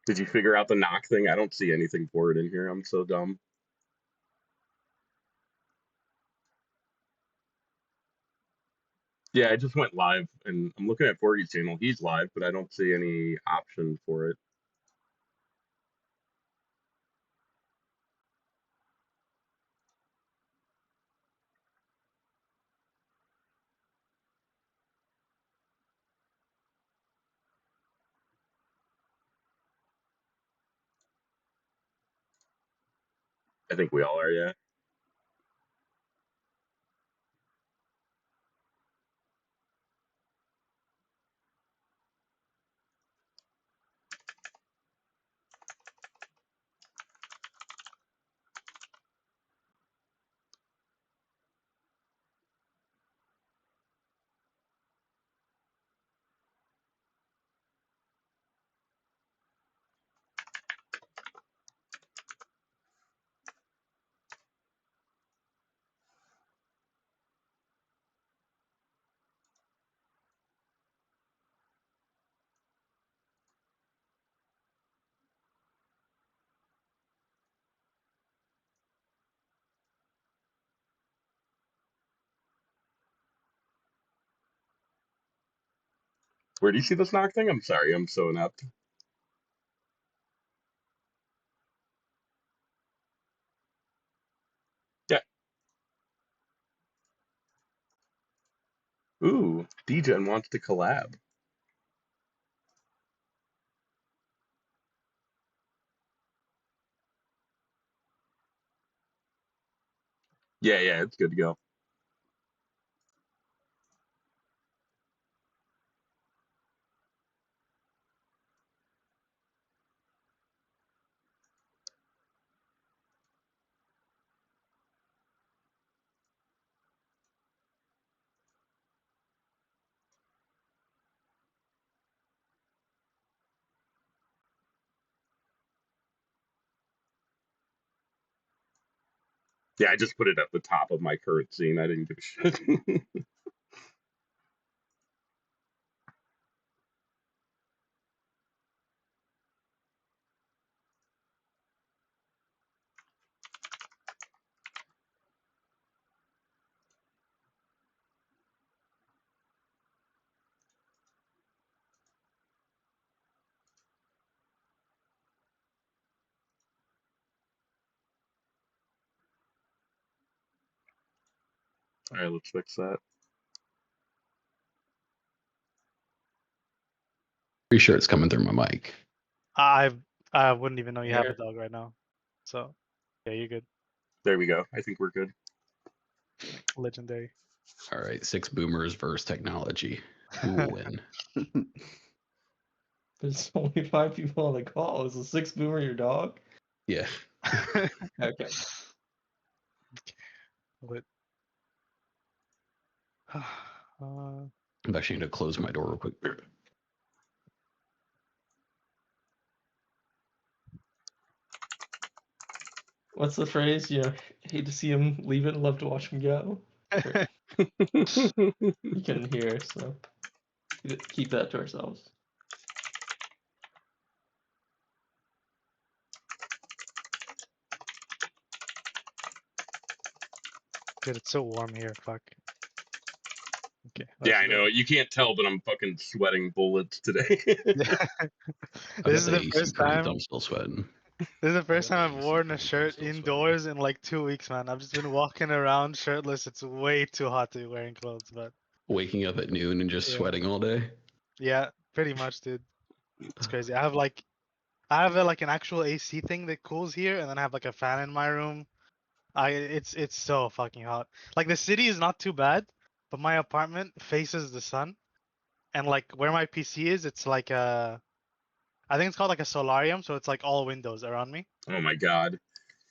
Did you figure out the knock thing? I don't see anything for it in here. I'm so dumb. Yeah, I just went live, and I'm looking at Forty's channel. He's live, but I don't see any option for it. I think we all are, yeah. Where do you see this knock thing? I'm sorry, I'm so inept. Yeah. Ooh, DGen wants to collab. Yeah, yeah, it's good to go. Yeah, I just put it at the top of my current scene. I didn't give a shit. All right, let's fix that. Pretty sure it's coming through my mic. I wouldn't even know you have a dog right now. So, yeah, you're good. There we go. I think we're good. Legendary. All right, 6 boomers versus technology. Who will win? There's only 5 people on the call. Is the 6th boomer your dog? Yeah. Okay. What? I'm actually going to close my door real quick. What's the phrase? You know, hate to see him leave it and love to watch him go. You couldn't hear, so keep that to ourselves. Dude, it's so warm here. Fuck. Okay. Yeah, I know. You can't tell, but I'm fucking sweating bullets today. This is the first time. I'm still sweating. This is the first time I've worn a shirt indoors in like 2 weeks, man. I've just been walking around shirtless. It's way too hot to be wearing clothes, but Waking up at noon and just sweating all day. yeah, pretty much, dude. It's crazy. I have like an actual AC thing that cools here, and then I have like a fan in my room. It's so fucking hot. Like the city is not too bad, but my apartment faces the sun, and like where my PC is, it's like I think it's called like a solarium, so it's like all windows around me. Oh my god.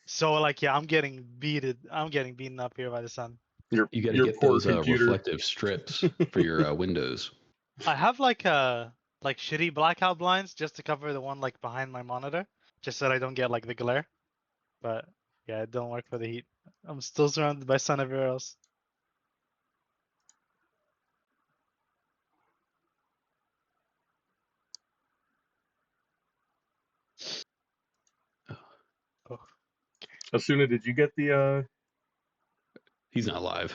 So like yeah, I'm getting beaten up here by the sun. You got to get those reflective strips for your windows. I have like shitty blackout blinds just to cover the one like behind my monitor, just so that I don't get like the glare. But yeah, it don't work for the heat. I'm still surrounded by sun everywhere else. Oh. Asuna, did you get the He's not live.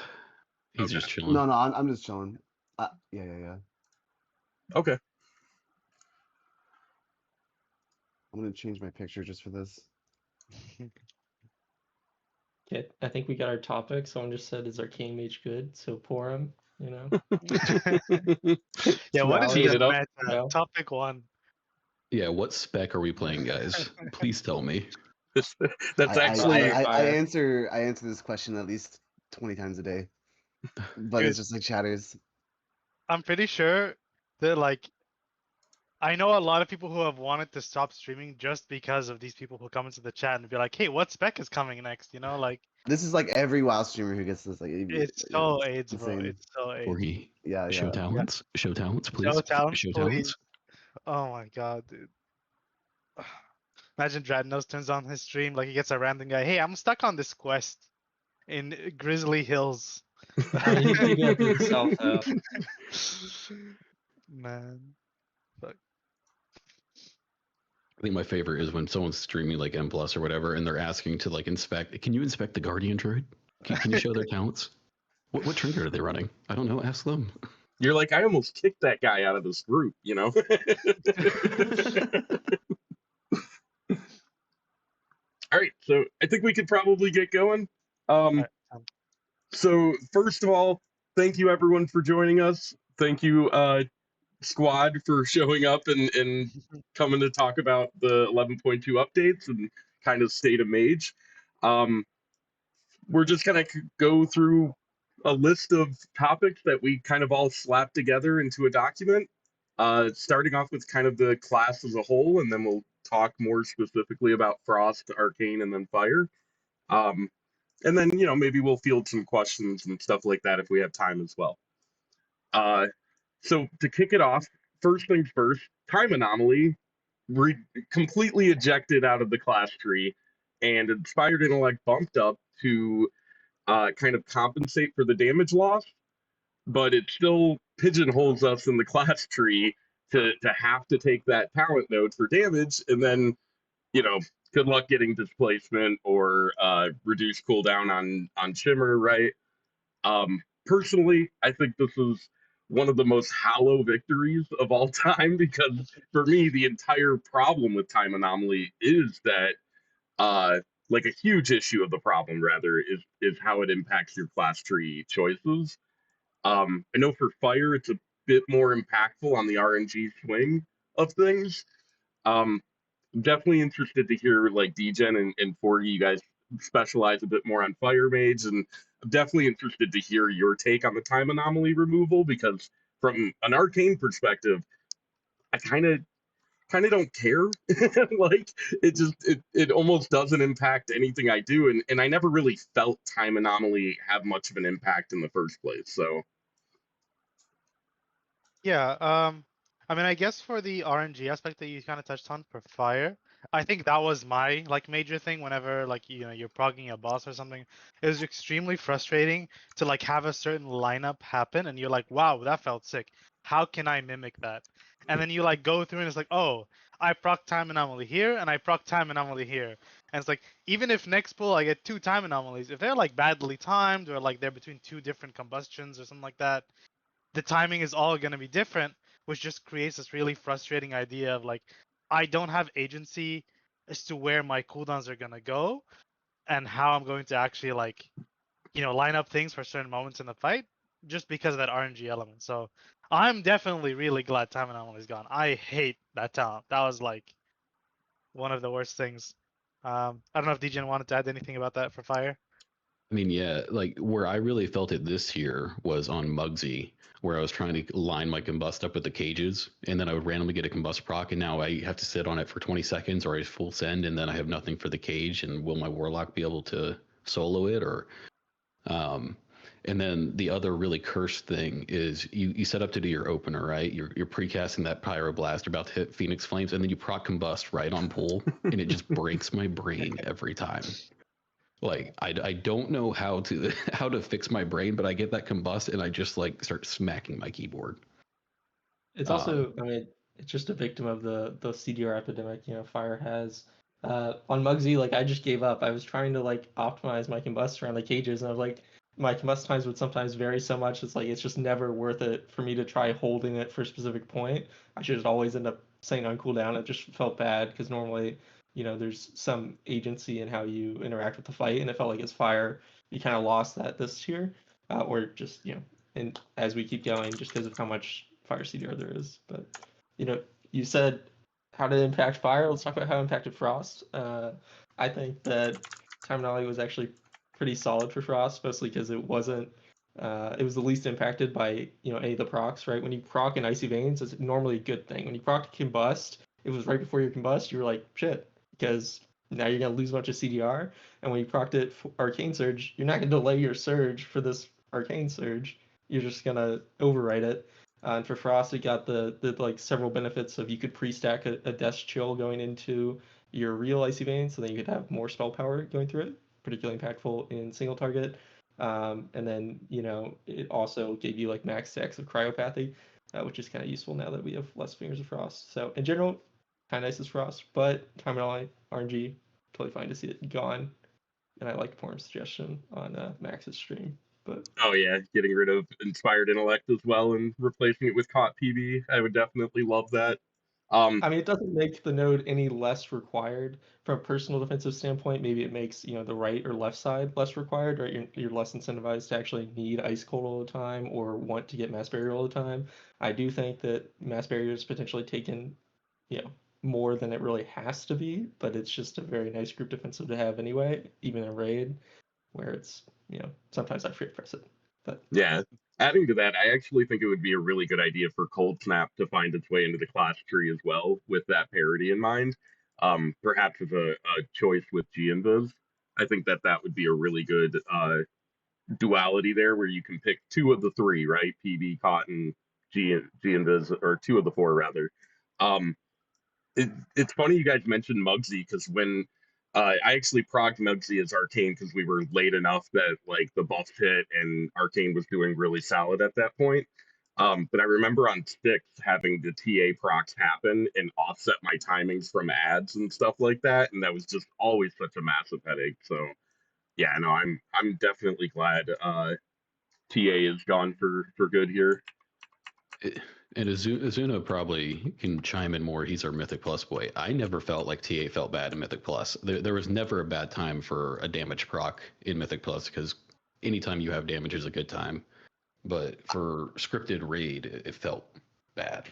He's Okay. just chilling. No, I'm just chilling. Yeah. Okay. I'm gonna change my picture just for this. Okay, I think we got our topic. Someone just said, "Is Arcane Mage good?" So pour him. You know. Yeah, what is Teeing this it up. meta? No. Topic 1. Yeah, what spec are we playing, guys? Please tell me. That's actually I answer this question at least 20 times a day, but Dude. it's just like chatters. I'm pretty sure that like I know a lot of people who have wanted to stop streaming just because of these people who come into the chat and be like, "Hey, what spec is coming next?" You know, like This is like every WoW streamer who gets this. Like it's so AIDS, bro. insane. It's so AIDS. Corey, Yeah. show talents. Show talents, please. Show talents, Show please. talents. Oh my god, dude. Imagine Dreadnought turns on his stream, like he gets a random guy. Hey, I'm stuck on this quest in Grizzly Hills. He's maybe up to the south though. Man. Fuck. I think my favorite is when someone's streaming like M plus or whatever, and they're asking to like inspect. Can you inspect the Guardian Druid? Can you show their talents? What trinket are they running? I don't know. Ask them. you're like, I almost kicked that guy out of this group, you know? All right, so I think we could probably get going. So first of all, thank you everyone for joining us. Thank you, squad, for showing up and coming to talk about the 11.2 updates and kind of state of Mage. We're just gonna go through a list of topics that we kind of all slapped together into a document. Starting off with kind of the class as a whole, and then we'll talk more specifically about Frost, Arcane, and then Fire. And then, maybe we'll field some questions and stuff like that if we have time as well. So to kick it off, first things first, Time Anomaly completely ejected out of the class tree, and Inspired Intellect bumped up to kind of compensate for the damage loss, but it still pigeonholes us in the class tree to have to take that talent node for damage, and then, good luck getting displacement or reduced cooldown on Shimmer, right? Personally, I think this is one of the most hollow victories of all time, because for me, the entire problem with Time Anomaly is that, like a huge issue of the problem, rather, is how it impacts your class tree choices. I know for Fire, it's a bit more impactful on the RNG swing of things. Definitely interested to hear like DGen and Forgy, you guys specialize a bit more on Fire Mage, and I'm definitely interested to hear your take on the Time Anomaly removal, because from an Arcane perspective, I kind of don't care. Like it almost doesn't impact anything I do, and I never really felt Time Anomaly have much of an impact in the first place. So Yeah, I mean, I guess for the RNG aspect that you kind of touched on for Fire, I think that was my like major thing whenever like you're progging a boss or something. It was extremely frustrating to like have a certain lineup happen and you're like, wow, that felt sick. How can I mimic that? And then you like go through and it's like, oh, I proc Time Anomaly here and I proc Time Anomaly here. And it's like, even if next pull I get 2 Time Anomalies, if they're like badly timed or like they're between 2 different combustions or something like that, the timing is all going to be different, which just creates this really frustrating idea of like, I don't have agency as to where my cooldowns are going to go and how I'm going to actually like, line up things for certain moments in the fight just because of that RNG element. So I'm definitely really glad Time Anomaly is gone. I hate that talent. That was like one of the worst things. I don't know if DJN wanted to add anything about that for Fire. I mean, yeah, like where I really felt it this year was on Muggsy, where I was trying to line my combust up with the cages, and then I would randomly get a combust proc, and now I have to sit on it for 20 seconds or I full send, and then I have nothing for the cage, and will my Warlock be able to solo it? Or And then the other really cursed thing is you set up to do your opener, right? You're precasting that pyroblast, you're about to hit Phoenix Flames, and then you proc combust right on pull, and it just breaks my brain every time. Like I don't know how to how to fix my brain, but I get that combust and I just like start smacking my keyboard. It's also, I mean, it's just a victim of the CDR epidemic. You know, Fire has. On Muggsy, like I just gave up. I was trying to like optimize my combust around the cages, and I was like, my combust times would sometimes vary so much. It's like it's just never worth it for me to try holding it for a specific point. I should just always end up saying on cooldown. It just felt bad because normally, you know, there's some agency in how you interact with the fight, and it felt like as Fire, you kind of lost that this year, or just you know, and as we keep going, just because of how much Fire CDR there is. But you know, you said how did it impact Fire? Let's talk about how it impacted Frost. I think that Terminology was actually pretty solid for Frost, mostly because it wasn't. It was the least impacted by the procs, right? When you proc in Icy Veins, it's normally a good thing. When you proc Combust, it was right before your Combust, you were like shit, because now you're gonna lose a bunch of CDR. And when you procced it for Arcane Surge, you're not gonna delay your Surge for this Arcane Surge. You're just gonna overwrite it. And for Frost, it got the like several benefits of you could pre-stack a Death Chill going into your real Icy Vein, so then you could have more spell power going through it, particularly impactful in single target. And then it also gave you like max stacks of Cryopathy, which is kind of useful now that we have less Fingers of Frost. So in general, kind of nice as Frost, but Terminology RNG, totally fine to see it gone. And I like Porm's suggestion on Max's stream. But Oh yeah, getting rid of Inspired Intellect as well and replacing it with Caught PB. I would definitely love that. I mean, it doesn't make the node any less required from a personal defensive standpoint. Maybe it makes the right or left side less required, right? You're less incentivized to actually need Ice Cold all the time or want to get Mass Barrier all the time. I do think that Mass Barrier is potentially taken, more than it really has to be, but it's just a very nice group defensive to have anyway, even in raid, where it's sometimes I free press it. But yeah, adding to that, I actually think it would be a really good idea for Cold Snap to find its way into the class tree as well, with that parity in mind. Perhaps as a choice with G-Invis. I think that that would be a really good duality there, where you can pick two of the three, right? PB, Cotton, G-Invis, or two of the four, rather. Um, it's funny you guys mentioned Muggsy, because when I actually progged Muggsy as Arcane because we were late enough that like the buff hit and Arcane was doing really solid at that point. But I remember on Styx having the TA procs happen and offset my timings from ads and stuff like that, and that was just always such a massive headache. So yeah, no, I'm definitely glad TA is gone for good here. And Azuna probably can chime in more. He's our Mythic Plus boy. I never felt like TA felt bad in Mythic Plus. There was never a bad time for a damage proc in Mythic Plus, because anytime you have damage is a good time. But for scripted raid, it felt bad.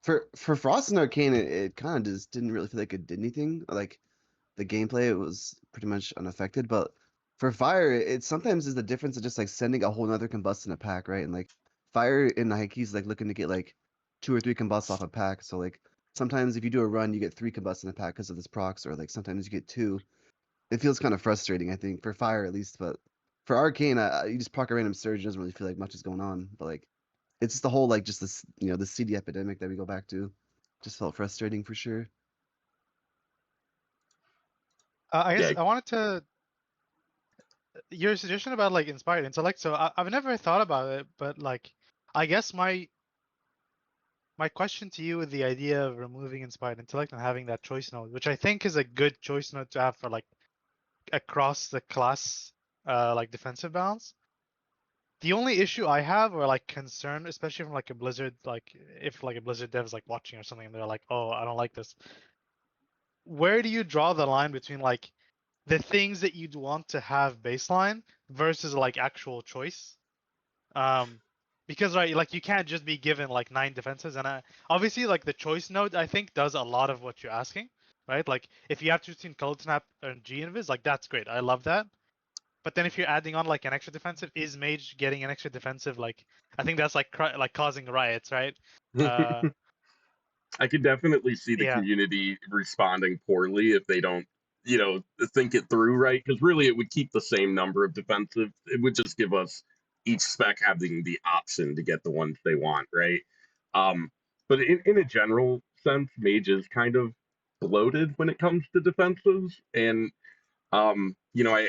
For Frost and Arcane, it kind of just didn't really feel like it did anything. Like the gameplay, it was pretty much unaffected. But for Fire, it sometimes is the difference of just like sending a whole nother combust in a pack, right? And like Fire in Nike is like looking to get like 2 or 3 combusts off a pack. So like sometimes if you do a run, you get 3 combusts in a pack because of this procs, or like sometimes you get 2. It feels kind of frustrating, I think, for Fire at least. But for Arcane, you just proc a random surge, it doesn't really feel like much is going on. But like it's just the whole like just this the CD epidemic that we go back to. Just felt frustrating for sure. I guess Yeah. I wanted to your suggestion about like inspired intellect. So I've never thought about it, but like I guess my question to you with the idea of removing inspired intellect and having that choice node, which I think is a good choice node to have for like across the class like defensive balance. The only issue I have, or like concern, especially from like a Blizzard, like if like a Blizzard dev is like watching or something and they're like, oh, I don't like this. Where do you draw the line between like the things that you'd want to have baseline versus like actual choice? Because right, like you can't just be given like 9 defenses, and obviously like the choice node I think does a lot of what you're asking, right? Like if you have to choose Cold Snap and G-Invis, like that's great, I love that. But then if you're adding on like an extra defensive, is Mage getting an extra defensive? Like I think that's like causing riots, right? I could definitely see the Yeah. community responding poorly if they don't, think it through, right? Because really, it would keep the same number of defensive. It would just give us each spec having the option to get the ones they want, right? Um, but in a general sense, Mage is kind of bloated when it comes to defensives, and I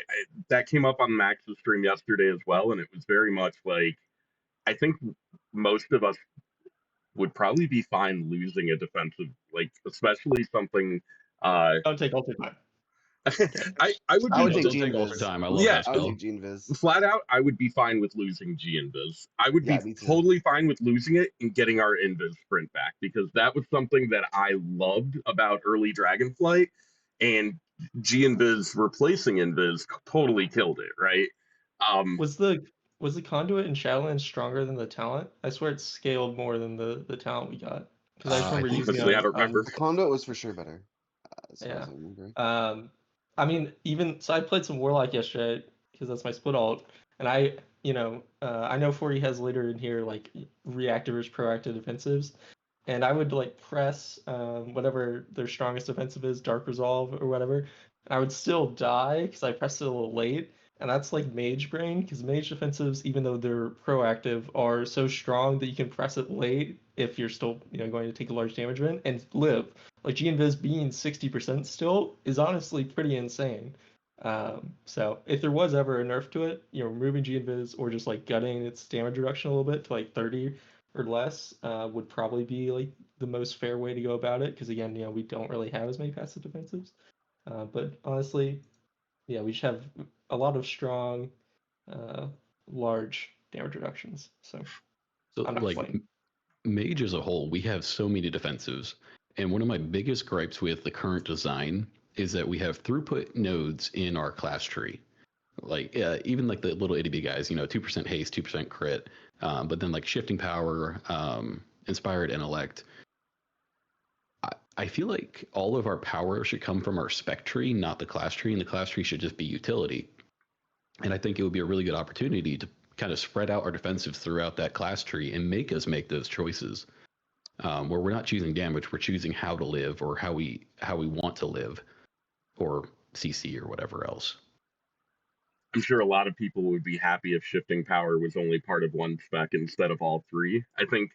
that came up on Max's stream yesterday as well, and it was very much like I think most of us would probably be fine losing a defensive, like especially something. Don't take ultimate time. I would I be would take Don't Gene take Viz. overtime. I love Yeah, that I would spell. take Gene Viz. flat out. I would be fine with losing G Invis. I would Yeah, be me too. totally fine with losing it and getting our Invis sprint back because that was something that I loved about early Dragonflight, and G Invis replacing Invis totally killed it, right? Was the conduit in Shadowlands stronger than the talent? I swear it scaled more than the talent we got. Because I just I remember think using honestly, I it don't remember. The conduit was for sure better, as far yeah. as I remember. I mean, even so, I played some Warlock yesterday because that's my split alt, and I know 40 has later in here like reactive versus proactive defensives, and I would like press whatever their strongest defensive is, Dark Resolve or whatever, and I would still die because I pressed it a little late, and that's like Mage brain because Mage defensives, even though they're proactive, are so strong that you can press it late if you're still going to take a large damage win and live. Like G-Invis being 60% still is honestly pretty insane. So if there was ever a nerf to it, removing G-Invis or just like gutting its damage reduction a little bit to like 30 or less would probably be like the most fair way to go about it. Because again, we don't really have as many passive defensives. But honestly, yeah, we just have a lot of strong, large damage reductions. So I'm not like complaining. Mage as a whole, we have so many defensives. And one of my biggest gripes with the current design is that we have throughput nodes in our class tree. Like even like the little itty bitty guys, 2% haste, 2% crit, but then like shifting power, inspired intellect. I feel like all of our power should come from our spec tree, not the class tree, and the class tree should just be utility. And I think it would be a really good opportunity to kind of spread out our defensives throughout that class tree and make us make those choices. Where we're not choosing damage, we're choosing how to live or how we want to live, or CC or whatever else. I'm sure a lot of people would be happy if shifting power was only part of one spec instead of all three. I think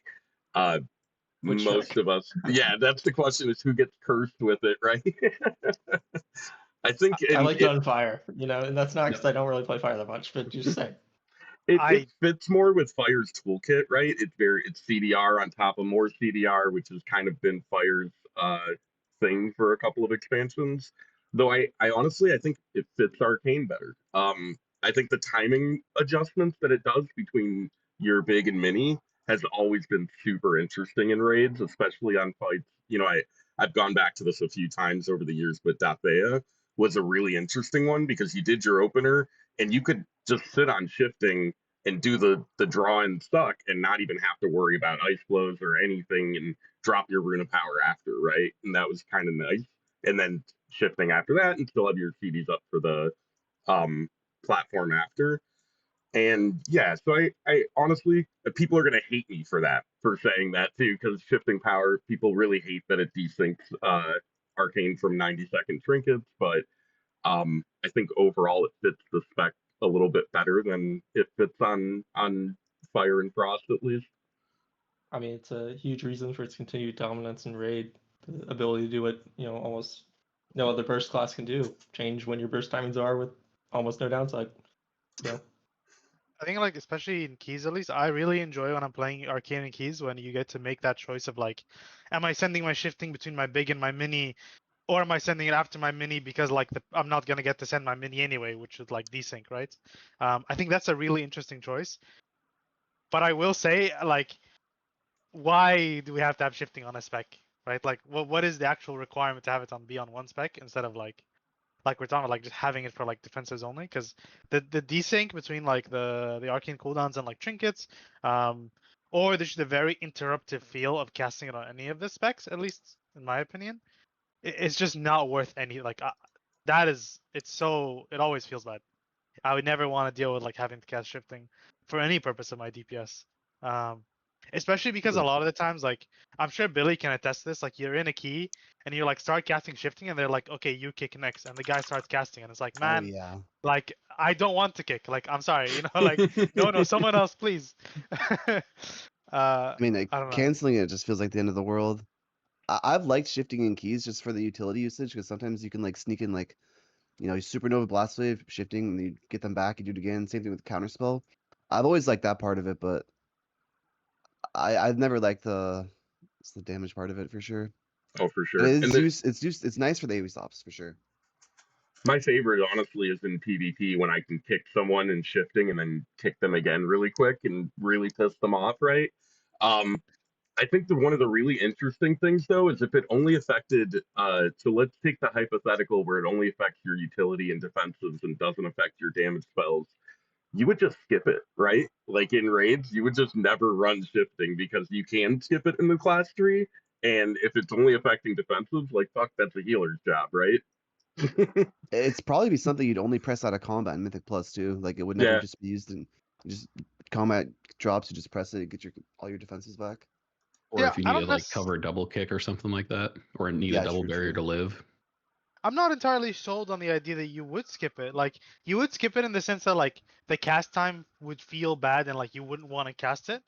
Which most spec? of us, yeah, that's the question: is who gets cursed with it, right? I think I in like it, Gunfire, and that's not because I don't really play Fire that much, but just say. it fits more with Fire's toolkit, right? It's CDR on top of more CDR, which has kind of been Fire's thing for a couple of expansions. Though I honestly I think it fits Arcane better. I think the timing adjustments that it does between your big and mini has always been super interesting in raids, especially on fights. I've gone back to this a few times over the years, but Dathea was a really interesting one because you did your opener and you could just sit on shifting and do the draw and suck and not even have to worry about ice blows or anything and drop your rune of power after, right? And that was kind of nice. And then shifting after that and still have your CDs up for the platform after. And yeah, so I honestly, people are gonna hate me for that, for saying that too, because shifting power, people really hate that it desyncs Arcane from 90-second trinkets, but I think overall it fits the spec a little bit better than it fits on Fire and Frost at least. I mean, it's a huge reason for its continued dominance in raid. The ability to do what almost no other burst class can do. Change when your burst timings are with almost no downside. So I think like especially in keys at least, I really enjoy when I'm playing Arcane and keys when you get to make that choice of like, am I sending my shifting between my big and my mini, or am I sending it after my mini because like I'm not gonna get to send my mini anyway, which is like desync, right? I think that's a really interesting choice. But I will say like, why do we have to have shifting on a spec, right? Like, what is the actual requirement to have it be on one spec instead of like we're talking about like just having it for like defenses only? Because the desync between like the arcane cooldowns and like trinkets, or there's just a very interruptive feel of casting it on any of the specs, at least in my opinion. It's just not worth any like it always feels bad. I would never want to deal with like having to cast shifting for any purpose of my DPS. Especially because a lot of the times, like, I'm sure Billy can attest to this, like, you're in a key and you like start casting shifting and they're like, okay, you kick next, and the guy starts casting and it's like, Oh man, yeah. like, I don't want to kick, like, I'm sorry, like, no, someone else, please. I mean, like, I don't know. canceling it just feels like the end of the world. I've liked shifting in keys just for the utility usage because sometimes you can like sneak in like, supernova blast wave shifting and you get them back, you do it again. Same thing with counterspell. I've always liked that part of it, but I've never liked the damage part of it for sure. Oh, for But sure. it And is it's nice for the AoE stops for sure. my favorite, honestly, is in PvP when I can kick someone in shifting and then kick them again really quick and really piss them off, right? Um, I think one of the really interesting things, though, is if it only affected. So let's take the hypothetical where it only affects your utility and defensives and doesn't affect your damage spells. You would just skip it, right? Like in raids, you would just never run shifting because you can skip it in the class tree. And if it's only affecting defensives, like fuck, that's a healer's job, right? It's probably be something you'd only press out of combat in Mythic Plus too. Like it would never Yeah, just be used in just combat drops. You just press it, get all your defenses back. Or Yeah, if you I need to don't like cover a double kick or something like that, or need a Yeah, double true, barrier true. to live. I'm not entirely sold on the idea that you would skip it. Like, you would skip it in the sense that like the cast time would feel bad and like you wouldn't want to cast it.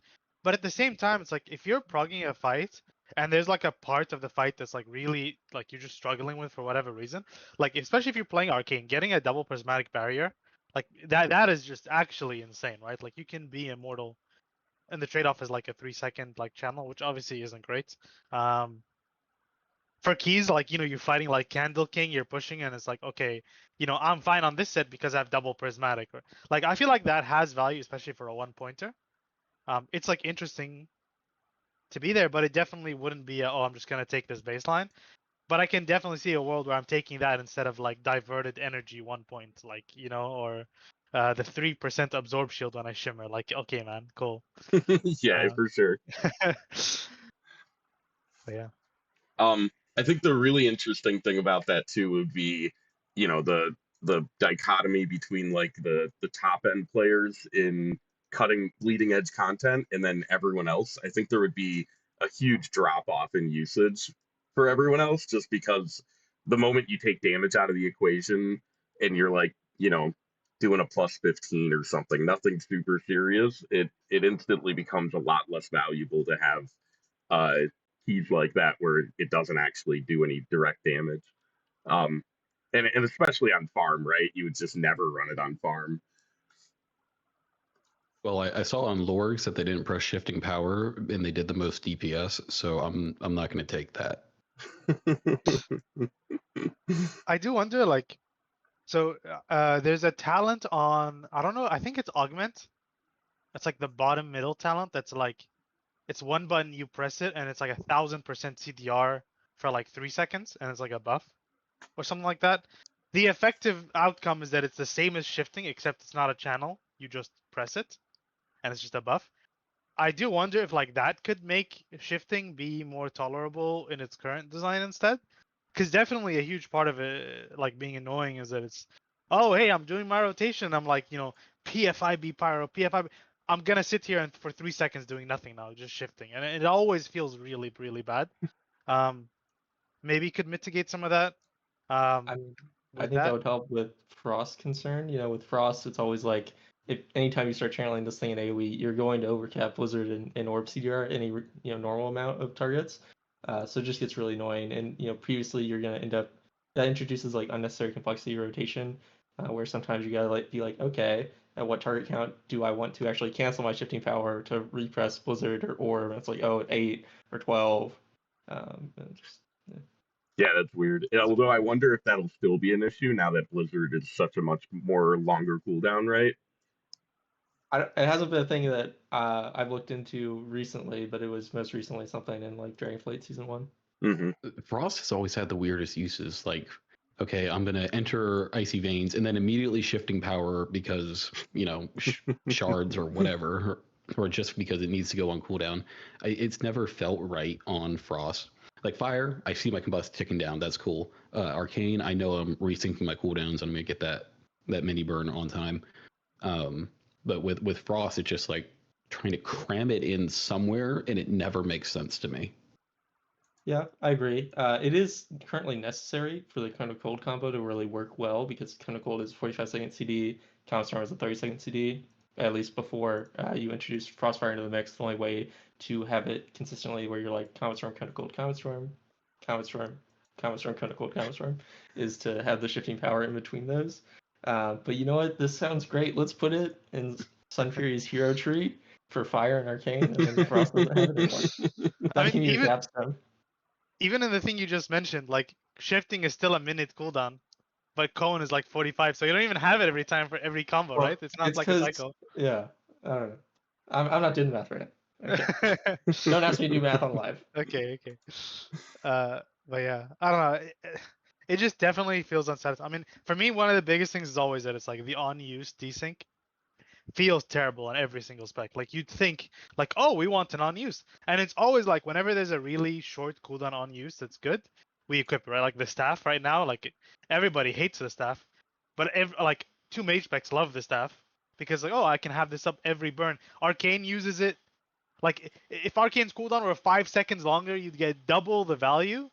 But at the same time, it's like if you're progging a fight and there's like a part of the fight that's like really like you're just struggling with for whatever reason, like especially if you're playing Arcane, getting a double prismatic barrier, like that is just actually insane, right? Like you can be immortal, and the trade-off is like a 3-second like channel, which obviously isn't great. For keys, like you're fighting like Candle King, you're pushing, and it's like, okay, I'm fine on this set because I have double prismatic. Or, like I feel like that has value, especially for a 1-pointer. It's like interesting to be there, but it definitely wouldn't be I'm just gonna take this baseline. But I can definitely see a world where I'm taking that instead of like diverted energy 1 point, like or the 3% absorb shield when I shimmer. Like, okay, man, cool. yeah, for sure. But yeah. I think the really interesting thing about that too would be, the dichotomy between like the top end players in cutting leading edge content and then everyone else. I think there would be a huge drop off in usage for everyone else just because the moment you take damage out of the equation and you're like, doing a plus 15 or something, nothing super serious, it instantly becomes a lot less valuable to have uh keys like that where it doesn't actually do any direct damage. Um, and especially on farm, right? You would just never run it on farm. Well, I saw on Lorgs that they didn't press shifting power and they did the most DPS, so I'm not going to take that. I do wonder, like, so there's a talent on, I don't know, I think it's Augment. It's like the bottom middle talent that's like, it's one button, you press it, and it's like 1000% CDR for like 3 seconds, and it's like a buff or something like that. The effective outcome is that it's the same as shifting, except it's not a channel. You just press it, and it's just a buff. I do wonder if like that could make shifting be more tolerable in its current design instead. Because definitely a huge part of it, like being annoying, is that it's, oh hey, I'm doing my rotation. I'm like, PFIB pyro, PFIB. I'm gonna sit here and for 3 seconds doing nothing now, just shifting, and it always feels really, really bad. Maybe could mitigate some of that. I mean, I With think that that, would help with Frost concern. With Frost, it's always like if anytime you start channeling this thing in AoE, you're going to overcap Blizzard and Orb CDR any normal amount of targets. So it just gets really annoying. And previously you're gonna end up that introduces like unnecessary complexity rotation, where sometimes you gotta be like, okay, at what target count do I want to actually cancel my shifting power to repress Blizzard or Orb? And it's like, oh, at 8 or 12. And just, yeah. Yeah, that's weird. Although I wonder if that'll still be an issue now that Blizzard is such a much more longer cooldown, right? It hasn't been a thing that I've looked into recently, but it was most recently something in like Dragonflight Season 1. Mm-hmm. Frost has always had the weirdest uses. Like, okay, I'm going to enter Icy Veins and then immediately shifting power because, shards or whatever, or just because it needs to go on cooldown. It's never felt right on Frost. Like Fire, I see my combust ticking down. That's cool. Arcane, I know I'm resyncing my cooldowns. I'm going to get that mini burn on time. But with Frost, it's just like trying to cram it in somewhere, and it never makes sense to me. Yeah, I agree. It is currently necessary for the kind of cold combo to really work well because kind of cold is 45-second CD, Counterstorm is a 30-second CD. At least before you introduce Frostfire into the mix, the only way to have it consistently where you're like Counterstorm, kind of cold, Counterstorm, Counterstorm, Counterstorm, kind of cold, Counterstorm, is to have the shifting power in between those. But you know what? This sounds great. Let's put it in Sun Fury's hero tree for Fire and Arcane, and then Frost doesn't have it anymore. I That can mean, be your capstone. even in the thing you just mentioned, like shifting is still a minute cooldown, but cone is like 45, so you don't even have it every time for every combo, Well, right? It's not it's like a 'cause cycle. yeah, I don't know. I'm not doing math right now. Okay. Don't ask me to do math on live. Okay. But yeah, I don't know. It just definitely feels unsatisfying. I mean, for me, one of the biggest things is always that it's like the on-use desync feels terrible on every single spec. Like you'd think, like, oh, we want an on-use, and it's always like whenever there's a really short cooldown on-use that's good, we equip it, right? Like the staff right now, like everybody hates the staff, but like two mage specs love the staff because like, oh, I can have this up every burn. Arcane uses it. Like if Arcane's cooldown were 5 seconds longer, you'd get double the value,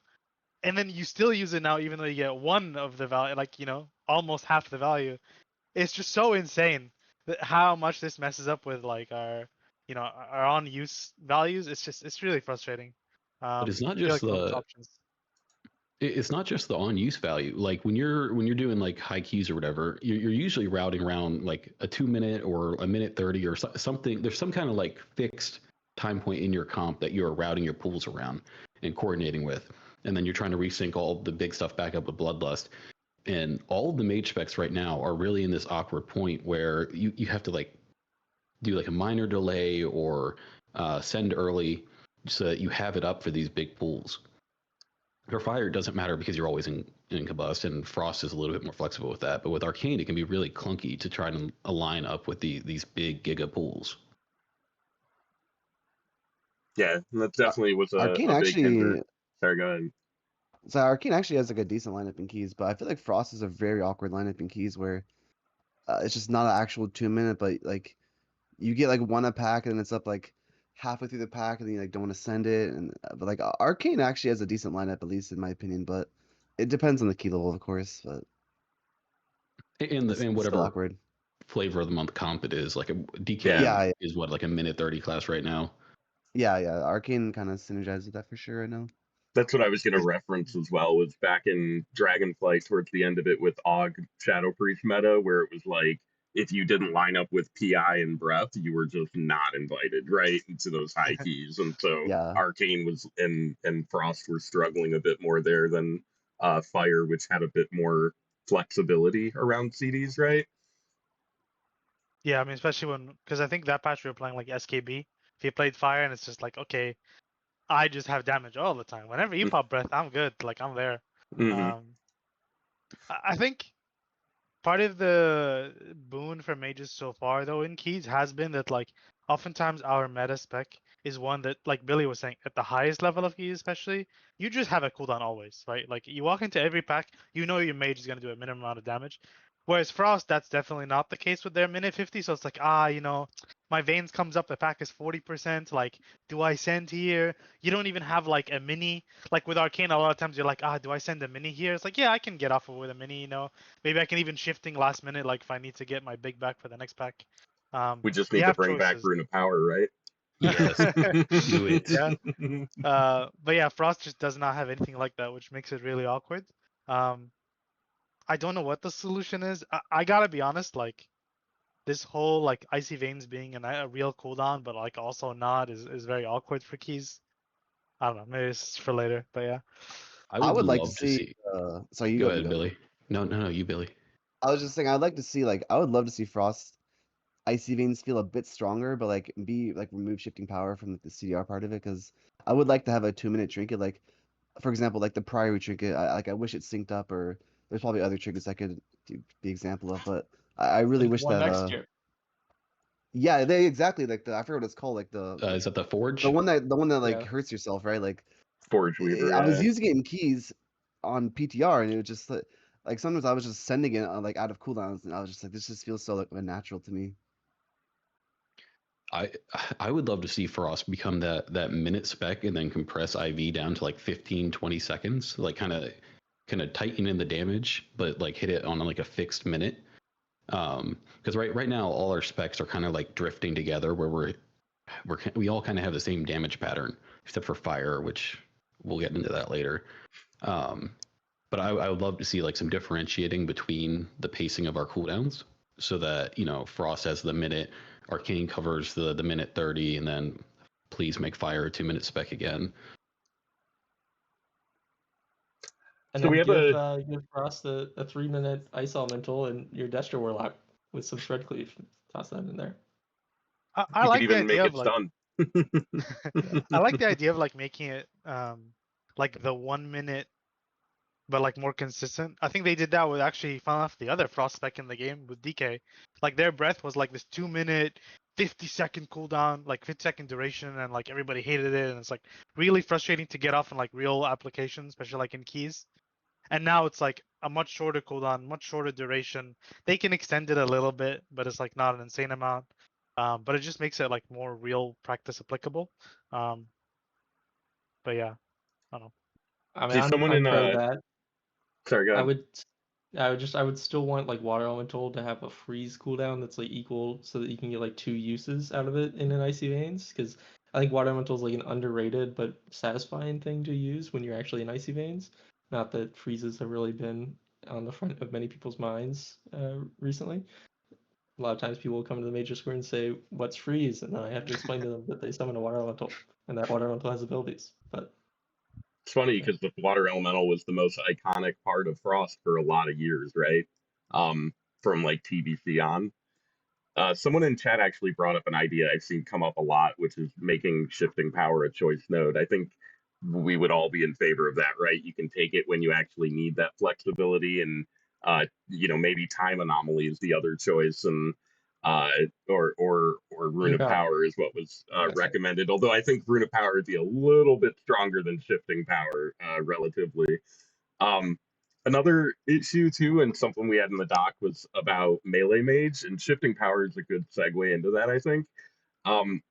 and then you still use it now, even though you get one of the value, like almost half the value. It's just so insane that how much this messes up with like our our on use values. It's really frustrating. But it's not I feel just like no the options. it's not just the on use value. Like when you're doing like high keys or whatever, you're usually routing around like a 2 minute or a minute 30 or something. There's some kind of like fixed time point in your comp that you're routing your pools around and coordinating with, and then you're trying to resync all the big stuff back up with Bloodlust. And all of the mage specs right now are really in this awkward point where you have to like do like a minor delay or send early so that you have it up for these big pools. For Fire, it doesn't matter because you're always in Combust, and Frost is a little bit more flexible with that. But with Arcane, it can be really clunky to try to align up with these big giga pools. Yeah, that definitely was Arcane a big hinder. actually, Sorry, go ahead. so Arcane actually has like a decent lineup in keys, but I feel like Frost is a very awkward lineup in keys where it's just not an actual 2 minute, but like you get like one a pack and then it's up like halfway through the pack and then you like don't want to send it. And but like Arcane actually has a decent lineup, at least in my opinion, but it depends on the key level, of course. But In it's still whatever awkward. flavor of the month comp it is, like a DK Yeah. is what, like a minute 30 class right now. Yeah. Arcane kind of synergizes with that for sure right now. That's what I was going to reference as well, was back in Dragonflight towards the end of it with Og Shadow Priest meta, where it was like, if you didn't line up with PI and Breath, you were just not invited, right, into those high keys. And so Yeah. Arcane was and Frost were struggling a bit more there than Fire, which had a bit more flexibility around CDs, right? Yeah, I mean, especially because I think that patch we were playing like SKB. If you played Fire and it's just like, okay, I just have damage all the time. Whenever you pop Breath, I'm good. Like I'm there. Mm-hmm. I think part of the boon for mages so far, though, in keys has been that like oftentimes our meta spec is one that, like Billy was saying, at the highest level of keys especially, you just have a cooldown always, right? Like you walk into every pack, you know your mage is gonna do a minimum amount of damage. Whereas Frost, that's definitely not the case with their minute 50. So it's like, my veins comes up, the pack is 40%. Like, do I send here? You don't even have like a mini. Like with Arcane, a lot of times you're like, do I send a mini here? It's like, yeah, I can get off with a mini, Maybe I can even shifting last minute, like if I need to get my big back for the next pack. We just You need to have bring back choices. Rune of Power, right? Yes, do it. Yeah. But yeah, Frost just does not have anything like that, which makes it really awkward. I don't know what the solution is. I gotta be honest, like this whole like Icy Veins being a real cooldown, but like also not is very awkward for keys. I don't know. Maybe it's for later, but yeah. I would like to love see. Sorry, you Go go. ahead, Billy. No, you, Billy. I was just saying, I'd like to see I would love to see Frost Icy Veins feel a bit stronger, but like remove shifting power from the CDR part of it, because I would like to have a 2 minute trinket, like for example, like the Priory trinket. I wish it synced up, or there's probably other trinkets I could be example of, but I really wish One that next year. yeah, they exactly like I forget what it's called, like Is that the Forge? the one that like Yeah. hurts yourself, right? Like Forge Weaver. I was Yeah. using it in keys on PTR, and it was just like sometimes I was just sending it like out of cooldowns, and I was just like, this just feels so like unnatural to me. I would love to see Frost become that minute spec and then compress IV down to like 15, 20 seconds, like kind of tighten in the damage, but like hit it on like a fixed minute. Because right now all our specs are kind of like drifting together, where we all kind of have the same damage pattern, except for fire, which we'll get into that later. But I would love to see like some differentiating between the pacing of our cooldowns, so that Frost has the minute, Arcane covers the minute 30, and then please make fire a 2-minute spec again. And So then we have give Frost a 3-minute Ice Elemental and your Destro Warlock with some Shred Cleave. Toss that in there. I you could like the even make idea it of like stun. I like the idea of like making it like the 1 minute but like more consistent. I think they did that with actually found off the other Frost spec in the game with DK. Like their breath was like this 2-minute, 50-second cooldown, like 50-second duration, and like everybody hated it, and it's like really frustrating to get off in like real applications, especially like in keys. And now it's like a much shorter cooldown, much shorter duration. They can extend it a little bit, but it's like not an insane amount. But it just makes it like more real practice applicable. But yeah, I don't know. I mean, See, someone I'm in pro that. sorry, go I ahead. would still want like Water Elemental to have a freeze cooldown that's like equal, so that you can get like 2 uses out of it in an Icy Veins. Because I think Water Elemental is like an underrated but satisfying thing to use when you're actually in Icy Veins. Not that freezes have really been on the front of many people's minds recently. A lot of times people will come to the Mage Discord and say, "What's freeze?" And then I have to explain to them that they summon a Water Elemental, and that Water Elemental has abilities. But It's funny yeah. because the water elemental was the most iconic part of Frost for a lot of years, right? From like TBC on. Someone in chat actually brought up an idea I've seen come up a lot, which is making shifting power a choice node. I think we would all be in favor of that, right? You can take it when you actually need that flexibility, and maybe time anomaly is the other choice, and uh, or Rune Rune of Power. Power is what was That's it. recommended. Although I think Rune of Power would be a little bit stronger than shifting power, relatively. Um, Another issue too, and something we had in the doc, was about melee mage, and shifting power is a good segue into that, I think. Um,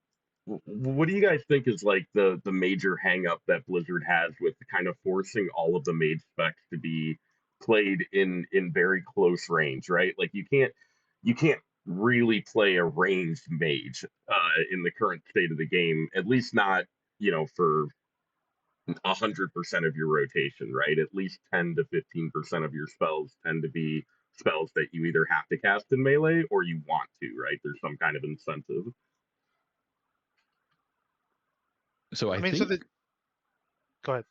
what do you guys think is like the major hang up that Blizzard has with kind of forcing all of the mage specs to be played in very close range, right? Like you can't really play a ranged mage in the current state of the game, at least not for 100% of your rotation, right? At least 10 to 15% of your spells tend to be spells that you either have to cast in melee or you want to, right? There's some kind of incentive. So I mean, so go ahead.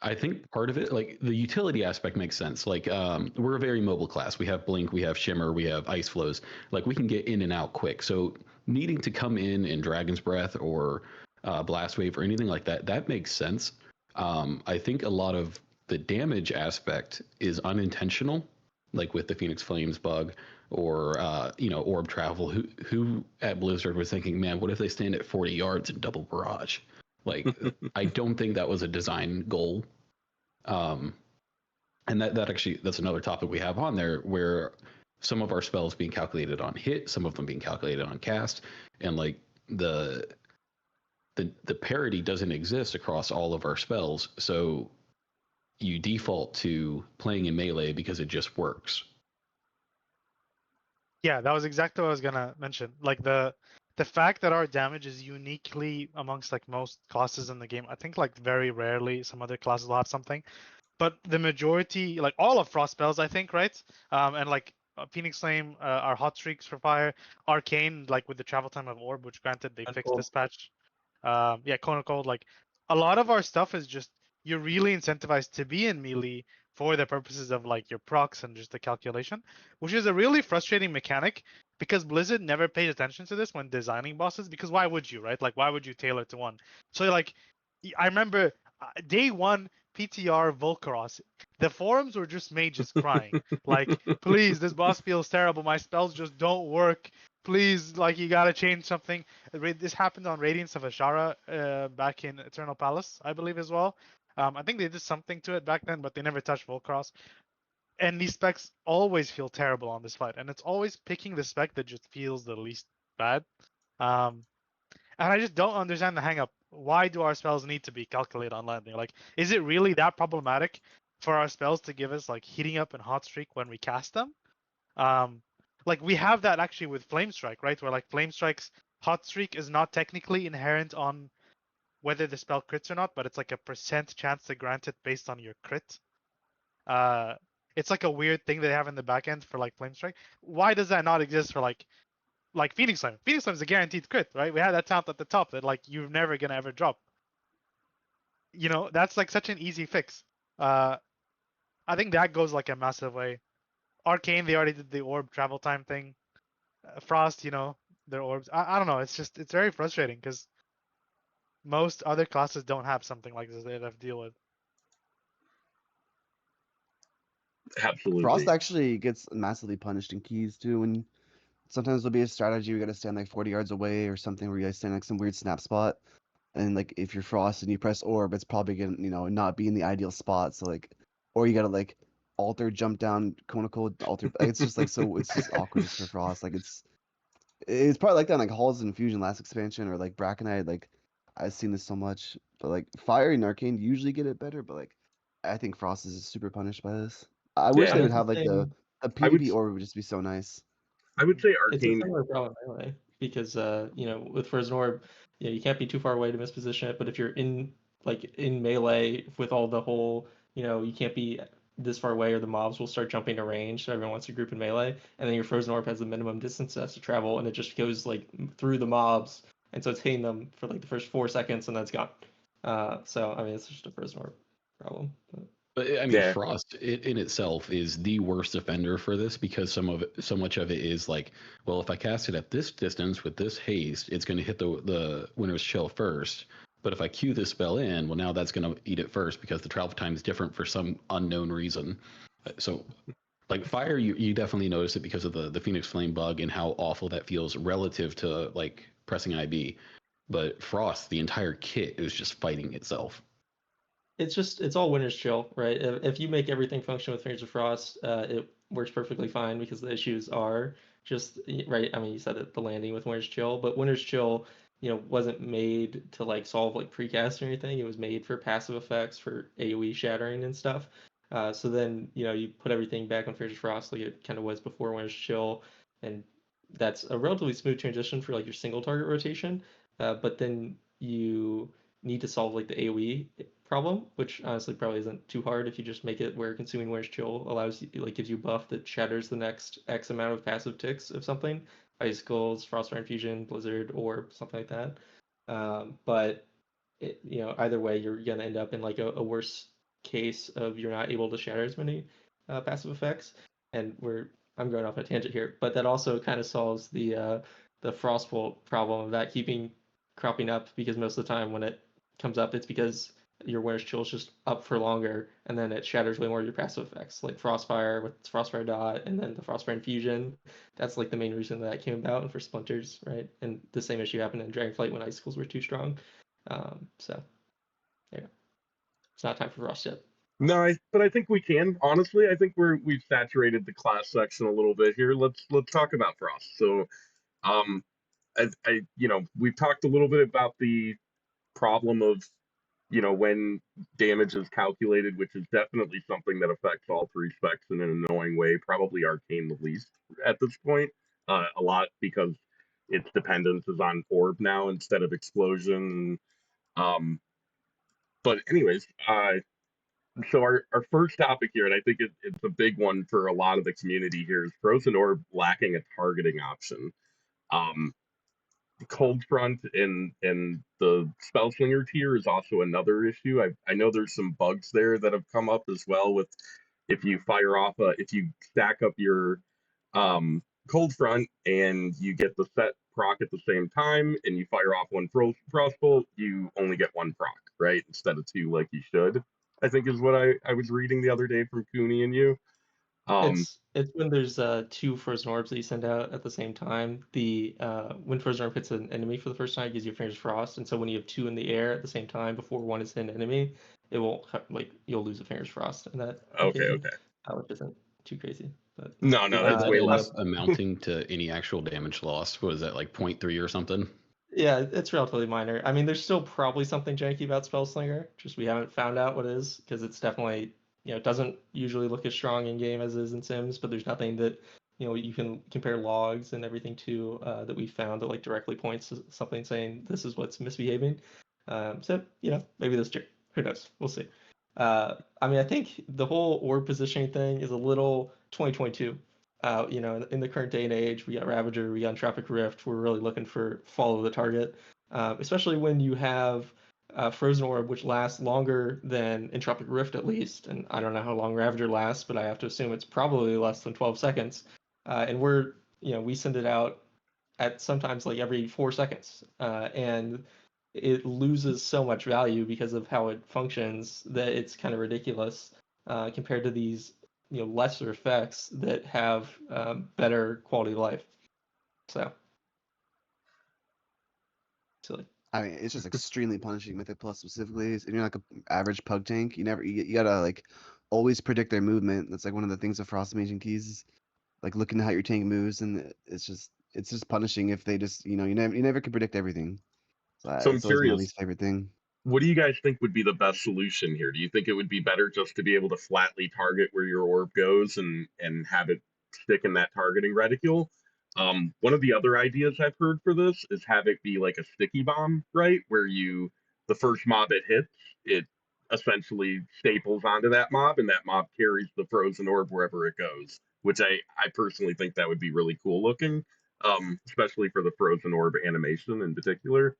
I think part of it, like the utility aspect, makes sense. Like we're a very mobile class. We have blink, we have shimmer, we have ice flows. Like we can get in and out quick. So needing to come in Dragon's Breath or Blast Wave or anything like that, that makes sense. I think a lot of the damage aspect is unintentional, like with the Phoenix Flames bug or orb travel. Who at Blizzard was thinking, man, what if they stand at 40 yards and double barrage? Like, I don't think that was a design goal. And that actually, that's another topic we have on there, where some of our spells being calculated on hit, some of them being calculated on cast, and like the parity doesn't exist across all of our spells. So you default to playing in melee because it just works. Yeah, that was exactly what I was gonna mention. Like the fact that our damage is uniquely amongst like most classes in the game. I think like very rarely some other classes will have something, but the majority, like all of Frost spells, I think, right? And like Phoenix Flame, our hot streaks for fire, Arcane, like with the travel time of orb, which granted they That's fixed cool. this patch. Yeah, Cone of Cold, like a lot of our stuff is just you're really incentivized to be in melee for the purposes of like your procs and just the calculation, which is a really frustrating mechanic because Blizzard never paid attention to this when designing bosses. Because why would you, right? Like why would you tailor to one? So like I remember day one PTR Volcaros, the forums were just mages crying like, please, this boss feels terrible. My spells just don't work. Please, like you gotta change something. This happened on Radiance of Ashara back in Eternal Palace, I believe, as well. I think they did something to it back then, but they never touched Volcross. And these specs always feel terrible on this fight, and it's always picking the spec that just feels the least bad. And I just don't understand the hang up. Why do our spells need to be calculated on landing? Like, is it really that problematic for our spells to give us like heating up and hot streak when we cast them? Like we have that actually with Flame Strike, right? Where like Flame Strike's hot streak is not technically inherent on whether the spell crits or not, but it's like a % chance to grant it based on your crit. It's like a weird thing they have in the back end for like Flame Strike. Why does that not exist for like Phoenix Slam? Phoenix Slam is a guaranteed crit, right? We had that taunt at the top that like you're never gonna ever drop. You know, that's like such an easy fix. I think that goes like a massive way. Arcane, they already did the orb travel time thing. Frost, you know, their orbs. I don't know. It's very frustrating because most other classes don't have something like this they have to deal with. Absolutely. Frost actually gets massively punished in keys too. When sometimes there'll be a strategy we got to stand like 40 yards away or something where you guys stand like some weird snap spot, and like if you're Frost and you press orb, it's probably gonna not be in the ideal spot. So like, or you gotta like alter jump down conical alter. Like, it's just like so it's just awkward just for Frost. Like it's probably like that in like Halls and Fusion last expansion or like Braconite. Like I've seen this so much, but like Fire and Arcane usually get it better, but like I think Frost is super punished by this. I wish Yeah. they And would it's have the like the same. a I would PvP orb would just be so nice. I would say It's a Arcane. similar problem anyway, because with Frozen Orb, you can't be too far away to misposition it. But if you're in melee with all the whole, you can't be this far away or the mobs will start jumping to range. So everyone wants to group in melee, and then your Frozen Orb has the minimum distance it has to travel, and it just goes like through the mobs, and so it's hitting them for like the first 4 seconds, and then it's gone. So I mean, it's just a Frozen Orb problem. But I mean, Yeah. Frost in itself is the worst offender for this because so much of it is like, well, if I cast it at this distance with this haste, it's going to hit the Winter's Chill first. But if I queue this spell in, well, now that's going to eat it first because the travel time is different for some unknown reason. So, like Fire, you definitely notice it because of the Phoenix Flame bug and how awful that feels relative to like pressing IB. But Frost, the entire kit is just fighting itself. It's all Winter's Chill, right? If you make everything function with Fingers of Frost, it works perfectly fine because the issues are just right. I mean, you said it, the landing with Winter's Chill, but Winter's Chill, wasn't made to like solve like precast or anything. It was made for passive effects for AoE shattering and stuff. So then you put everything back on Fingers of Frost like it kind of was before Winter's Chill, and that's a relatively smooth transition for like your single target rotation. But then you need to solve like the AoE problem, which honestly probably isn't too hard if you just make it where consuming Winter's Chill allows you, like gives you buff that shatters the next X amount of passive ticks of something, icicles, frostfire infusion, blizzard, or something like that. But either way, you're gonna end up in like a worse case of you're not able to shatter as many passive effects. And I'm going off a tangent here, but that also kind of solves the frostbolt problem of that keeping cropping up because most of the time when it comes up, it's because your Winter's Chill is just up for longer, and then it shatters way more of your passive effects, like Frostfire with its Frostfire Dot, and then the Frostfire Infusion. That's like the main reason that came about, and for Splinters, right? And the same issue happened in Dragonflight when Icicles were too strong. So, yeah, it's not time for Frost yet. No, but I think we can. Honestly, I think we've saturated the class section a little bit here. Let's talk about Frost. So, we've talked a little bit about the problem of when damage is calculated, which is definitely something that affects all three specs in an annoying way, probably Arcane the least at this point, a lot because its dependence is on orb now instead of explosion. But anyways, so our first topic here, and I think it's a big one for a lot of the community here, is Frozen Orb lacking a targeting option. Cold Front in the Spellslinger tier is also another issue. I know there's some bugs there that have come up as well with if you if you stack up your Cold Front and you get the set proc at the same time and you fire off one Frostbolt, you only get one proc, right? Instead of two like you should, I think is what I was reading the other day from Cooney and you. It's when there's two Frozen Orbs that you send out at the same time. When Frozen Orb hits an enemy for the first time, it gives you Fingers Frost, and so when you have two in the air at the same time before one is hit an enemy, it won't you'll lose a Fingers Frost in that occasion, which isn't too crazy. But no, Did that's that way end less. up amounting to any actual damage loss? Was that like 0.3 or something? Yeah, it's relatively minor. I mean, there's still probably something janky about Spellslinger, just we haven't found out what it is, because it's definitely, it doesn't usually look as strong in game as it is in Sims, but there's nothing that, you can compare logs and everything to that we found that like directly points to something saying this is what's misbehaving. So, maybe this trick. Who knows? We'll see. I mean, I think the whole orb positioning thing is a little 2022. In the current day and age, we got Ravager, we got Entropic Rift. We're really looking for follow the target, especially when you have Frozen Orb, which lasts longer than Entropic Rift at least. And I don't know how long Ravager lasts, but I have to assume it's probably less than 12 seconds. And we send it out at sometimes like every 4 seconds, and it loses so much value because of how it functions that it's kind of ridiculous compared to these lesser effects that have better quality of life. So silly. I mean, it's just extremely punishing Mythic Plus specifically. And you're like an average pug tank. You gotta like always predict their movement. That's like one of the things of Frost Mage and Keys is like looking at how your tank moves, and it's just punishing if they just you never can predict everything. So So I'm it's always my curious, least favorite thing. what do you guys think would be the best solution here? Do you think it would be better just to be able to flatly target where your orb goes and have it stick in that targeting reticule? One of the other ideas I've heard for this is have it be like a sticky bomb, right? Where the first mob it hits, it essentially staples onto that mob, and that mob carries the frozen orb wherever it goes. Which I personally think that would be really cool looking, especially for the frozen orb animation in particular.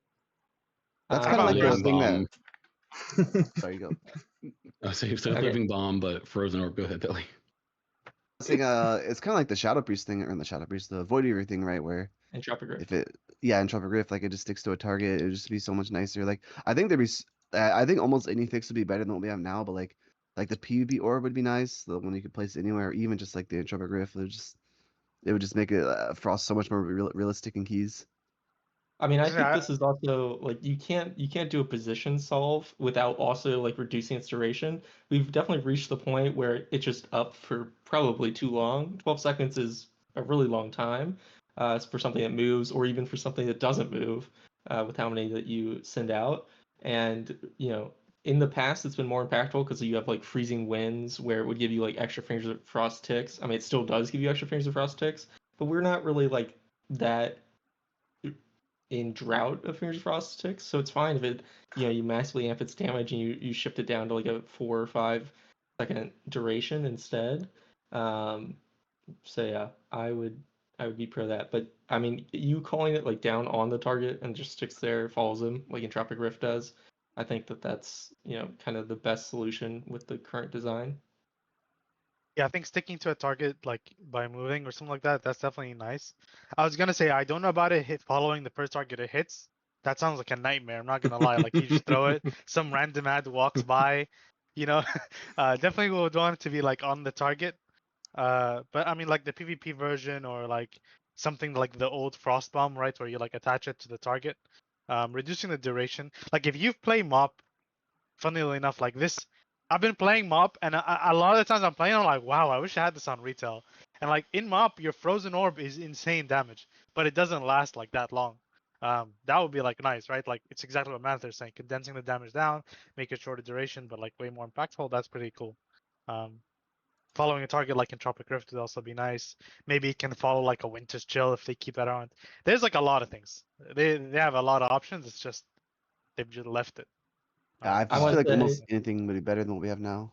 That's How kind of about like the living thing bomb. that. Sorry, go. I say so Okay. living bomb, but frozen orb. Go ahead, Billy. Saying, it's kind of like the Shadow Priest thing, or the Shadow Priest, the Void Reaver thing, right? Where Entropic Rift. Entropic Rift, like it just sticks to a target, it would just be so much nicer. Like I think I think almost any fix would be better than what we have now, but like the PvP orb would be nice, the one you could place anywhere, or even just like the Entropic Rift, it would just make it Frost so much more realistic in Keys. I mean, I think Yeah, this is also like you can't do a position solve without also like reducing its duration. We've definitely reached the point where it's just up for probably too long. 12 seconds is a really long time for something that moves, or even for something that doesn't move, with how many that you send out. And in the past, it's been more impactful because you have like freezing winds where it would give you like extra fingers of frost ticks. I mean, it still does give you extra fingers of frost ticks, but we're not really like that in drought of Fingers of Frost ticks, so it's fine if it you massively amp its damage and you shift it down to like a 4 or 5 second duration instead. So yeah, I would be pro that. But I mean, you calling it like down on the target and just sticks there, follows him like Entropic Rift does. I think that's kind of the best solution with the current design. I think sticking to a target like by moving or something like that, that's definitely nice. I was gonna say I don't know about it following the first target it hits. That sounds like a nightmare. I'm not gonna lie. Like you just throw it, some random ad walks by, you know. Definitely would want it to be like on the target. But I mean like the PvP version or like something like the old Frost Bomb, right, where you like attach it to the target, reducing the duration. Like if you play MOP, funnily enough, like this, I've been playing MOP, and a lot of the times I'm playing, I'm like, wow, I wish I had this on retail. And like in MOP, your frozen orb is insane damage, but it doesn't last like that long. That would be like nice, right? Like it's exactly what Manther's saying, condensing the damage down, make it shorter duration, but like way more impactful. That's pretty cool. Um, Following a target like Entropic Rift would also be nice. Maybe it can follow like a Winter's Chill if they keep that on. There's like a lot of things. They have a lot of options. It's just they've just left it. I I just feel want like to say almost anything would be better than what we have now.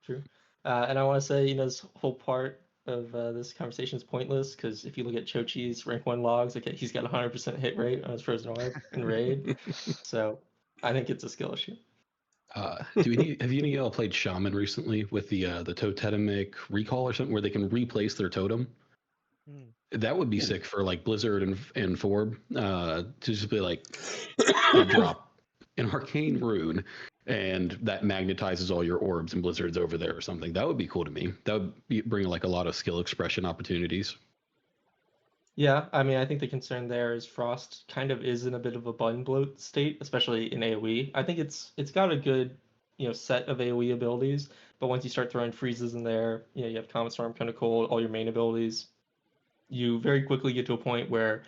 true. And I want to say, this whole part of this conversation is pointless because if you look at Chochi's rank 1 logs, okay, he's got 100% hit rate on his frozen orb in raid. So I think it's a skill issue. Have any of y'all played Shaman recently with the totemic recall or something where they can replace their totem? That would be sick for like Blizzard and Forb to just be like you drop an arcane rune and that magnetizes all your orbs and blizzards over there or something. That would be cool to me. That would bring like a lot of skill expression opportunities. Yeah, I mean, I think the concern there is Frost kind of is in a bit of a button bloat state, especially in AoE. I think it's got a good, set of AoE abilities, but once you start throwing freezes in there, you have Comet Storm, kind of cold, all your main abilities, you very quickly get to a point where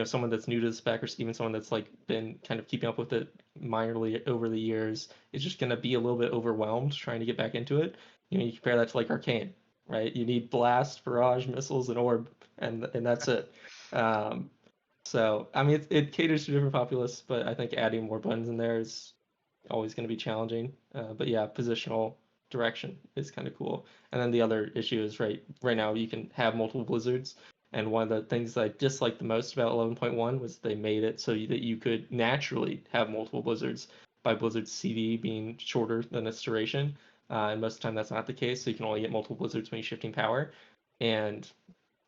someone that's new to the spec or even someone that's like been kind of keeping up with it minorly over the years is just going to be a little bit overwhelmed trying to get back into it. You compare that to like Arcane, right? You need blast, barrage, missiles, and orb, and that's it. So I mean, it caters to different populace, but I think adding more buttons in there is always going to be challenging. But yeah, positional direction is kind of cool. And then the other issue is right now you can have multiple blizzards. And one of the things that I disliked the most about 11.1 was they made it so that you could naturally have multiple blizzards by Blizzard's CD being shorter than its duration. And most of the time that's not the case, so you can only get multiple blizzards when you're shifting power. And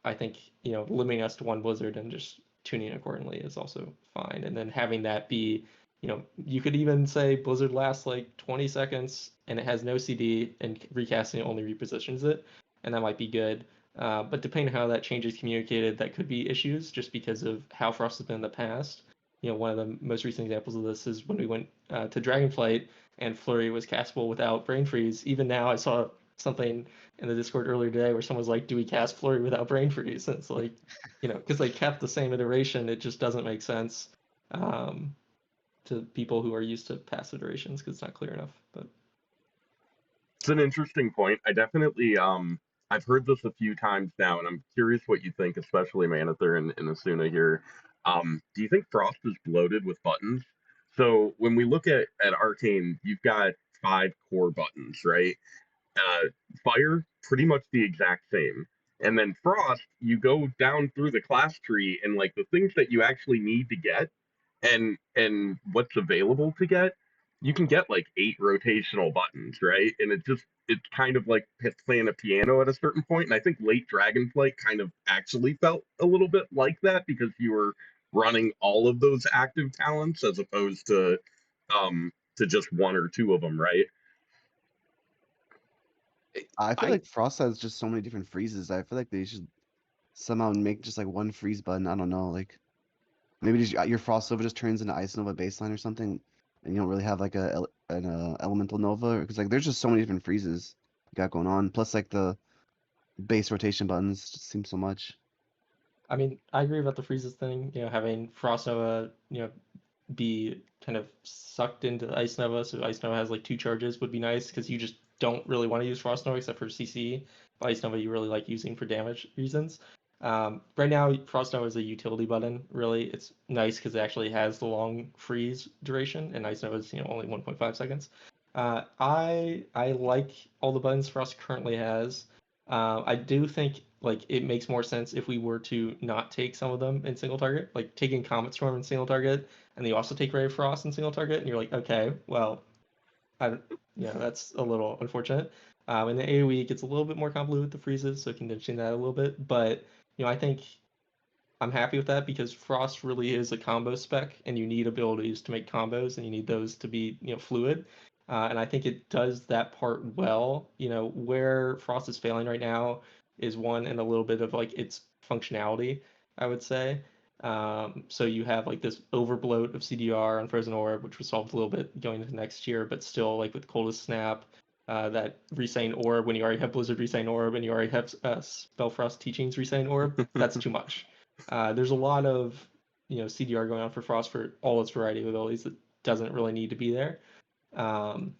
I think, limiting us to one blizzard and just tuning accordingly is also fine. And then having that be, you could even say blizzard lasts like 20 seconds and it has no CD and recasting it only repositions it, and that might be good. But depending on how that change is communicated, that could be issues just because of how Frost has been in the past. One of the most recent examples of this is when we went to Dragonflight and Flurry was castable without Brain Freeze. Even now, I saw something in the Discord earlier today where someone was like, do we cast Flurry without Brain Freeze? And it's like, because they kept the same iteration, it just doesn't make sense to people who are used to past iterations because it's not clear enough. But it's an interesting point. I definitely I've heard this a few times now, and I'm curious what you think, especially Manather and Asuna here. Do you think Frost is bloated with buttons? So when we look at Arcane, you've got 5 core buttons, right? Fire, pretty much the exact same. And then Frost, you go down through the class tree, and like the things that you actually need to get and what's available to get, you can get like 8 rotational buttons, right? And it's kind of like playing a piano at a certain point. And I think late Dragonflight kind of actually felt a little bit like that because you were running all of those active talents as opposed to just 1 or 2 of them, right? I feel I like Frost has just so many different freezes. I feel like they should somehow make just like one freeze button. I don't know, like maybe just your Frost Nova just turns into Ice Nova baseline or something, and you don't really have like an Elemental Nova because like there's just so many different freezes you got going on. Plus like the base rotation buttons just seem so much. I mean, I agree about the freezes thing. Having Frost Nova, be kind of sucked into Ice Nova, so Ice Nova has like 2 charges would be nice because you just don't really want to use Frost Nova except for CC. But Ice Nova you really like using for damage reasons. Right now, Frost Nova is a utility button. Really, it's nice because it actually has the long freeze duration, and Ice Nova is only 1.5 seconds. I like all the buttons Frost currently has. I do think like it makes more sense if we were to not take some of them in single target, like taking Comet Storm in single target, and then you also take Ray of Frost in single target, and you're like, okay, well, that's a little unfortunate. And the AoE gets a little bit more convoluted with the freezes, so condensing that a little bit. But I think I'm happy with that because Frost really is a combo spec, and you need abilities to make combos, and you need those to be fluid. And I think it does that part well. Where Frost is failing right now is one in a little bit of like its functionality, I would say. So you have like this overbloat of CDR on Frozen Orb, which was solved a little bit going into next year, but still like with Coldest Snap, that Resign Orb, when you already have Blizzard Resign Orb and you already have Spellfrost Teachings Resign Orb, that's too much. There's a lot of CDR going on for Frost for all its variety of abilities that doesn't really need to be there. But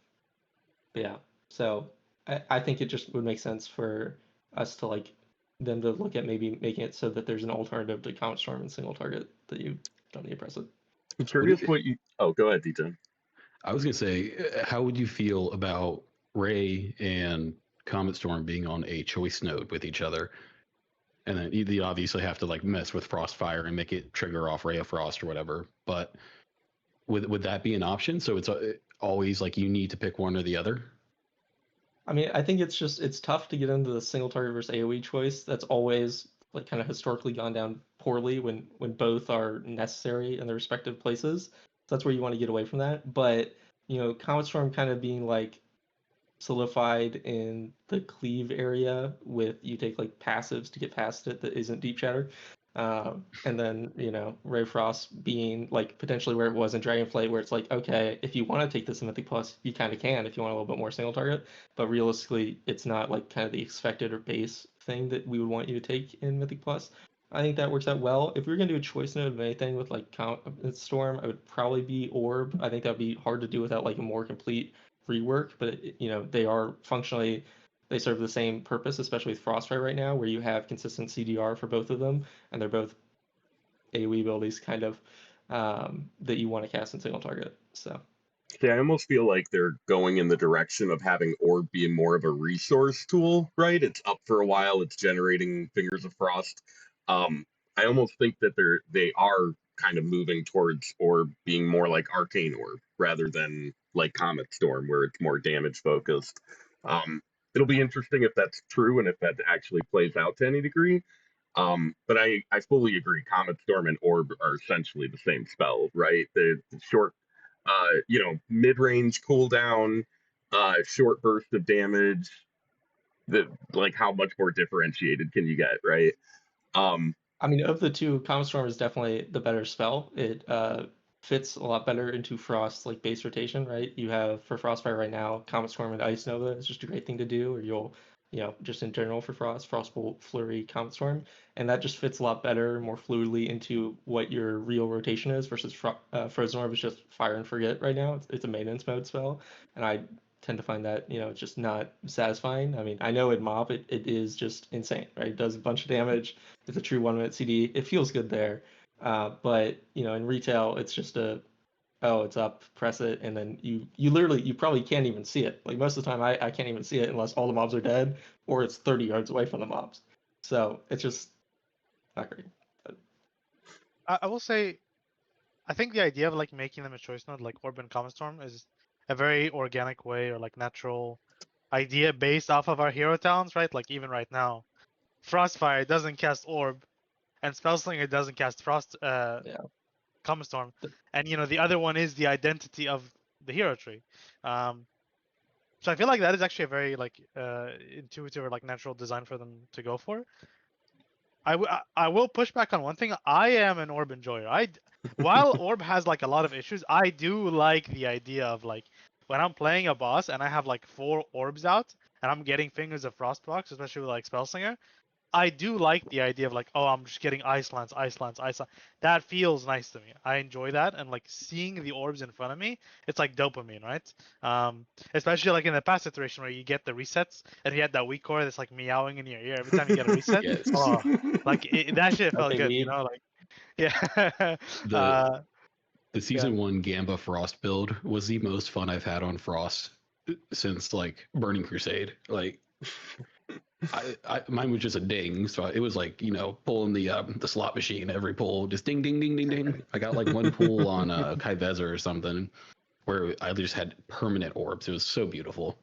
yeah, so I think it just would make sense for us to like them to look at maybe making it so that there's an alternative to Comet Storm and single target that you don't need to press it. I'm curious what you. Oh, go ahead, D10. I was gonna say, how would you feel about Ray and Comet Storm being on a choice node with each other? And then you obviously have to like mess with Frostfire and make it trigger off Ray of Frost or whatever. But would that be an option? So it's always like you need to pick one or the other? I mean, I think it's tough to get into the single target versus AoE choice. That's always like kind of historically gone down poorly when both are necessary in their respective places. So that's where you want to get away from that. But Comet Storm kind of being like solidified in the cleave area with you take like passives to get past it that isn't Deep Shatter. And then Ray Frost being like potentially where it was in Dragonflight, where it's like, okay, if you want to take this in Mythic Plus, you kind of can if you want a little bit more single target, but realistically, it's not like kind of the expected or base thing that we would want you to take in Mythic Plus. I think that works out well. If we were gonna do a choice node of anything with like Storm, I would probably be Orb. I think that'd be hard to do without like a more complete rework. But they are functionally, they serve the same purpose, especially with Frostfire right now, where you have consistent CDR for both of them, and they're both AoE abilities kind of that you want to cast in single target. So Yeah, I almost feel like they're going in the direction of having Orb be more of a resource tool, right? It's up for a while, it's generating Fingers of Frost. I almost think that they are kind of moving towards Orb being more like Arcane Orb rather than like Comet Storm, where it's more damage focused. It'll be interesting if that's true and if that actually plays out to any degree. But I fully agree. Comet Storm and Orb are essentially the same spell, right? The short, mid-range cooldown, short burst of damage. Like how much more differentiated can you get, right? I mean, of the two, Comet Storm is definitely the better spell. It fits a lot better into Frost, like base rotation, right? You have for Frostfire right now, Comet Storm and Ice Nova is just a great thing to do, or you'll, just in general for Frostbolt, Flurry, Comet Storm, and that just fits a lot better, more fluidly into what your real rotation is versus Frozen Orb is just fire and forget right now. It's a maintenance mode spell, and I tend to find that it's just not satisfying. I mean, I know in MoB it is just insane, right? It does a bunch of damage. It's a true 1 minute CD. It feels good there, but in retail it's just it's up, press it, and then you literally you probably can't even see it. Like most of the time I can't even see it unless all the mobs are dead or it's 30 yards away from the mobs. So it's just not great. I will say, I think the idea of like making them a choice node like Orb and Comet Storm is a very organic way or like natural idea based off of our hero talents, right? Like even right now, Frostfire doesn't cast Orb, and Spellslinger doesn't cast Comet Storm, and the other one is the identity of the hero tree. So I feel like that is actually a very like intuitive or like natural design for them to go for. I will push back on one thing. I am an Orb enjoyer. While Orb has like a lot of issues, I do like the idea of like when I'm playing a boss and I have like 4 orbs out and I'm getting Fingers of Frostbox, especially with like Spellslinger. I do like the idea of like, oh, I'm just getting Ice Lance. That feels nice to me. I enjoy that, and like seeing the orbs in front of me, it's like dopamine, right? Especially like in the past iteration where you get the resets and you had that weak core that's like meowing in your ear every time you get a reset. Yes. Oh, like that shit felt Okay, good, like yeah. The season 1 Gamba Frost build was the most fun I've had on Frost since like Burning Crusade. Like mine was just a ding, so it was like pulling the slot machine every pull, just ding ding ding ding ding. I got like one pull on Kai Vezzer or something where I just had permanent orbs. It was so beautiful.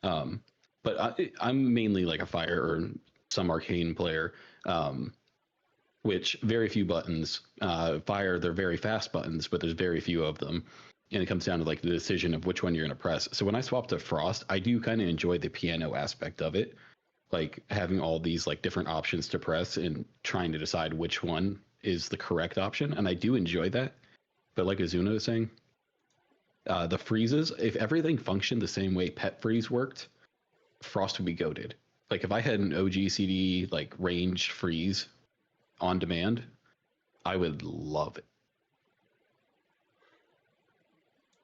But I'm mainly like a fire or some arcane player, which very few buttons. Fire, they're very fast buttons, but there's very few of them. And it comes down to like the decision of which one you're going to press. So when I swap to Frost, I do kind of enjoy the piano aspect of it, like having all these like different options to press and trying to decide which one is the correct option. And I do enjoy that. But like Azuna was saying, the freezes, if everything functioned the same way Pet Freeze worked, Frost would be goated. Like if I had an OG CD like range freeze on demand, I would love it.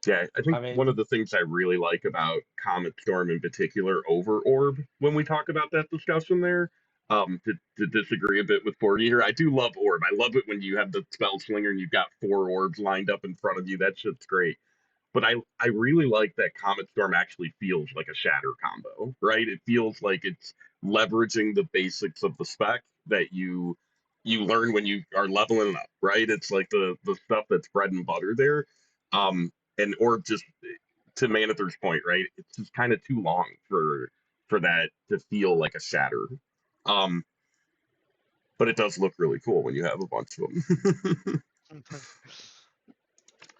Yeah, I think one of the things I really like about Comet Storm in particular over Orb, when we talk about that discussion there, to disagree a bit with Forty here, I do love Orb. I love it when you have the Spell Slinger and you've got 4 orbs lined up in front of you. That shit's great. But I really like that Comet Storm actually feels like a Shatter combo, right? It feels like it's leveraging the basics of the spec that you learn when you are leveling up, right? It's like the stuff that's bread and butter there. And Orb, just to Manather's point, right? It's just kind of too long for that to feel like a Shatter. But it does look really cool when you have a bunch of them.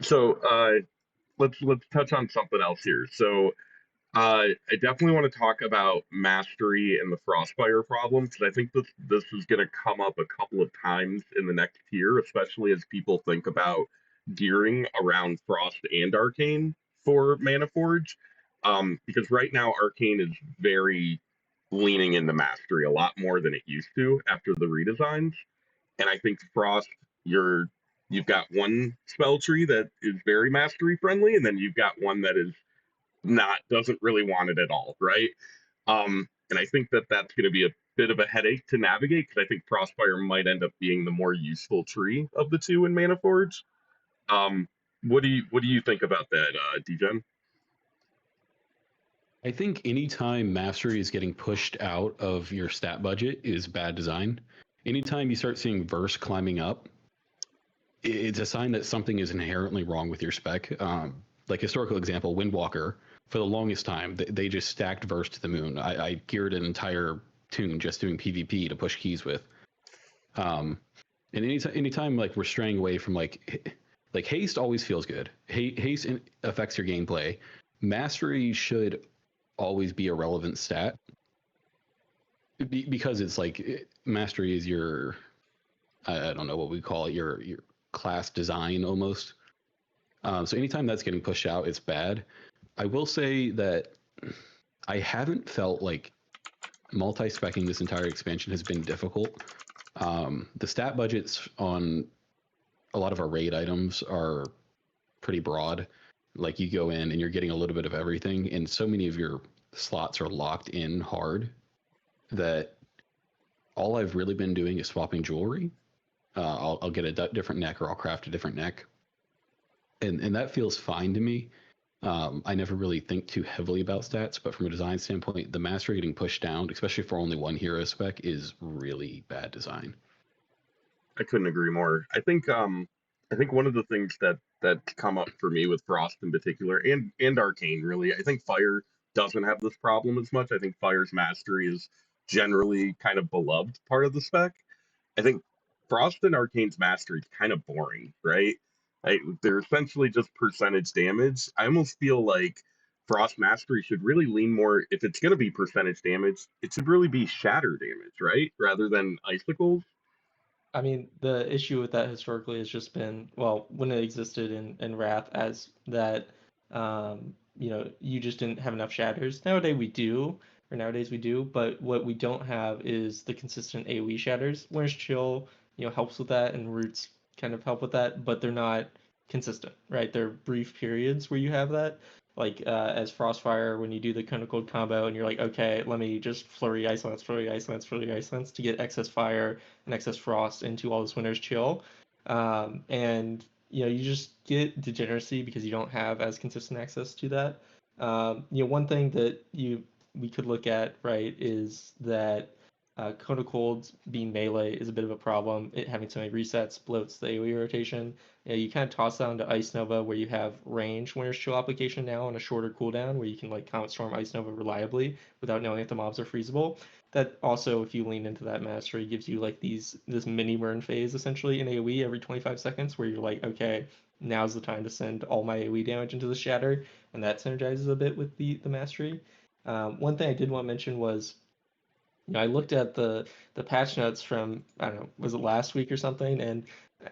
So let's touch on something else here. So I definitely want to talk about mastery and the Frostfire problem, because I think this is going to come up a couple of times in the next tier, especially as people think about gearing around Frost and Arcane for Mana Forge. Because right now Arcane is very leaning into mastery a lot more than it used to after the redesigns. And I think Frost, you've got one spell tree that is very mastery friendly, and then you've got one that is not doesn't really want it at all, right? And I think that that's going to be a bit of a headache to navigate because I think Frostfire might end up being the more useful tree of the two in Mana Forge. What do you think about that, Degen? I think anytime mastery is getting pushed out of your stat budget is bad design. Anytime you start seeing verse climbing up, it's a sign that something is inherently wrong with your spec. Like historical example, Windwalker, for the longest time, they just stacked verse to the moon. I geared an entire tune just doing PvP to push keys with. And anytime like we're straying away from like haste always feels good. Haste affects your gameplay. Mastery should always be a relevant stat because it's like mastery is your I don't know what we call it, your class design almost. So anytime that's getting pushed out, it's bad. I will say that I haven't felt like multi-specking this entire expansion has been difficult. The stat budgets on a lot of our raid items are pretty broad. Like you go in and you're getting a little bit of everything, and so many of your slots are locked in hard that all I've really been doing is swapping jewelry. I'll get a different neck or I'll craft a different neck. And that feels fine to me. I never really think too heavily about stats, but from a design standpoint, the mastery getting pushed down, especially for only one hero spec, is really bad design. I couldn't agree more. I think one of the things that come up for me with Frost in particular and Arcane really, I think Fire doesn't have this problem as much. I think Fire's mastery is generally kind of beloved part of the spec. I think Frost and Arcane's mastery is kind of boring, right? They're essentially just percentage damage. I almost feel like Frost mastery should really lean more, if it's going to be percentage damage, it should really be shatter damage, right? Rather than icicles. I mean, the issue with that historically has just been, well, when it existed in Wrath, as that, you just didn't have enough shatters. Nowadays we do, but what we don't have is the consistent AoE shatters. Whereas Chill, helps with that, and Roots kind of help with that, but they're not consistent, right? They're brief periods where you have that. Like as Frostfire, when you do the Cone combo, and you're like, okay, let me just flurry Ice Lance to get excess fire and excess frost into all this winter's chill. And you just get degeneracy because you don't have as consistent access to that. One thing that we could look at, right, is that Cone of Cold being melee is a bit of a problem. It having so many resets bloats the AoE rotation. You kind of toss down to Ice Nova, where you have range Winter's Chill application now on a shorter cooldown, where you can like Comet Storm Ice Nova reliably without knowing if the mobs are freezable. That also, if you lean into that mastery, gives you like this mini burn phase essentially in AoE every 25 seconds, where you're like, okay, now's the time to send all my AoE damage into the shatter, and that synergizes a bit with the mastery. One thing I did want to mention was, I looked at the patch notes from, I don't know, was it last week or something, and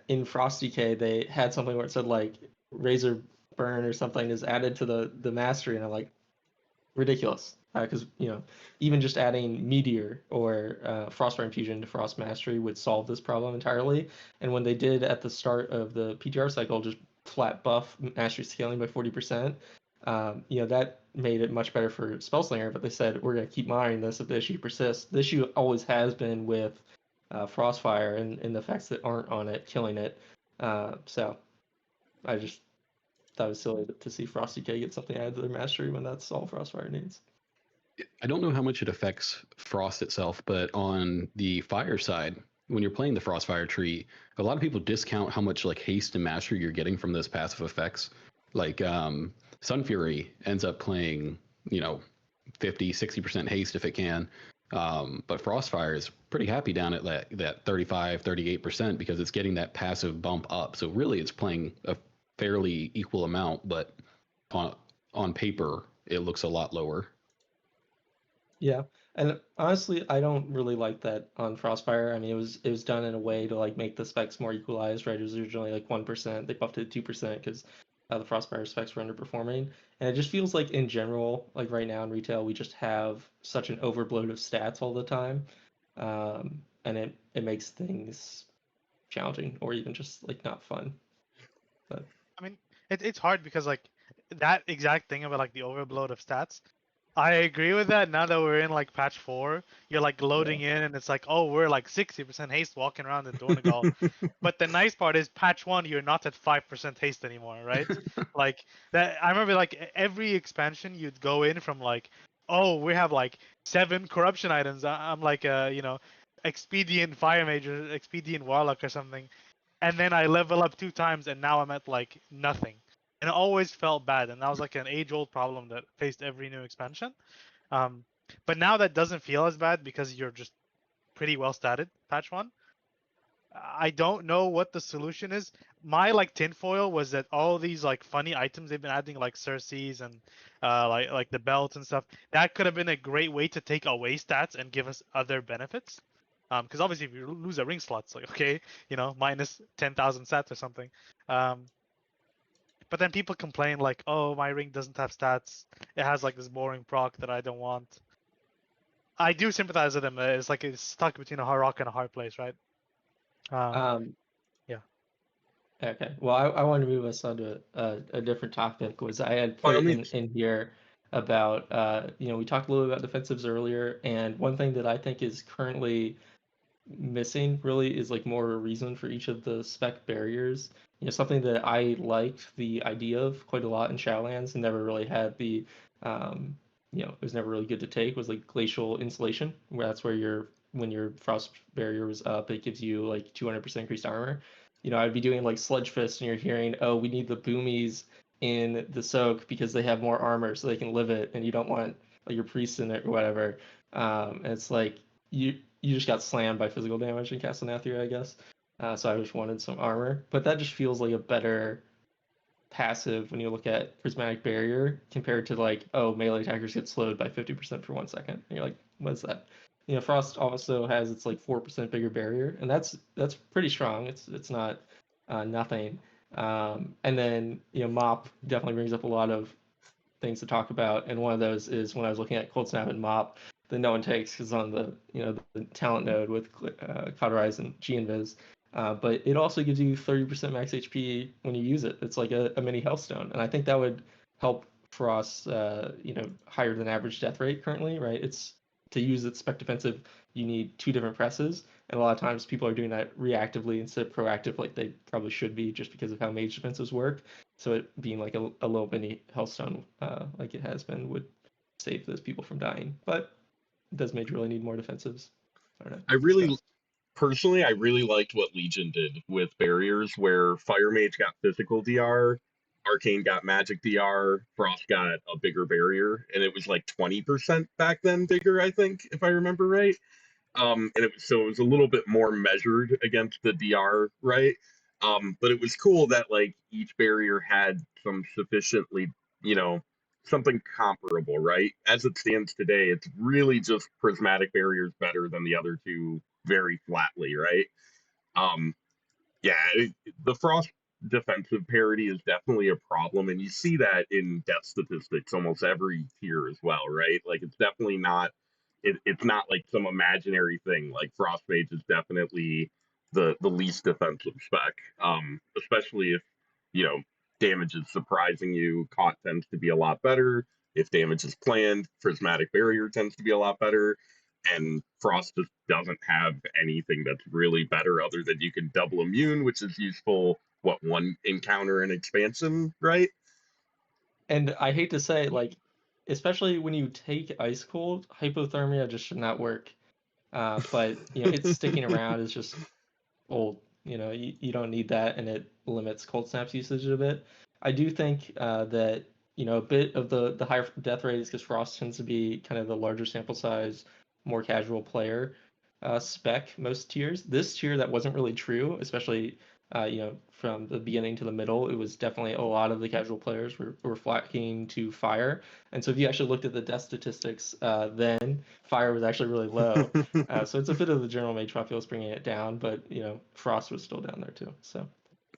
in Frosty K they had something where it said like Razor Burn or something is added to the mastery, and I'm like, ridiculous, because even just adding Meteor or Frostfire Infusion to Frost Mastery would solve this problem entirely. And when they did at the start of the PTR cycle just flat buff Mastery scaling by 40%, that made it much better for Spellslinger. But they said, we're going to keep monitoring this if the issue persists. The issue always has been with Frostfire and the effects that aren't on it killing it. So I just thought it was silly to see Frosty K get something added to their mastery when that's all Frostfire needs. I don't know how much it affects Frost itself, but on the fire side, when you're playing the Frostfire tree, a lot of people discount how much like haste and mastery you're getting from those passive effects. Like Sun Fury ends up playing, 50-60% haste if it can. But Frostfire is pretty happy down at that 35-38% because it's getting that passive bump up. So really it's playing a fairly equal amount, but on paper it looks a lot lower. Yeah, and honestly, I don't really like that on Frostfire. I mean, it was done in a way to like make the specs more equalized, right? It was originally like 1%. They buffed it to 2% because the Frostfire specs were underperforming, and it just feels like in general, like right now in retail, we just have such an overload of stats all the time, and it makes things challenging or even just like not fun. But I mean, it's hard because like that exact thing about like the overload of stats. I agree with that. Now that we're in like patch 4, you're like loading in and it's like, oh, we're like 60% haste walking around in Donegal. But the nice part is patch 1, you're not at 5% haste anymore, right? Like that. I remember like every expansion you'd go in from like, oh, we have like 7 corruption items. I'm like expedient fire mage or expedient warlock or something, and then I level up 2 times and now I'm at like nothing. And it always felt bad, and that was like an age-old problem that faced every new expansion. Um, but now that doesn't feel as bad because you're just pretty well statted, patch 1. I don't know what the solution is. My like tinfoil was that all these like funny items they've been adding, like Cersei's and like the belt and stuff, that could have been a great way to take away stats and give us other benefits. Because obviously if you lose a ring slot, it's like okay, minus 10,000 stats or something. But then people complain like, oh, my ring doesn't have stats. It has like this boring proc that I don't want. I do sympathize with them. It's like it's stuck between a hard rock and a hard place, right? um, Yeah. okay. Well, I wanted to move us on to a different topic. Was I had By all put means. in here about we talked a little bit about defensives earlier, and one thing that I think is currently missing really is like more a reason for each of the spec barriers. Something that I liked the idea of quite a lot in Shadowlands and never really had the it was never really good to take was like glacial insulation, where that's where when your frost barrier was up, it gives you like 200% increased armor. I'd be doing like Sludge Fist and you're hearing, oh, we need the boomies in the soak because they have more armor so they can live it, and you don't want like your priests in it or whatever. And it's like you just got slammed by physical damage in Castlanathria, I guess. So I just wanted some armor, but that just feels like a better passive when you look at Prismatic Barrier compared to like, oh, melee attackers get slowed by 50% for 1 second. And you're like, what is that? Frost also has its like 4% bigger barrier, and that's pretty strong. It's not nothing. And then Mop definitely brings up a lot of things to talk about, and one of those is when I was looking at Cold Snap and Mop that no one takes because on the the talent node with Cauterize and G-Invis. But it also gives you 30% max HP when you use it. It's like a mini Healthstone, and I think that would help Frost, higher than average death rate currently, right? It's to use its spec defensive, you need 2 different presses, and a lot of times people are doing that reactively instead of proactive, like they probably should be, just because of how mage defensives work. So it being like a little mini Healthstone, like it has been, would save those people from dying. But does Mage really need more defensives? I don't know. Personally, I really liked what Legion did with barriers, where Fire Mage got physical DR, Arcane got magic DR, Frost got a bigger barrier, and it was like 20% back then bigger, I think, if I remember right. And it was a little bit more measured against the DR, right? But it was cool that like each barrier had some sufficiently, you know, something comparable, right? As it stands today, it's really just prismatic barriers better than the other two very flatly, right? Um, the frost defensive parity is definitely a problem, and you see that in death statistics almost every tier as well, right? Like it's definitely not it's not like some imaginary thing. Like frost mage is definitely the least defensive spec, especially if damage is surprising you. Caught tends to be a lot better. If damage is planned, prismatic barrier tends to be a lot better, and Frost just doesn't have anything that's really better other than you can double immune, which is useful, one encounter and expansion, right? And I hate to say, like, especially when you take Ice Cold, hypothermia just should not work. But it's sticking around is just old. You don't need that, and it limits Cold Snap's usage a bit. I do think that a bit of the higher death rate is because Frost tends to be kind of the larger sample size, more casual player spec most tiers. This tier that wasn't really true, especially from the beginning to the middle. It was definitely a lot of the casual players were flocking to Fire, and so if you actually looked at the death statistics, then Fire was actually really low. So it's a bit of the general mage populace bringing it down, but Frost was still down there too. So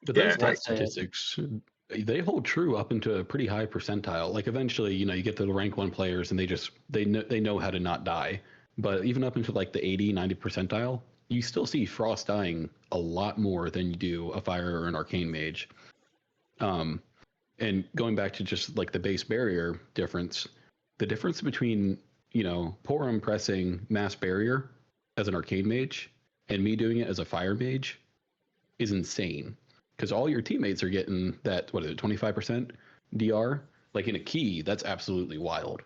But Yeah, those I- death statistics They hold true up into a pretty high percentile. Like eventually, you get to the rank 1 players and they know how to not die. But even up into like the 80, 90 percentile, you still see Frost dying a lot more than you do a Fire or an Arcane Mage. And going back to just like the base barrier difference, the difference between, Porum pressing Mass Barrier as an Arcane Mage and me doing it as a Fire Mage is insane. Because all your teammates are getting that, 25% DR? Like in a key, that's absolutely wild.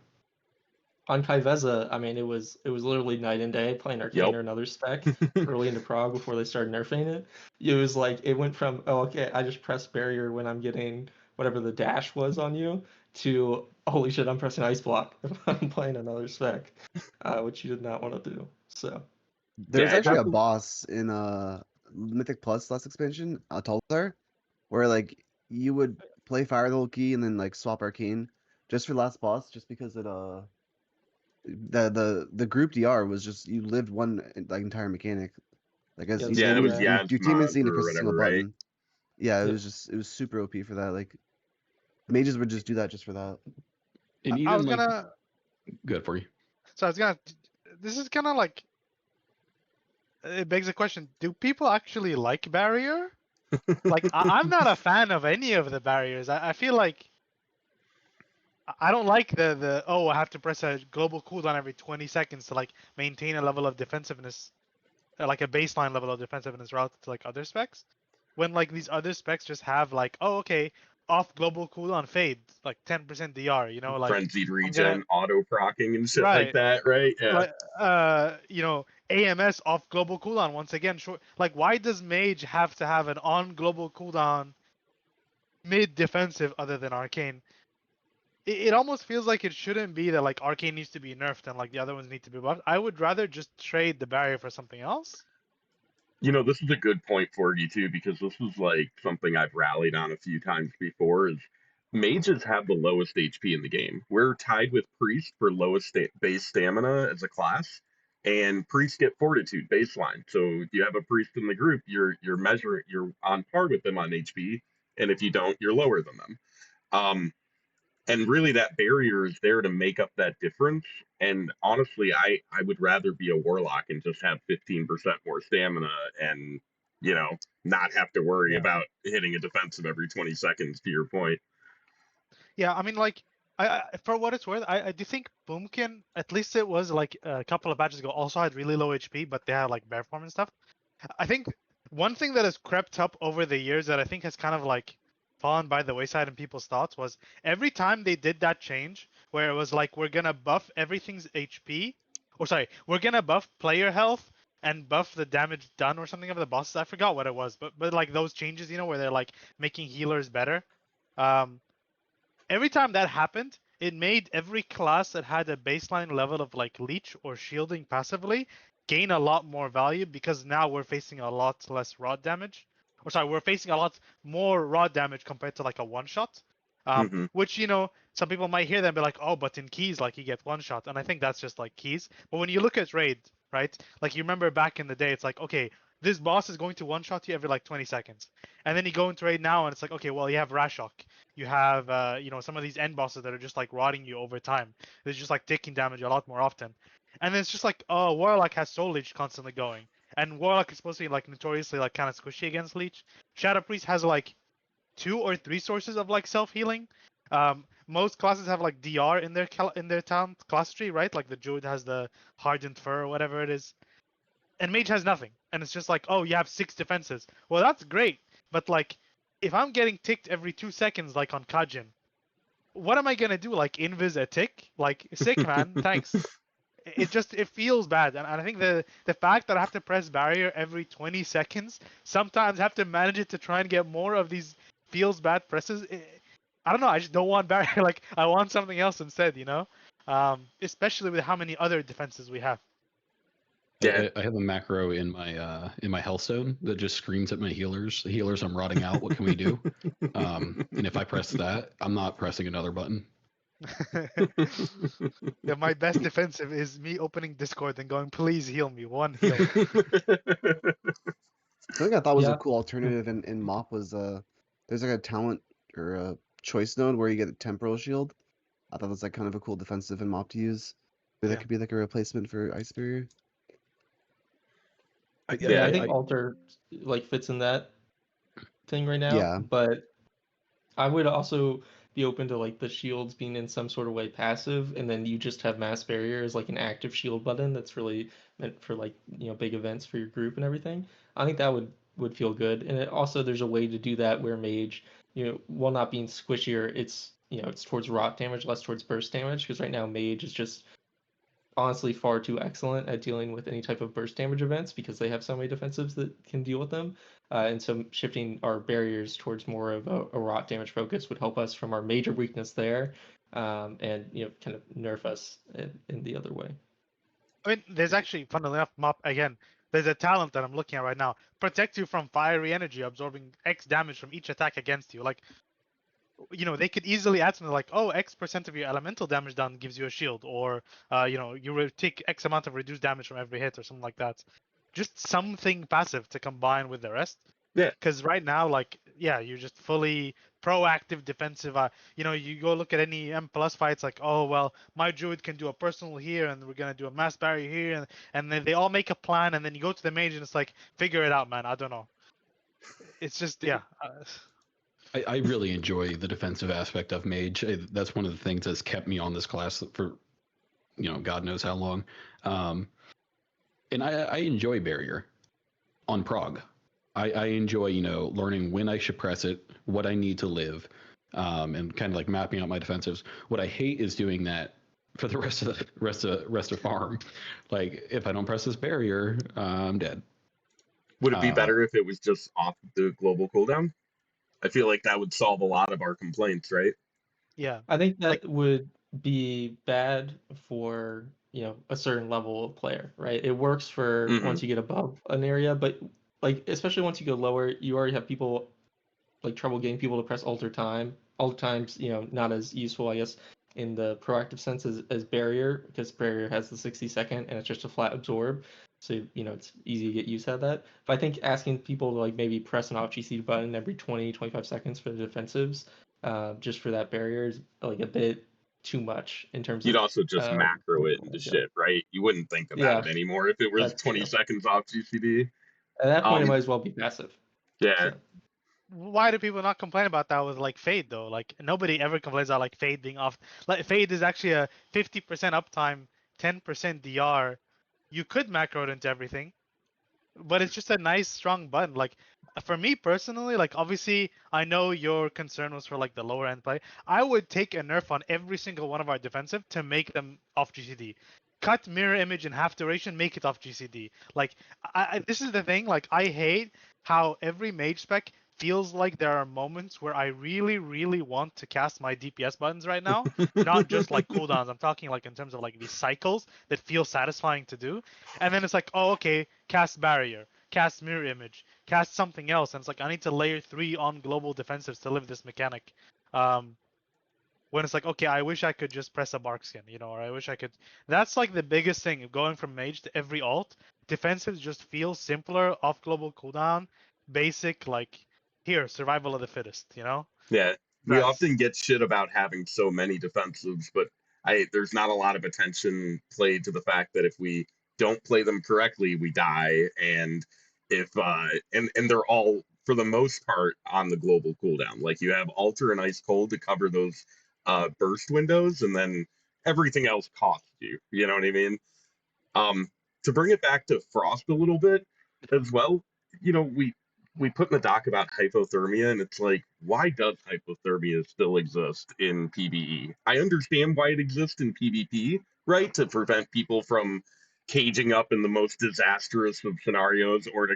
On Kaiveza, I mean, it was literally night and day playing Arcane or another spec early into Prague before they started nerfing it. It was like, it went from, oh, okay, I just press barrier when I'm getting whatever the dash was on you, to, holy shit, I'm pressing Ice Block if I'm playing another spec, which you did not want to do. So There's Yeah, actually a boss in Mythic Plus last expansion, Tulsar, where like you would play Fire the whole key and then like swap Arcane just for last boss, just because it the group DR was just you lived one like entire mechanic. Like as Yeah, you the Yeah, it stand, was same, your teammates Yasma need to or press a single whatever, right? button. Yeah, Yep. it was super OP for that. Like mages would just do that just for that. And I even was like, gonna. good for you. So I was gonna. This is kind of like. It begs the question: do people actually like barrier? Like I'm not a fan of any of the barriers. I feel like I don't like the oh, I have to press a global cooldown every 20 seconds to like maintain a level of defensiveness, like a baseline level of defensiveness relative to like other specs. When like these other specs just have like, oh, okay, off global cooldown fade, like 10% DR, like Frenzied I'm gonna regen, auto procking, and shit like right, that, right? Yeah. like AMS off global cooldown once again. Short, like why does Mage have to have an on global cooldown mid defensive other than Arcane? It almost feels like it shouldn't be that like Arcane needs to be nerfed and like the other ones need to be buffed. I would rather just trade the barrier for something else. This is a good point for you too, because this is like something I've rallied on a few times before. Is mages have the lowest HP in the game. We're tied with priest for lowest base stamina as a class, and priests get fortitude baseline. So if you have a priest in the group, you're on par with them on HP, and if you don't, you're lower than them. And really that barrier is there to make up that difference. And honestly, I would rather be a warlock and just have 15% more stamina and not have to worry Yeah. about hitting a defensive every 20 seconds, to your point. Yeah, I mean, like, I for what it's worth, I do think Boomkin, at least it was like a couple of batches ago, also had really low HP, but they had like bear form and stuff. I think one thing that has crept up over the years that I think has kind of like fallen by the wayside in people's thoughts was every time they did that change where it was like we're gonna buff everything's HP, or sorry, we're gonna buff player health and buff the damage done or something of the bosses. I forgot what it was, but like those changes, where they're like making healers better. Every time that happened, it made every class that had a baseline level of like leech or shielding passively gain a lot more value because now we're facing a lot less rod damage. Or sorry, we're facing a lot more rod damage compared to like a one shot. Mm-hmm. Which, some people might hear that and be like, oh, but in keys, like you get one shot. And I think that's just like keys. But when you look at raid, right? Like you remember back in the day, it's like, okay, this boss is going to one shot you every like 20 seconds. And then you go into raid now and it's like, okay, well, you have Rashok. You have, some of these end bosses that are just like rotting you over time. They're just like taking damage a lot more often. And then it's just like, oh, Warlock has Soul Leech constantly going. And Warlock is supposed to be like notoriously like kind of squishy against Leech. Shadow Priest has like 2 or 3 sources of like self-healing. Most classes have like DR in their town class tree, right? Like the Druid has the Hardened Fur or whatever it is. And Mage has nothing. And it's just like, oh, you have 6 defenses. Well, that's great. But like, if I'm getting ticked every 2 seconds like on Kajin, what am I gonna do? Like invis a tick? Like sick, man. Thanks. It feels bad, and I think the fact that I have to press barrier every 20 seconds, sometimes have to manage it to try and get more of these feels bad presses. I don't know. I just don't want barrier. Like I want something else instead. Especially with how many other defenses we have. Yeah. I have a macro in my Healthstone that just screams at my healers. Healers, I'm rotting out. What can we do? And if I press that, I'm not pressing another button. Yeah, my best defensive is me opening Discord and going, please heal me. One heal. Something I thought was a Yeah. cool alternative in MOP was there's like a talent or a choice node where you get a temporal shield. I thought that's like kind of a cool defensive and mop to use. Maybe that Yeah. could be like a replacement for Ice Barrier. Yeah, I think I Alter like fits in that thing right now, Yeah. but I would also be open to like the shields being in some sort of way passive, and then you just have mass barrier as like an active shield button that's really meant for like big events for your group and everything. I think that would feel good, and also there's a way to do that where Mage, while not being squishier, it's towards rot damage, less towards burst damage, because right now Mage is just honestly far too excellent at dealing with any type of burst damage events because they have so many defensives that can deal with them. And so shifting our barriers towards more of a rot damage focus would help us from our major weakness there, and kind of nerf us in the other way. I mean, there's actually, funnily enough, mop again. There's a talent that I'm looking at right now. Protect you from fiery energy, absorbing X damage from each attack against you. Like, they could easily add something like, oh, X% of your elemental damage done gives you a shield, or you will take X amount of reduced damage from every hit, or something like that. Just something passive to combine with the rest. Yeah. Because right now, like, yeah, you're just fully proactive defensive. You go look at any M plus fights, like, oh well, my druid can do a personal here, and we're gonna do a mass barrier here, and then they all make a plan, and then you go to the mage, and it's like, figure it out, man. I don't know. It's just I really enjoy the defensive aspect of Mage. That's one of the things that's kept me on this class for, God knows how long. And I enjoy Barrier on Prog. I enjoy, learning when I should press it, what I need to live, and kind of like mapping out my defensives. What I hate is doing that for the rest of farm. Like, if I don't press this barrier, I'm dead. Would it be better if it was just off the global cooldown? I feel like that would solve a lot of our complaints, right? yeah. I think that would be bad for a certain level of player, right? It works for once you get above an area, but like especially once you go lower, you already have people like trouble getting people to press alter time. Alter time's not as useful, I guess, in the proactive sense as barrier, because barrier has the 60-second and it's just a flat absorb. So it's easy to get used to that. But I think asking people to like maybe press an off GC button every 20-25 seconds for the defensives, just for that barrier is like a bit too much in terms You'd of also just macro it into shit, right? You wouldn't think about it anymore if it was 20 seconds off GCD. At that point, it might as well be passive. Yeah. So, why do people not complain about that with like Fade though? Like nobody ever complains about like Fade being off. Like Fade is actually a 50% uptime, 10% DR. You could macro it into everything, but it's just a nice strong button. Like for me personally, like obviously I know your concern was for like the lower end play. I would take a nerf on every single one of our defensive to make them off GCD. Cut mirror image in half duration, make it off GCD. Like this is the thing. Like I hate how every mage spec feels like there are moments where I really, really want to cast my DPS buttons right now. Not just like cooldowns. I'm talking like in terms of like these cycles that feel satisfying to do. And then it's like, oh, okay, cast barrier, cast mirror image, cast something else. And it's like, I need to layer 3 on global defensives to live this mechanic. When it's like, okay, I wish I could just press a bark skin, or I wish I could. That's like the biggest thing of going from mage to every alt. Defensives just feel simpler, off global cooldown, basic, like, here, survival of the fittest, Yeah, we often get shit about having so many defensives, but there's not a lot of attention played to the fact that if we don't play them correctly, we die, and if and they're all for the most part on the global cooldown. Like you have Alter and Ice Cold to cover those burst windows, and then everything else costs you. You know what I mean? To bring it back to Frost a little bit as well, we put in the doc about hypothermia, and it's like, why does hypothermia still exist in PvE? I understand why it exists in PvP, right? To prevent people from caging up in the most disastrous of scenarios, or to,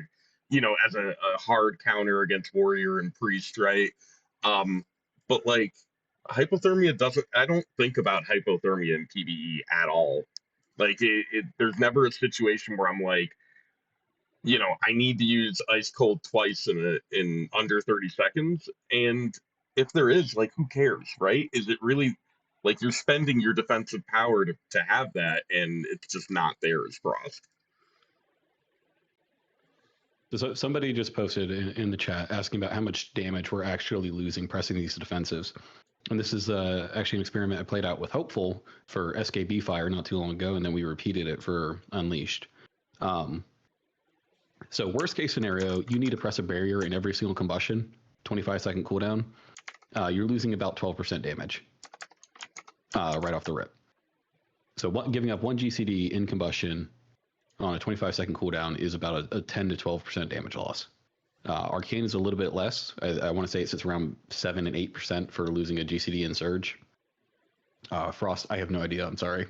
as a hard counter against warrior and priest, right? But like, hypothermia I don't think about hypothermia in PvE at all. Like, there's never a situation where I'm like, I need to use Ice Cold twice in under 30 seconds. And if there is, like, who cares, right? Is it really, like, you're spending your defensive power to have that, and it's just not there as Frost. So somebody just posted in the chat asking about how much damage we're actually losing pressing these defensives. And this is actually an experiment I played out with Hopeful for SKB Fire not too long ago, and then we repeated it for Unleashed. So worst case scenario, you need to press a barrier in every single combustion, 25-second cooldown. You're losing about 12% damage right off the rip. So giving up 1 GCD in combustion on a 25-second cooldown is about a 10 to 12% damage loss. Arcane is a little bit less. I want to say it sits around 7 and 8% for losing a GCD in Surge. Frost, I have no idea. I'm sorry.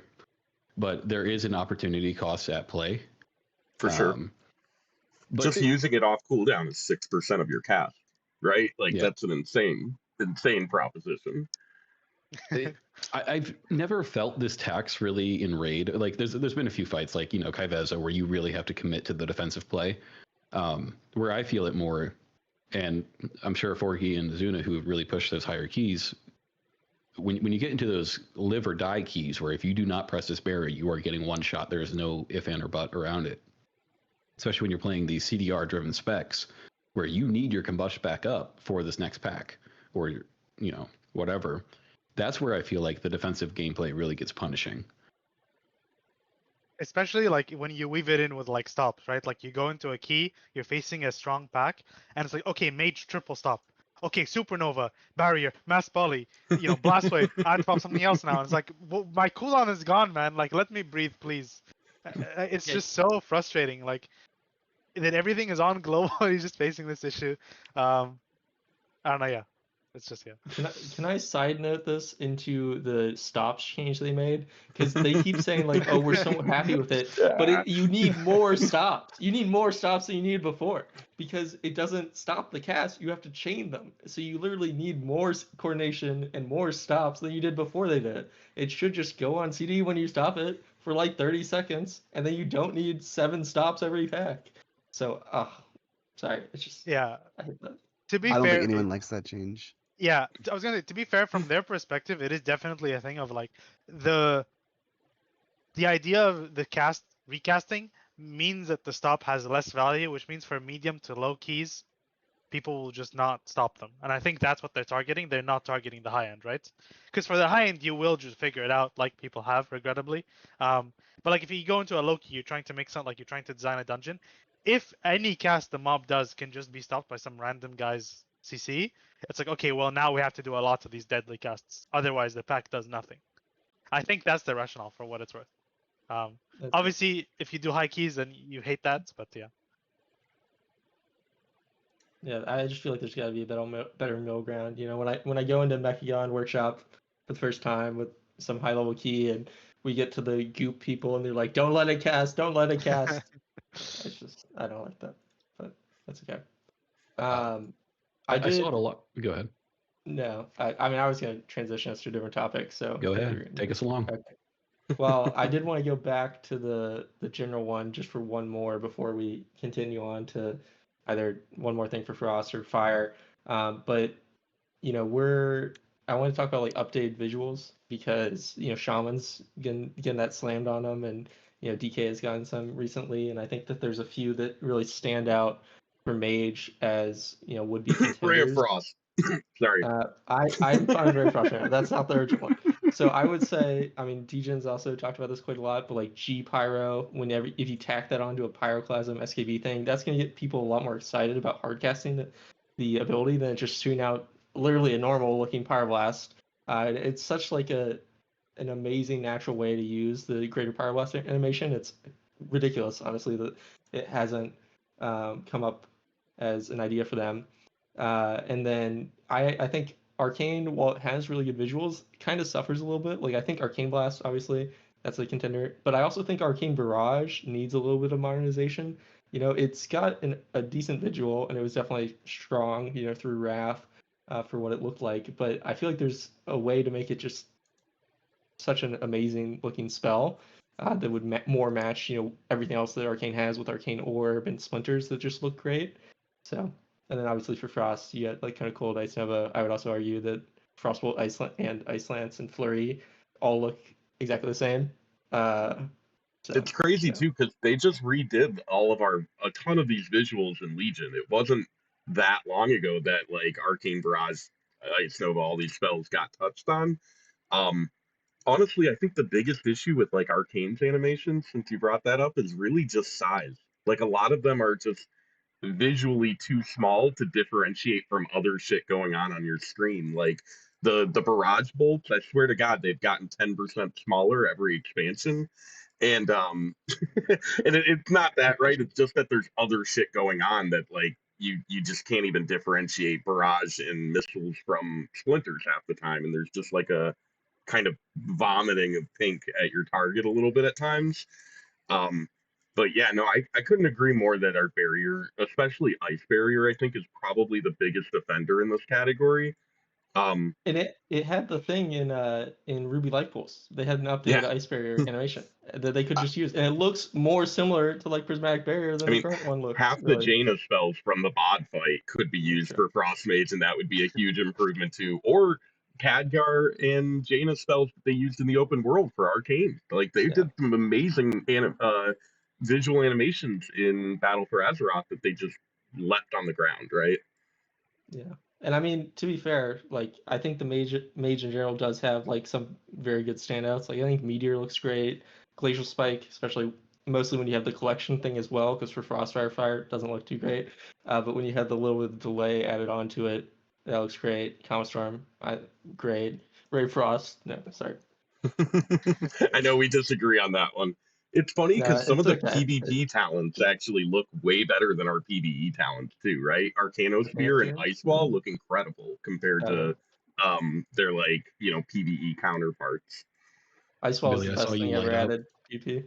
But there is an opportunity cost at play. For sure. But just using it off cooldown is 6% of your cast, right? Like, that's an insane proposition. I've never felt this tax really in raid. Like there's been a few fights like, you know, Kai'Veza where you really have to commit to the defensive play. Where I feel it more, and I'm sure Forky and Zuna who have really pushed those higher keys, when you get into those live or die keys where if you do not press this barrier, you are getting one shot. There is no if, and, or but around it. Especially when you're playing these CDR driven specs where you need your combustion back up for this next pack or, you know, whatever. That's where I feel like the defensive gameplay really gets punishing. Especially like when you weave it in with like stops, right? Like you go into a key, you're facing a strong pack, and it's like, okay, Mage triple stop. Okay, Supernova, Barrier, Mass Volley, you know, Blast Wave, I have to pop something else now. And it's like, well, my cooldown is gone, man. Like, let me breathe, please. It's just so frustrating. Like, that everything is on global, he's just facing this issue. I don't know, yeah. It's just, yeah. Can I side note this into the stops change they made? Because they keep saying like, oh, we're so happy with it, but you need more stops. You need more stops than you needed before because it doesn't stop the cast. You have to chain them. So you literally need more coordination and more stops than you did before they did. It should just go on CD when you stop it for like 30 seconds, and then you don't need 7 stops every pack. So, sorry, it's just I hate that. To be I don't fair, think anyone likes that change. Yeah, I was gonna say, to be fair, from their perspective, it is definitely a thing of like the idea of the recasting means that the stop has less value, which means for medium to low keys, people will just not stop them. And I think that's what they're targeting. They're not targeting the high end, right? Because for the high end, you will just figure it out, like people have, regrettably. But like if you go into a low key, you're trying to make something, like you're trying to design a dungeon. If any cast the mob does can just be stopped by some random guy's CC, it's like, okay, well, now we have to do a lot of these deadly casts. Otherwise, the pack does nothing. I think that's the rationale for what it's worth. Obviously, if you do high keys, then you hate that, but yeah. Yeah, I just feel like there's got to be a better middle ground. You know, when I go into Mechagon Workshop for the first time with some high level key, and we get to the goop people, and they're like, "Don't let it cast, don't let it cast." It's just I don't like that, but that's okay. I saw it a lot. Go ahead. No, I mean I was going to transition us to a different topic, so go ahead. Take us along. Okay. Well, I did want to go back to the general one just for one more before we continue on to either one more thing for Frost or Fire. But you know, I want to talk about like updated visuals because you know Shaman's getting that slammed on them, and you know DK has gotten some recently, and I think that there's a few that really stand out for Mage as you know would be contenders. Ray of Frost. Sorry. I'm fine with Ray of Frost. That's not the urgent one. So I would say, I mean, Dejan's also talked about this quite a lot, but like G Pyro, if you tack that onto a Pyroclasm SKB thing, that's going to get people a lot more excited about hardcasting the ability than just shooting out literally a normal looking Pyroblast. It's such like an amazing natural way to use the greater Pyroblast animation. It's ridiculous, honestly, that it hasn't come up as an idea for them. And then I think Arcane, while it has really good visuals, kind of suffers a little bit. Like I think Arcane Blast, obviously, that's a contender. But I also think Arcane Barrage needs a little bit of modernization. You know, it's got a decent visual, and it was definitely strong, you know, through Wrath for what it looked like. But I feel like there's a way to make it just such an amazing looking spell that would more match, you know, everything else that Arcane has with Arcane Orb and Splinters that just look great. So. And then obviously for Frost, you got like kind of cold Ice Nova. I would also argue that Frostbolt, Ice Lance, and Flurry all look exactly the same. So It's crazy yeah. too because they just redid a ton of these visuals in Legion. It wasn't that long ago that like Arcane Barrage, Ice Nova, all these spells got touched on. Um, Honestly, I think the biggest issue with like Arcane's animations, since you brought that up, is really just size. Like a lot of them are just visually too small to differentiate from other shit going on your screen. Like the barrage bolts, I swear to God, they've gotten 10% smaller every expansion. And it's not that, right? It's just that there's other shit going on that like you just can't even differentiate barrage and missiles from splinters half the time, and there's just like a kind of vomiting of pink at your target a little bit at times. Um, but yeah, no, I couldn't agree more that our barrier, especially ice barrier, I think is probably the biggest offender in this category. And it had the thing in Ruby Light Pulse. They had an updated Yeah, ice barrier animation that they could just use, and it looks more similar to like Prismatic Barrier than I the mean, current one looks. half the Really, Jaina spells from the bod fight could be that's used true. for Frost Mage, and that would be a huge improvement too. Or Khadgar and Jaina spells that they used in the open world for Arcane. Like they Yeah, did some amazing visual animations in Battle for Azeroth that they just left on the ground, right? yeah. And I mean, to be fair, like I think the mage in general does have like some very good standouts. Like I think Meteor looks great, Glacial Spike, especially mostly when you have the collection thing as well, because for Frostfire Fire it doesn't look too great. But when you have the little bit of delay added onto it, that looks great. Comet Storm, great. Ray Frost, no, sorry. I know we disagree on that one. It's funny No, because some of it's the okay. PvP talents actually look way better than our PvE talents too, right? Arcanosphere and Advanced Ice Wall look incredible compared Oh, yeah. to their like, PvE counterparts. Ice Wall is Billy, the I saw best thing you ever light up. added. PP.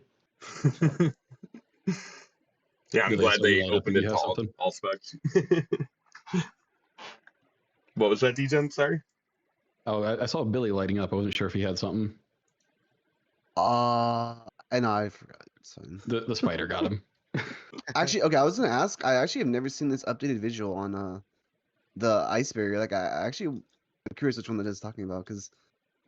So, Yeah, I'm Billy, I glad saw you they light up. opened Did you it to have something? all specs. What was that, Degen? Sorry. Oh, I saw Billy lighting up. I wasn't sure if he had something. And I forgot. It's fine. The spider got him. Actually, okay, I was gonna ask. I actually have never seen this updated visual on the ice barrier. Like, I actually, I'm curious which one that is talking about because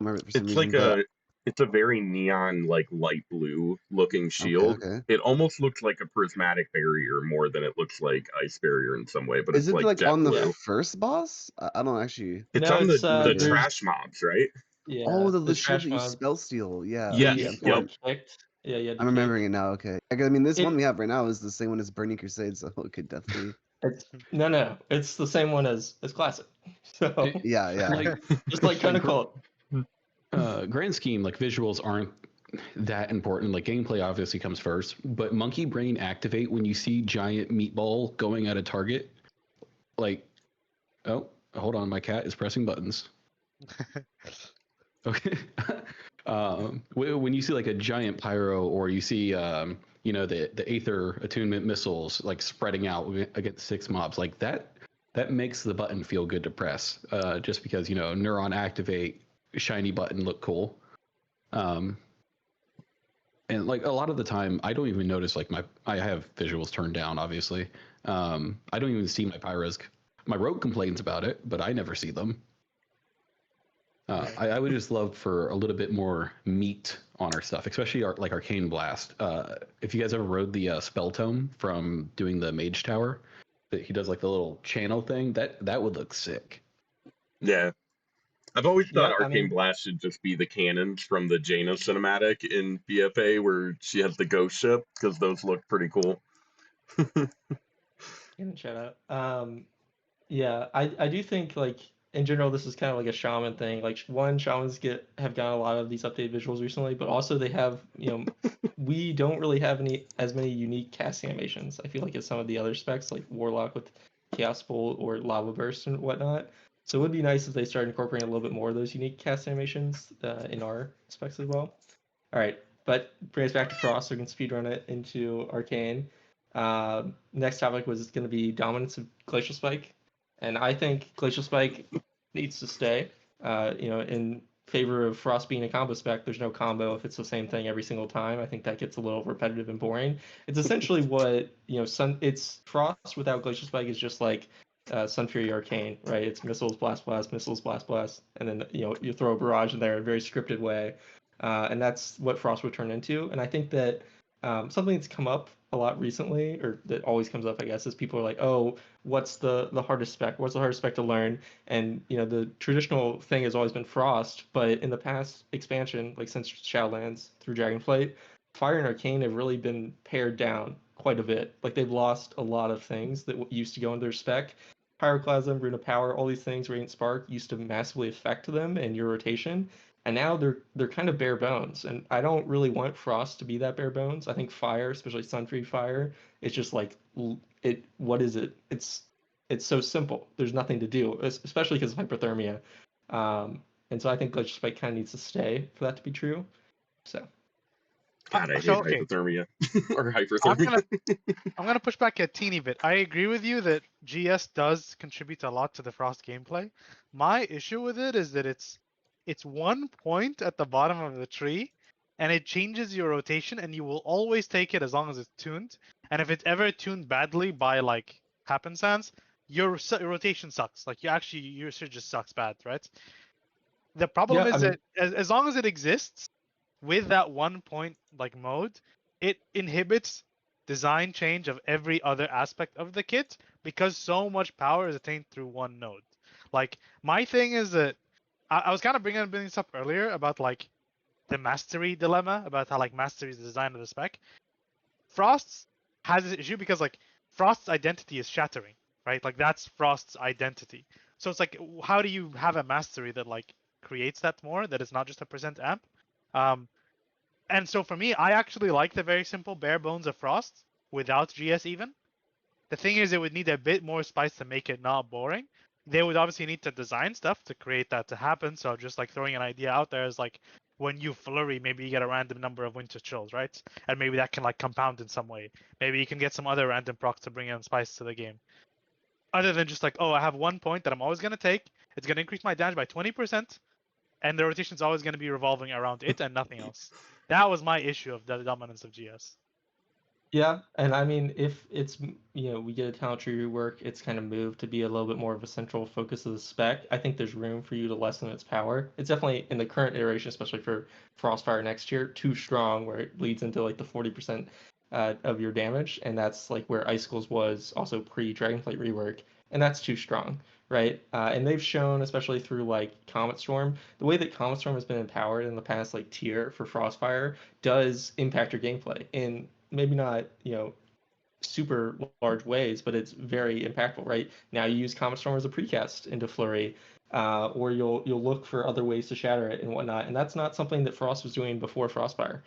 I remember it for some It's like reason. But it's a very neon, like light blue looking okay, shield. okay. It almost looks like a prismatic barrier more than it looks like ice barrier in some way, but Is it's it like like jet on the yeah. blue. first boss? I don't actually It's No, on it's the remember. trash there's mobs, right? Oh, the the shield trash that you mob spell steal. Yeah. that Okay, Yes. you okay. Yep. kicked. Yeah, you had to I'm kick. remembering it now. Okay. I mean, this one It we have right now is the same one as Burning Crusade, so it could definitely. it's no, it's the same one as classic. So Yeah, yeah. Like, just like kind of cult. grand scheme, like visuals aren't that important. Like gameplay obviously comes first, but monkey brain activate when you see giant meatball going at a target. Like, oh, hold on, my cat is pressing buttons. Okay. When you see like a giant pyro, or you see, the Aether attunement missiles like spreading out against 6 mobs, like that makes the button feel good to press. Just because neuron activate, shiny button look cool. And like a lot of the time, I don't even notice like I have visuals turned down, obviously. I don't even see my pyros. My rogue complains about it, but I never see them. I would just love for a little bit more meat on our stuff, especially like Arcane Blast. If you guys ever rode the spell tome from doing the Mage Tower, that he does like the little channel thing, that would look sick. Yeah. I've always thought Yeah, I Arcane mean, Blast should just be the cannons from the Jaina cinematic in BFA where she has the ghost ship, because those look pretty cool. getting shout out. Yeah, I do think like in general this is kind of like a shaman thing. Like one, shamans have gotten a lot of these updated visuals recently, but also they have we don't really have as many unique cast animations. I feel like as some of the other specs like Warlock with Chaos Bolt or Lava Burst and whatnot. So it would be nice if they started incorporating a little bit more of those unique cast animations in our specs as well. All right, but bring us back to Frost so we can speedrun it into Arcane. Next topic was going to be dominance of Glacial Spike, and I think Glacial Spike needs to stay. In favor of Frost being a combo spec, there's no combo if it's the same thing every single time. I think that gets a little repetitive and boring. It's essentially what it's Frost without Glacial Spike is just like Sun Fury Arcane, right? It's missiles, blast, blast, missiles, blast, blast, and then you throw a barrage in there in a very scripted way. And that's what Frost would turn into. And I think that something that's come up a lot recently, or that always comes up, I guess, is people are like, oh, what's the hardest spec? What's the hardest spec to learn? And the traditional thing has always been Frost, but in the past expansion, like since Shadowlands through Dragonflight, Fire and Arcane have really been pared down quite a bit. Like they've lost a lot of things that used to go into their spec. Pyroclasm, Rune of Power, all these things, Radiant Spark, used to massively affect them and your rotation, and now they're kind of bare bones. And I don't really want Frost to be that bare bones. I think Fire, especially Sunfree Fire, it's just like it. What is it? It's so simple. There's nothing to do, especially because of hyperthermia. And so I think Glacial Spike kind of needs to stay for that to be true. So. God, I hate So, okay. hypothermia or hyperthermia. I'm gonna push back a teeny bit. I agree with you that GS does contribute a lot to the Frost gameplay. My issue with it is that it's 1 point at the bottom of the tree, and it changes your rotation, and you will always take it as long as it's tuned. And if it's ever tuned badly by like happenstance, your rotation sucks. Like your shit just sucks bad, right? The problem is that as long as it exists with that 1 point like mode, it inhibits design change of every other aspect of the kit because so much power is attained through one node. Like my thing is that I was kind of bringing this up earlier about like the mastery dilemma, about how like mastery is the design of the spec. Frost's has this issue because like Frost's identity is shattering, right? Like that's Frost's identity. So it's like, how do you have a mastery that like creates that more, that is not just a percent amp? And so for me, I actually like the very simple bare bones of Frost without GS even. The thing is, it would need a bit more spice to make it not boring. They would obviously need to design stuff to create that to happen. So just like throwing an idea out there is like, when you flurry, maybe you get a random number of winter chills, right? And maybe that can like compound in some way. Maybe you can get some other random procs to bring in spice to the game. Other than just like, oh, I have 1 point that I'm always going to take. It's going to increase my damage by 20%. And the rotation's always going to be revolving around it and nothing else. That was my issue of the dominance of GS. Yeah, and I mean, if it's, we get a talent tree rework, it's kind of moved to be a little bit more of a central focus of the spec. I think there's room for you to lessen its power. It's definitely, in the current iteration, especially for Frostfire next year, too strong, where it leads into like the 40% of your damage, and that's like where Icicles was also pre-Dragonflight rework, and that's too strong, right? And they've shown, especially through like Comet Storm, the way that Comet Storm has been empowered in the past like tier for Frostfire does impact your gameplay in maybe not super large ways, but it's very impactful, right? Now you use Comet Storm as a precast into Flurry, or you'll look for other ways to shatter it and whatnot, and that's not something that Frost was doing before Frostfire.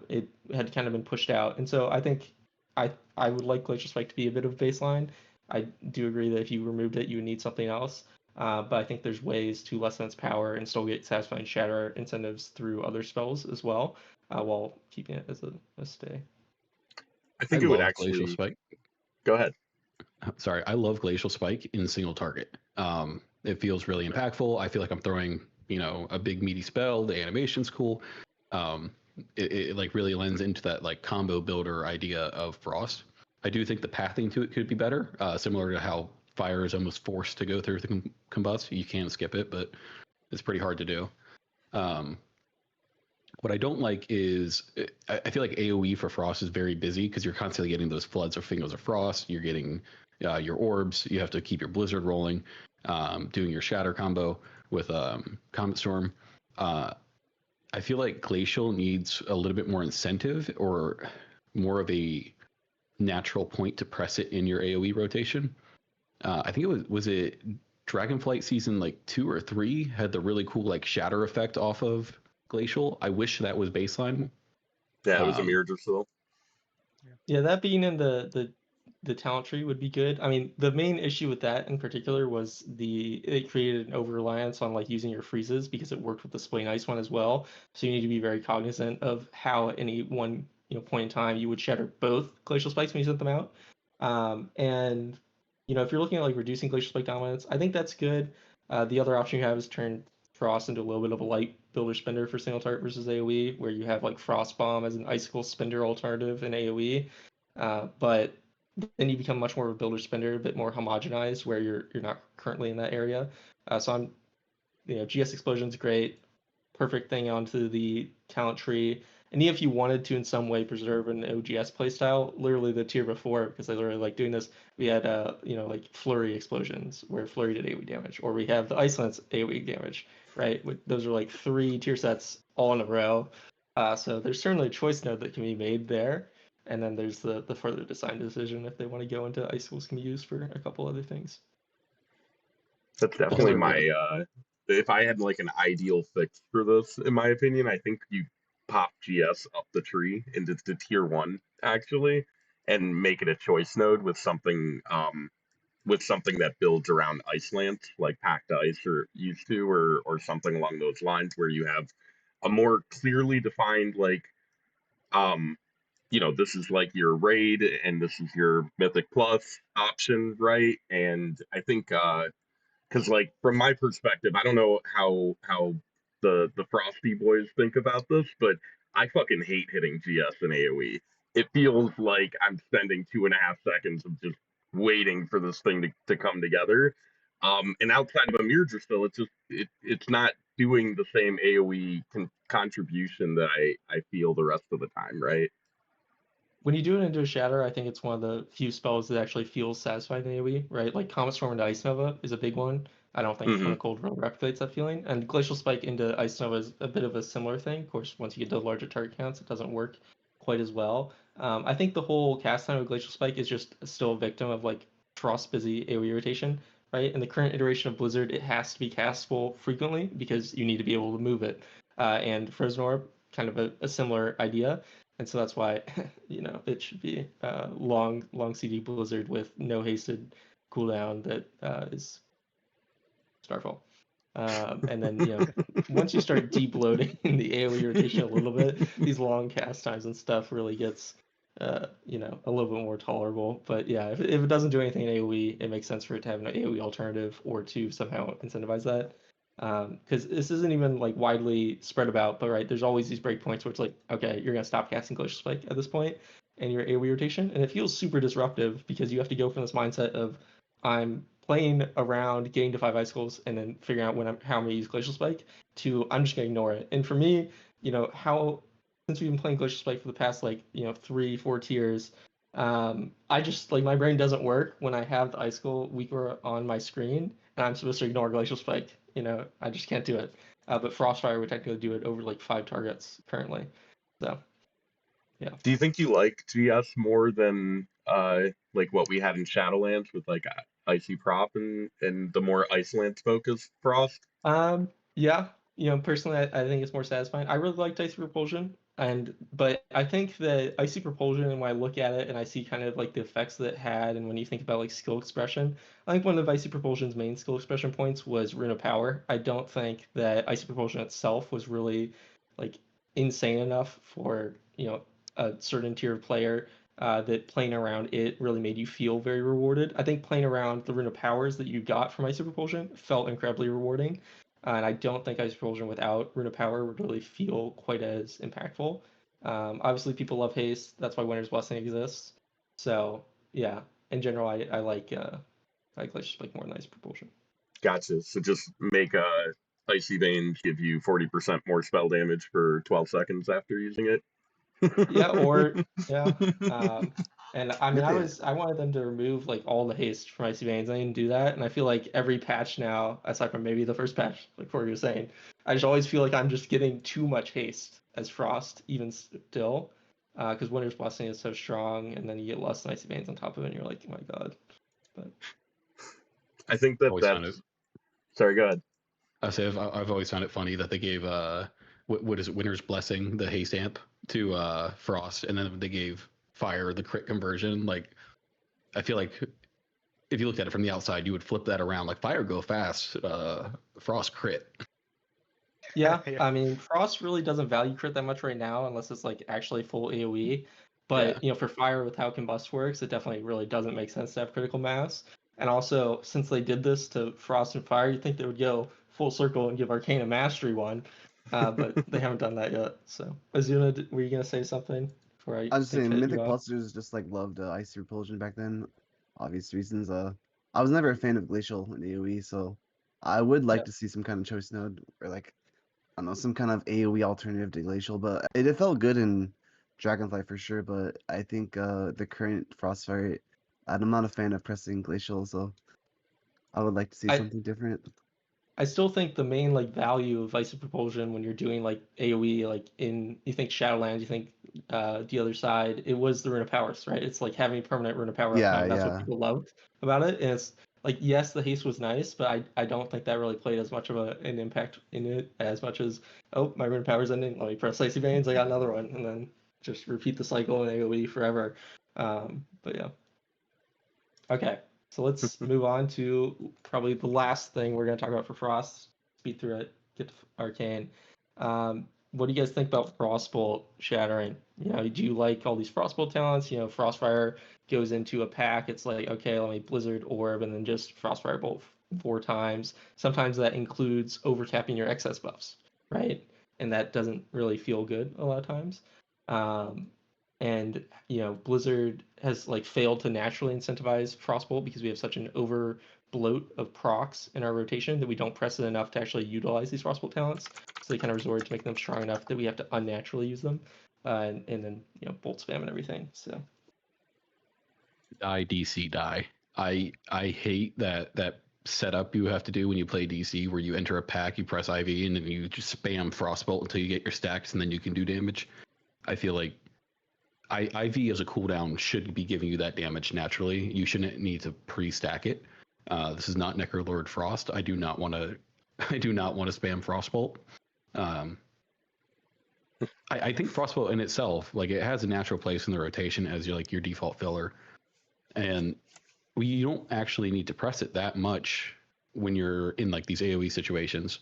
It had kind of been pushed out, and so I think I would like Glacial Spike to be a bit of a baseline. I do agree that if you removed it, you would need something else. But I think there's ways to lessen its power and still get satisfying shatter incentives through other spells as well, while keeping it as a stay. I think it would actually. Glacial Spike. Go ahead. Sorry, I love Glacial Spike in single target. It feels really impactful. I feel like I'm throwing, a big meaty spell. The animation's cool. It like really lends into that like combo builder idea of Frost. I do think the pathing to it could be better, similar to how Fire is almost forced to go through the combust. You can't skip it, but it's pretty hard to do. What I don't like is I feel like AoE for Frost is very busy because you're constantly getting those floods of Fingers of Frost. You're getting your orbs. You have to keep your Blizzard rolling, doing your Shatter combo with Comet Storm. I feel like Glacial needs a little bit more incentive or more of a natural point to press it in your AoE rotation. I think it was it Dragonflight season like 2 or 3 had the really cool like shatter effect off of Glacial. I wish that was baseline. Yeah, it was a mirror still. Yeah, that being in the talent tree would be good. I mean, the main issue with that in particular was it created an over reliance on like using your freezes because it worked with the Splay Nice one as well. So you need to be very cognizant of how at any one point in time you would shatter both Glacial Spikes when you sent them out. And if you're looking at like reducing Glacial Spike dominance, I think that's good. The other option you have is turn Frost into a little bit of a light builder spender for single target versus AoE, where you have like Frost Bomb as an Icicle spender alternative in AoE. But then you become much more of a builder spender, a bit more homogenized, where you're not currently in that area. So I'm, GS Explosion's great, perfect thing onto the talent tree. And even if you wanted to in some way preserve an OGS playstyle, literally the tier before, because I literally like doing this, we had like flurry explosions where flurry did AoE damage, or we have the ice lance AoE damage, right? Those are like 3 tier sets all in a row. So there's certainly a choice node that can be made there. And then there's the further design decision if they want to go into icicles can be used for a couple other things. That's definitely my if I had like an ideal fix for this, in my opinion, I think you pop GS up the tree into the tier 1 actually, and make it a choice node with something that builds around Iceland, like Packed Ice or used to, or something along those lines, where you have a more clearly defined um this is like your raid and this is your Mythic Plus option, right? And I think because like from my perspective, I don't know how the Frosty boys think about this, but I fucking hate hitting GS and AoE. It feels like I'm spending 2.5 seconds of just waiting for this thing to come together. And outside of a Mirror, it's not doing the same AoE contribution that I feel the rest of the time, right? When you do it into a Shatter, I think it's one of the few spells that actually feels satisfied in AoE, right? Like Comet Storm into Ice Nova is a big one. I don't think Mm-hmm. Twin of Cold really replicates that feeling. And Glacial Spike into Ice Nova is a bit of a similar thing. Of course, once you get to larger target counts, it doesn't work quite as well. I think the whole cast time of Glacial Spike is just still a victim of like Frost busy AoE rotation, right? In the current iteration of Blizzard, it has to be castable frequently because you need to be able to move it. And Frozen Orb, kind of a similar idea. And so that's why, it should be long CD Blizzard with no hasted cooldown that is Starfall. And then, once you start deep loading the AoE rotation a little bit, these long cast times and stuff really gets, a little bit more tolerable. But yeah, if it doesn't do anything in AoE, it makes sense for it to have an AoE alternative or to somehow incentivize that. Because this isn't even like widely spread about, but right, there's always these breakpoints where it's like, okay, you're gonna stop casting Glacial Spike at this point, and your AoE rotation, and it feels super disruptive because you have to go from this mindset of I'm playing around, getting to 5 icicles, and then figuring out how I'm gonna use Glacial Spike to I'm just gonna ignore it. And for me, since we've been playing Glacial Spike for the past 3-4 tiers, I just like my brain doesn't work when I have the icicle weaker on my screen and I'm supposed to ignore Glacial Spike. I just can't do it. But Frostfire would technically do it over like 5 targets currently. So, yeah. Do you think you like GS more than like what we had in Shadowlands with like Icy Prop and the more Iceland focused Frost? Yeah. Personally, I think it's more satisfying. I really liked Icy Propulsion, but I think that Icy Propulsion, and when I look at it and I see kind of like the effects that it had, and when you think about like skill expression, I think one of Icy Propulsion's main skill expression points was Rune of Power. I don't think that Icy Propulsion itself was really like insane enough for a certain tier of player that playing around it really made you feel very rewarded. I think playing around the Rune of Powers that you got from Icy Propulsion felt incredibly rewarding. And I don't think Ice Propulsion without Rune of Power would really feel quite as impactful. Obviously, people love haste. That's why Winter's Blessing exists. So, yeah, in general, I like Glacial Spike more than Ice Propulsion. Gotcha. So just make Icy Vein give you 40% more spell damage for 12 seconds after using it. Yeah. And I mean, I wanted them to remove like all the haste from Icy Veins. I didn't do that, and I feel like every patch now, aside from maybe the first patch, like Corey was saying, I just always feel like I'm just getting too much haste as Frost, even still, because Winter's Blessing is so strong, and then you get less Icy Veins on top of it, and you're like, oh my god. But I think that's. Sorry, go ahead. I've always found it funny that they gave what is it, Winter's Blessing, the haste amp to Frost, and then they gave Fire the crit conversion. Like, I feel like if you looked at it from the outside, you would flip that around. Like, Fire go fast, Frost crit. Yeah, I mean, Frost really doesn't value crit that much right now, unless it's like actually full AoE. But for Fire, with how Combust works, it definitely really doesn't make sense to have critical mass. And also, since they did this to Frost and Fire, you'd think they would go full circle and give Arcane a Mastery one, but they haven't done that yet. So, Azuna, were you gonna say something? I was saying Mythic Clusters just like loved Icy Repulsion back then, obvious reasons. I was never a fan of Glacial in AoE, so I would like to see some kind of choice node where like I don't know, some kind of AoE alternative to Glacial, but it felt good in Dragonflight for sure. But I think the current Frostfire, I'm not a fan of pressing Glacial, so I would like to see I something different. I still think the main like value of Ice of Propulsion when you're doing like AoE, like you think Shadowlands, you think the other side, it was the Rune of Powers, right? It's like having permanent Rune of Power Yeah, uptime. That's what yeah. people loved about it. And it's like, yes, the haste was nice, but I don't think that really played as much of an impact in it as much as, oh, my Rune of Power's ending, let me press Icy Veins, I got another one, and then just repeat the cycle in AoE forever. But yeah. Okay, so let's move on to probably the last thing we're going to talk about for Frost. Speed through it, get to Arcane. What do you guys think about Frostbolt shattering? You know, do you like all these Frostbolt talents? You know, Frostfire goes into a pack. It's like, okay, let me Blizzard Orb and then just Frostfire Bolt 4 times. Sometimes that includes overtapping your excess buffs, right? And that doesn't really feel good a lot of times. And you know, Blizzard has like failed to naturally incentivize Frostbolt because we have such an over bloat of procs in our rotation that we don't press it enough to actually utilize these Frostbolt talents. So they kind of resort to make them strong enough that we have to unnaturally use them, and then you know, bolt spam and everything. So Die DC die. I hate that setup you have to do when you play DC, where you enter a pack, you press IV, and then you just spam Frostbolt until you get your stacks, and then you can do damage. I feel like IV as a cooldown should be giving you that damage naturally. You shouldn't need to pre-stack it. This is not Necrolord Frost. I do not want to. I do not want to spam Frostbolt. I think Frostbolt in itself, like, it has a natural place in the rotation as your default filler, and you don't actually need to press it that much when you're in like these AOE situations.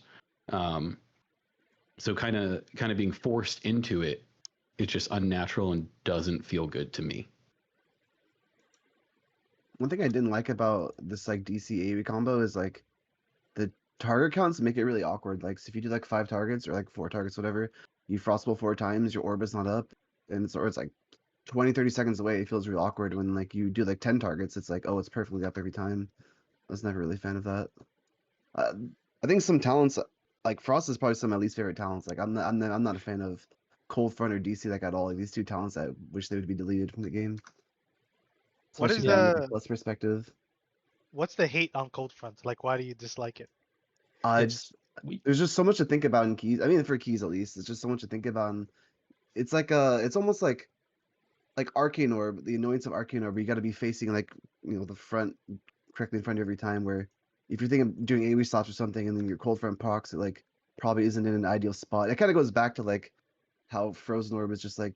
So kind of being forced into it, it's just unnatural and doesn't feel good to me. One thing I didn't like about this like DC AoE combo is like the target counts make it really awkward. Like, so if you do like 5 targets or like 4 targets, whatever, you Frostbolt 4 times, your orb is not up, and it's like 20-30 seconds away. It feels really awkward when like you do like 10 targets. It's like, oh, it's perfectly up every time. I was never really a fan of that. I think some talents like Frost is probably some of my least favorite talents. Like I'm not a fan of Cold Front or DC like at all. Like these two talents, I wish they would be deleted from the game. What Especially is from like a the plus perspective. what's the hate on Cold Front? Like, why do you dislike it? it's There's just so much to think about in keys. I mean, for keys at least, it's just so much to think about. And it's like it's almost like Arcane Orb, the annoyance of Arcane Orb. You got to be facing like the front correctly in front of you every time. Where if you're thinking of doing AoE stops or something, and then your cold front procs, it like probably isn't in an ideal spot. It kind of goes back to like how Frozen Orb is just like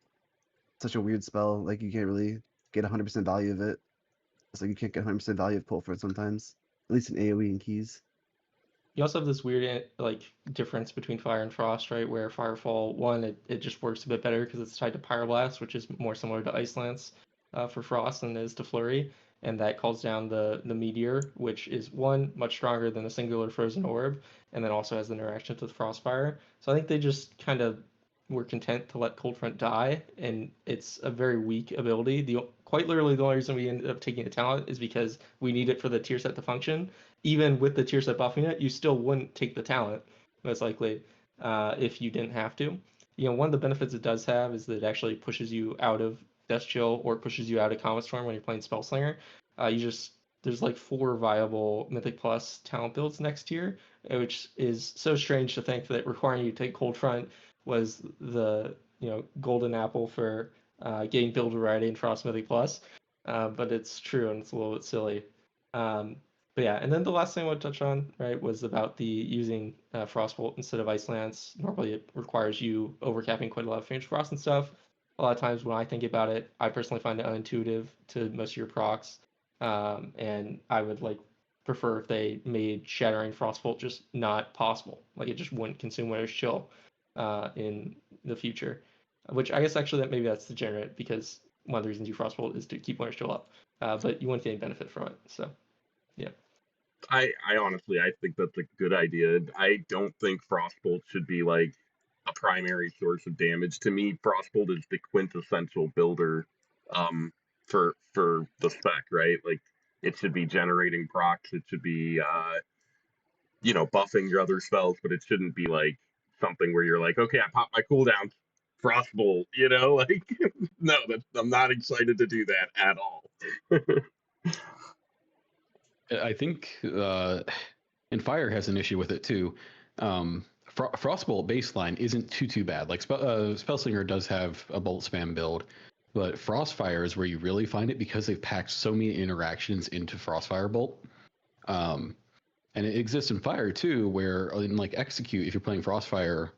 such a weird spell. Like you can't really get 100% value of it. It's like you can't get 100% value of cold front sometimes, at least in AoE and keys. You also have this weird like difference between Fire and Frost, right? Where Firefall, one, it just works a bit better because it's tied to Pyroblast, which is more similar to Ice Lance for Frost than it is to Flurry, and that calls down the Meteor, which is one much stronger than the singular Frozen Orb, and then also has the interaction with Frostfire. So I think they just kind of were content to let Cold Front die, and it's a very weak ability. Quite literally, the only reason we ended up taking the talent is because we need it for the tier set to function. Even with the tier set buffing it, you still wouldn't take the talent, most likely, if you didn't have to. You know, one of the benefits it does have is that it actually pushes you out of Death Chill or pushes you out of Comet Storm when you're playing Spellslinger. There's like 4 viable Mythic Plus talent builds next year, which is so strange to think that requiring you to take Cold Front was the golden apple for getting build variety in Frost Mythic Plus, but it's true and it's a little bit silly. But yeah, and then the last thing I want to touch on, right, was about the using Frostbolt instead of Ice Lance. Normally it requires you overcapping quite a lot of Phoenix Frost and stuff. A lot of times when I think about it, I personally find it unintuitive to most of your procs, and I would like prefer if they made Shattering Frostbolt just not possible. Like it just wouldn't consume Winter's Chill in the future, which I guess actually maybe that's degenerate because one of the reasons you Frostbolt is to keep Winter's Chill up, but you wouldn't get any benefit from it. So yeah. I honestly, I think that's a good idea. I don't think Frostbolt should be like a primary source of damage. To me, Frostbolt is the quintessential builder for the spec, right? Like it should be generating procs, it should be buffing your other spells, but it shouldn't be like something where you're like, okay, I pop my cooldown, Frostbolt, you know, like no, I'm not excited to do that at all. I think and Fire has an issue with it too. Frostbolt baseline isn't too bad. Like Spellslinger does have a bolt spam build, but Frostfire is where you really find it because they've packed so many interactions into Frostfire Bolt. And it exists in Fire too, where in like Execute, if you're playing Frostfire,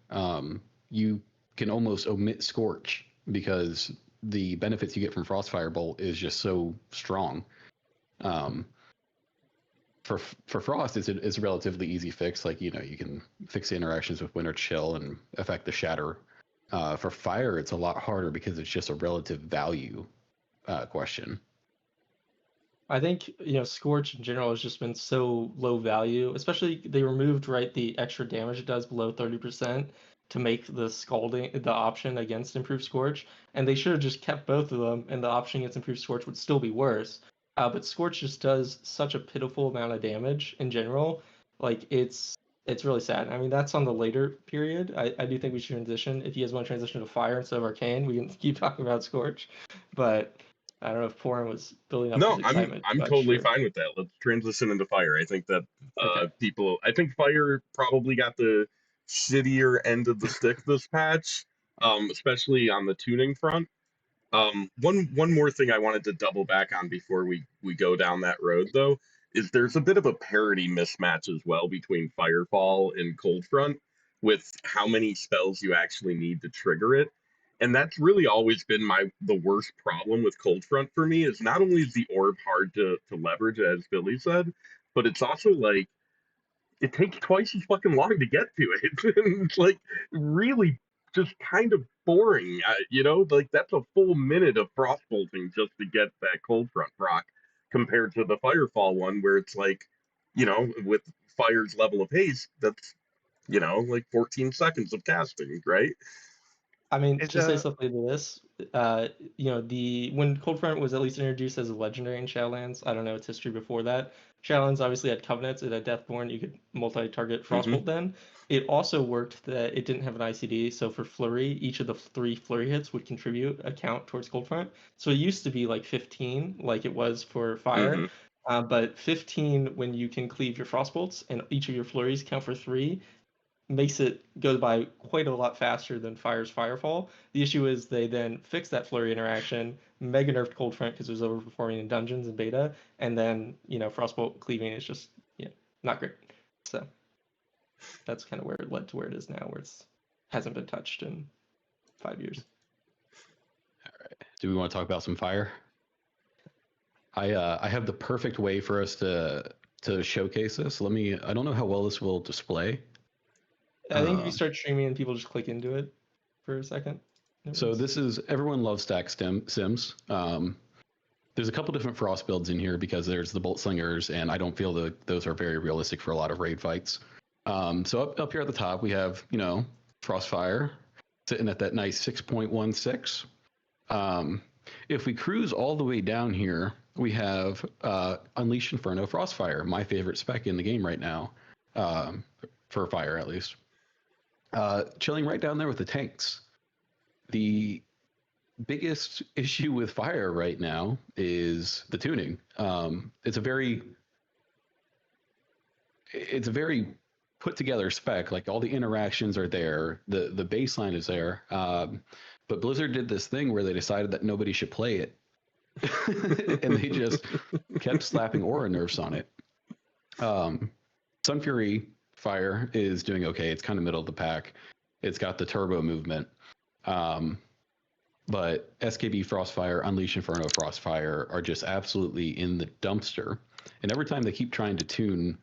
you can almost omit Scorch because the benefits you get from Frostfire Bolt is just so strong. For Frost, it's a relatively easy fix. Like, you know, you can fix the interactions with Winter Chill and affect the Shatter. For Fire, it's a lot harder because it's just a relative value question. I think, you know, Scorch in general has just been so low value, especially they removed, right, the extra damage it does below 30% to make the Scalding the option against Improved Scorch, and they should have just kept both of them, and the option against Improved Scorch would still be worse. But Scorch just does such a pitiful amount of damage in general. Like, it's really sad. I mean, that's on the later period. I do think we should transition. If you guys want to transition to Fire instead of Arcane, we can keep talking about Scorch. But I don't know if Porin was building up his excitement. I'm totally fine with that. Let's transition into Fire. I think that Okay. I think Fire probably got the shittier end of the stick this patch, especially on the tuning front. One more thing I wanted to double back on before we go down that road, though, is there's a bit of a parity mismatch as well between Firefall and Coldfront with how many spells you actually need to trigger it. And that's really always been the worst problem with Coldfront for me, is not only is the orb hard to leverage, as Billy said, but it's also like it takes twice as fucking long to get to it. It's like really just kind of boring, you know? Like that's a full minute of frostbolting just to get that cold front proc compared to the Firefall one where it's like, you know, with Fire's level of haste, that's, you know, like 14 seconds of casting, right? I mean, It's to say something to this, you know, when Coldfront was at least introduced as a legendary in Shadowlands, I don't know its history before that. Shadowlands obviously had Covenants, it had Deathborn, you could multi-target Mm-hmm. Frostbolt then. It also worked that it didn't have an ICD, so for Flurry, each of the 3 Flurry hits would contribute a count towards Coldfront. So it used to be like 15, like it was for Fire, but 15 when you can cleave your Frostbolts, and each of your Flurries count for 3, makes it go by quite a lot faster than Fire's Firefall. The issue is they then fixed that flurry interaction, mega nerfed Coldfront because it was overperforming in dungeons and beta, and then, you know, Frostbolt cleaving is just, you know, not great. So that's kind of where it led to where it is now, where it hasn't been touched in 5 years. All right. Do we want to talk about some Fire? I have the perfect way for us to showcase this. I don't know how well this will display. I think if you start streaming and people just click into it for a second. So this is, everyone loves stack sims. There's a couple different Frost builds in here because there's the Bolt Slingers, and I don't feel that those are very realistic for a lot of raid fights. So up here at the top, we have, you know, Frostfire sitting at that nice 6.16. If we cruise all the way down here, we have Unleash Inferno Frostfire, my favorite spec in the game right now, for Fire at least. Chilling right down there with the tanks. The biggest issue with Fire right now is the tuning. It's a very put together spec. Like all the interactions are there, the baseline is there. But Blizzard did this thing where they decided that nobody should play it, and they just kept slapping aura nerfs on it. Sunfury Fire is doing okay. It's kind of middle of the pack. It's got the turbo movement. But SKB Frostfire, Unleash Inferno Frostfire are just absolutely in the dumpster. And every time they keep trying to tune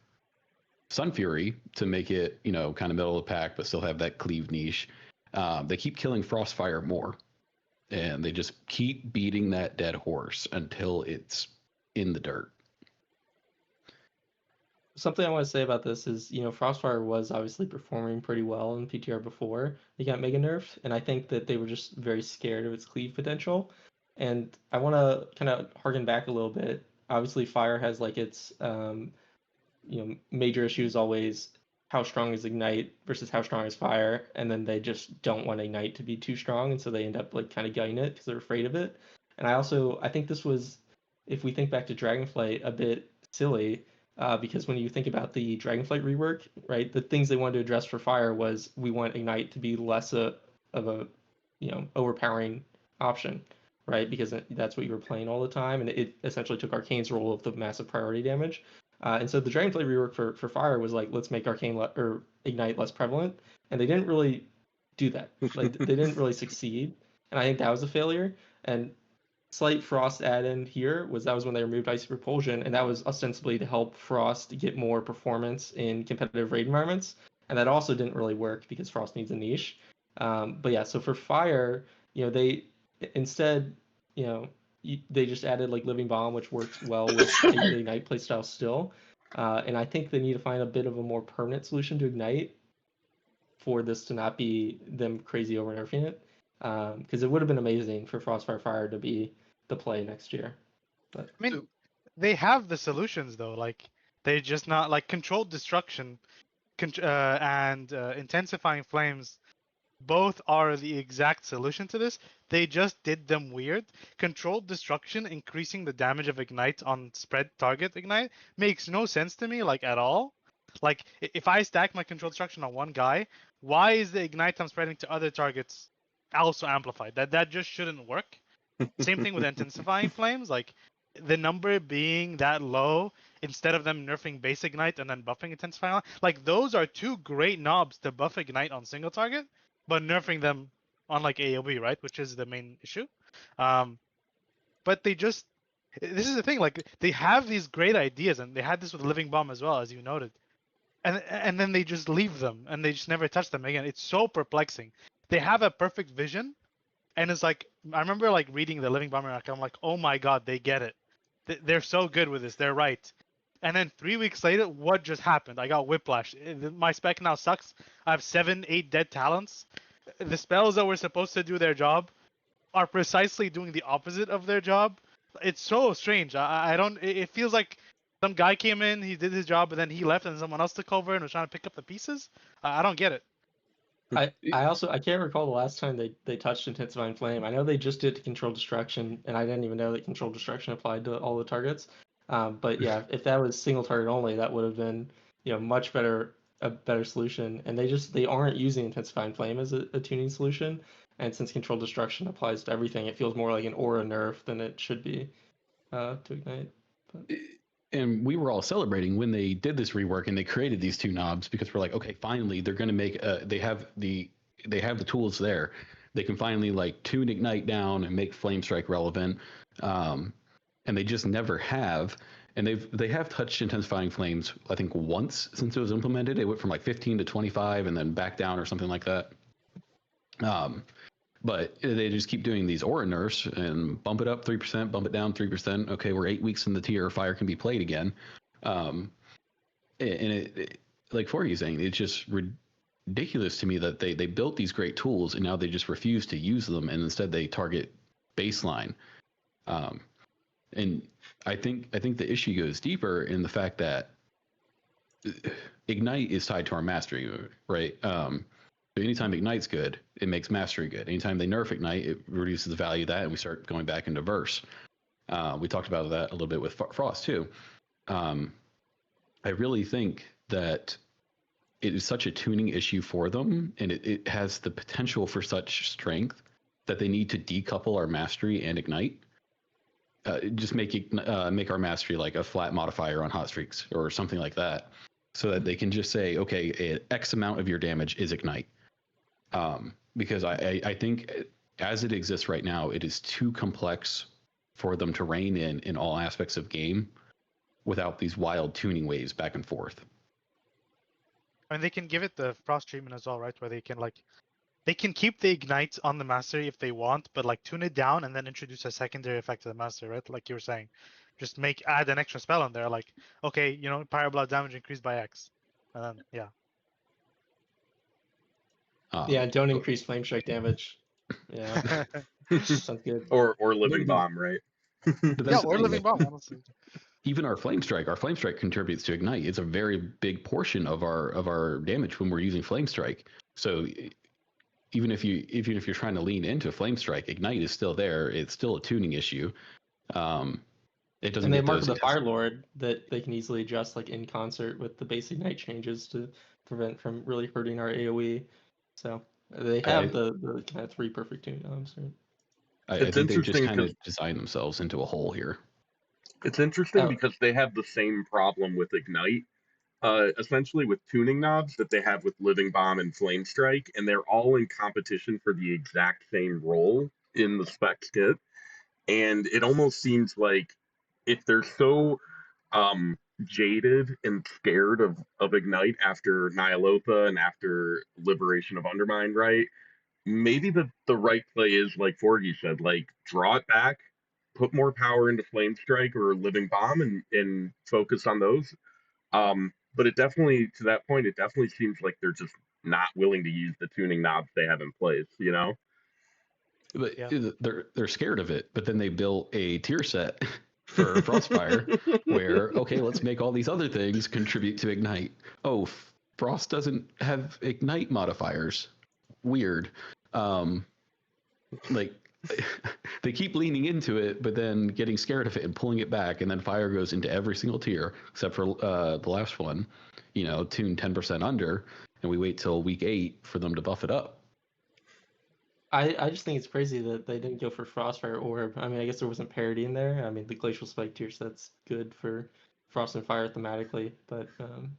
Sunfury to make it, you know, kind of middle of the pack, but still have that cleave niche, they keep killing Frostfire more. And they just keep beating that dead horse until it's in the dirt. Something I want to say about this is, you know, Frostfire was obviously performing pretty well in PTR before they got mega nerfed, and I think that they were just very scared of its cleave potential. And I want to kind of harken back a little bit. Obviously, Fire has like its, you know, major issues always how strong is Ignite versus how strong is Fire, and then they just don't want Ignite to be too strong, and so they end up like kind of gutting it because they're afraid of it. And I think this was, if we think back to Dragonflight, a bit silly. Because when you think about the Dragonflight rework, right, the things they wanted to address for Fire was we want Ignite to be less of a, overpowering option, right? Because that's what you were playing all the time, and it essentially took Arcane's role of the massive priority damage. And so the Dragonflight rework for Fire was like, let's make Arcane or Ignite less prevalent, and they didn't really do that. Like they didn't really succeed, and I think that was a failure. And slight Frost add-in here was when they removed Icy Propulsion, and that was ostensibly to help Frost get more performance in competitive raid environments, and that also didn't really work because Frost needs a niche. But yeah, so for Fire, they instead, they just added like Living Bomb, which works well with the Ignite playstyle still, and I think they need to find a bit of a more permanent solution to Ignite for this to not be them crazy over nerfing it, because it would have been amazing for Frostfire Fire to be the play next year. But I mean, they have the solutions though. Like they're just not like Controlled Destruction and Intensifying Flames. Both are the exact solution to this. They just did them weird. Controlled Destruction increasing the damage of Ignite on spread target Ignite makes no sense to me, like at all. Like if I stack my Controlled Destruction on one guy, why is the Ignite I'm spreading to other targets also amplified? That just shouldn't work. Same thing with Intensifying Flames. Like the number being that low, instead of them nerfing base Ignite and then buffing Intensifying, like those are two great knobs to buff Ignite on single target, but nerfing them on like AoE, right? Which is the main issue. But they just, this is the thing, like they have these great ideas, and they had this with Living Bomb as well, as you noted. And then they just leave them, and they just never touch them again. It's so perplexing. They have a perfect vision, and it's like, I remember like reading the Living Bomber arc, I'm like, oh my god, they get it. They're so good with this, they're right. And then 3 weeks later, what just happened? I got whiplash. My spec now sucks. I have 7, 8 dead talents. The spells that were supposed to do their job are precisely doing the opposite of their job. It's so strange. I don't, it feels like some guy came in, he did his job, and then he left, and someone else took over and was trying to pick up the pieces. I don't get it. I can't recall the last time they touched Intensifying Flame. I know they just did Controlled Destruction, and I didn't even know that Controlled Destruction applied to all the targets. But yeah, if that was single target only, that would have been much better, a better solution. And they aren't using Intensifying Flame as a tuning solution. And since Controlled Destruction applies to everything, it feels more like an aura nerf than it should be to Ignite. But... And we were all celebrating when they did this rework and they created these two knobs, because we're like, okay, finally they're going to make they have the tools there. They can finally like tune Ignite down and make Flame Strike relevant. And they just never have. And they have touched Intensifying Flames, I think, once since it was implemented. It went from like 15 to 25 and then back down or something like that. But they just keep doing these aura nerfs and bump it up 3%, bump it down 3%. Okay, we're 8 weeks in the tier, Fire can be played again. And it like Forky saying, it's just ridiculous to me that they built these great tools and now they just refuse to use them, and instead they target baseline. And I think the issue goes deeper in the fact that Ignite is tied to our mastery, right? So anytime Ignite's good, it makes mastery good. Anytime they nerf Ignite, it reduces the value of that, and we start going back into verse. We talked about that a little bit with Frost too. I really think that it is such a tuning issue for them, and it has the potential for such strength that they need to decouple our mastery and Ignite. Just make our mastery like a flat modifier on hot streaks or something like that, so that they can just say, okay, X amount of your damage is Ignite. Because I think as it exists right now, it is too complex for them to rein in all aspects of game without these wild tuning waves back and forth. And they can give it the Frost treatment as well, right? Where they can keep the Ignite on the mastery if they want, but like tune it down and then introduce a secondary effect to the mastery, right? Like you were saying, just add an extra spell in there. Like, okay, Pyroblast damage increased by X, and then yeah. Yeah, don't increase Flame Strike damage. Yeah, sounds good. Or Living Bomb, right? Yeah, or Living Bomb, honestly. even our flame strike contributes to ignite. It's a very big portion of our damage when we're using flame strike. So even if you're trying to lean into flame strike, ignite is still there. It's still a tuning issue. It doesn't And they get mark those. the Fire Lord that they can easily adjust like in concert with the basic Ignite changes to prevent from really hurting our AoE. So they have the kind of 3 perfect tune knobs. Right? I think they just kind of design themselves into a hole here. It's interesting because they have the same problem with Ignite, essentially with tuning knobs that they have with Living Bomb and Flame Strike, and they're all in competition for the exact same role in the spec kit. And it almost seems like if they're so jaded and scared of Ignite after Nyalotha and after Liberation of Undermine, right? Maybe the right play is, like Forgy said, like draw it back, put more power into Flame Strike or Living Bomb and focus on those. But it definitely, to that point, it definitely seems like they're just not willing to use the tuning knobs they have in place, you know? But they're scared of it, but then they built a tier set for Frostfire where, okay, let's make all these other things contribute to Ignite. Oh, Frost doesn't have Ignite modifiers. Weird. Like they keep leaning into it, but then getting scared of it and pulling it back, and then fire goes into every single tier except for the last one, tune 10% under, and we wait till week 8 for them to buff it up. I just think it's crazy that they didn't go for Frostfire Orb. I mean, I guess there wasn't parity in there. I mean, the Glacial Spike tier set's good for Frost and Fire thematically, but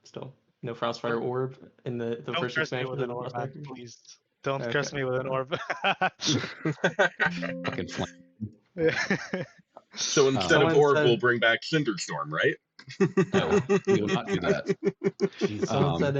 still, no Frostfire Orb in the first expansion. With an orb, man, please. Don't curse me with an orb. Fucking flame. So instead of orb, we'll bring back Cinderstorm, right? No, we will not do that. Someone said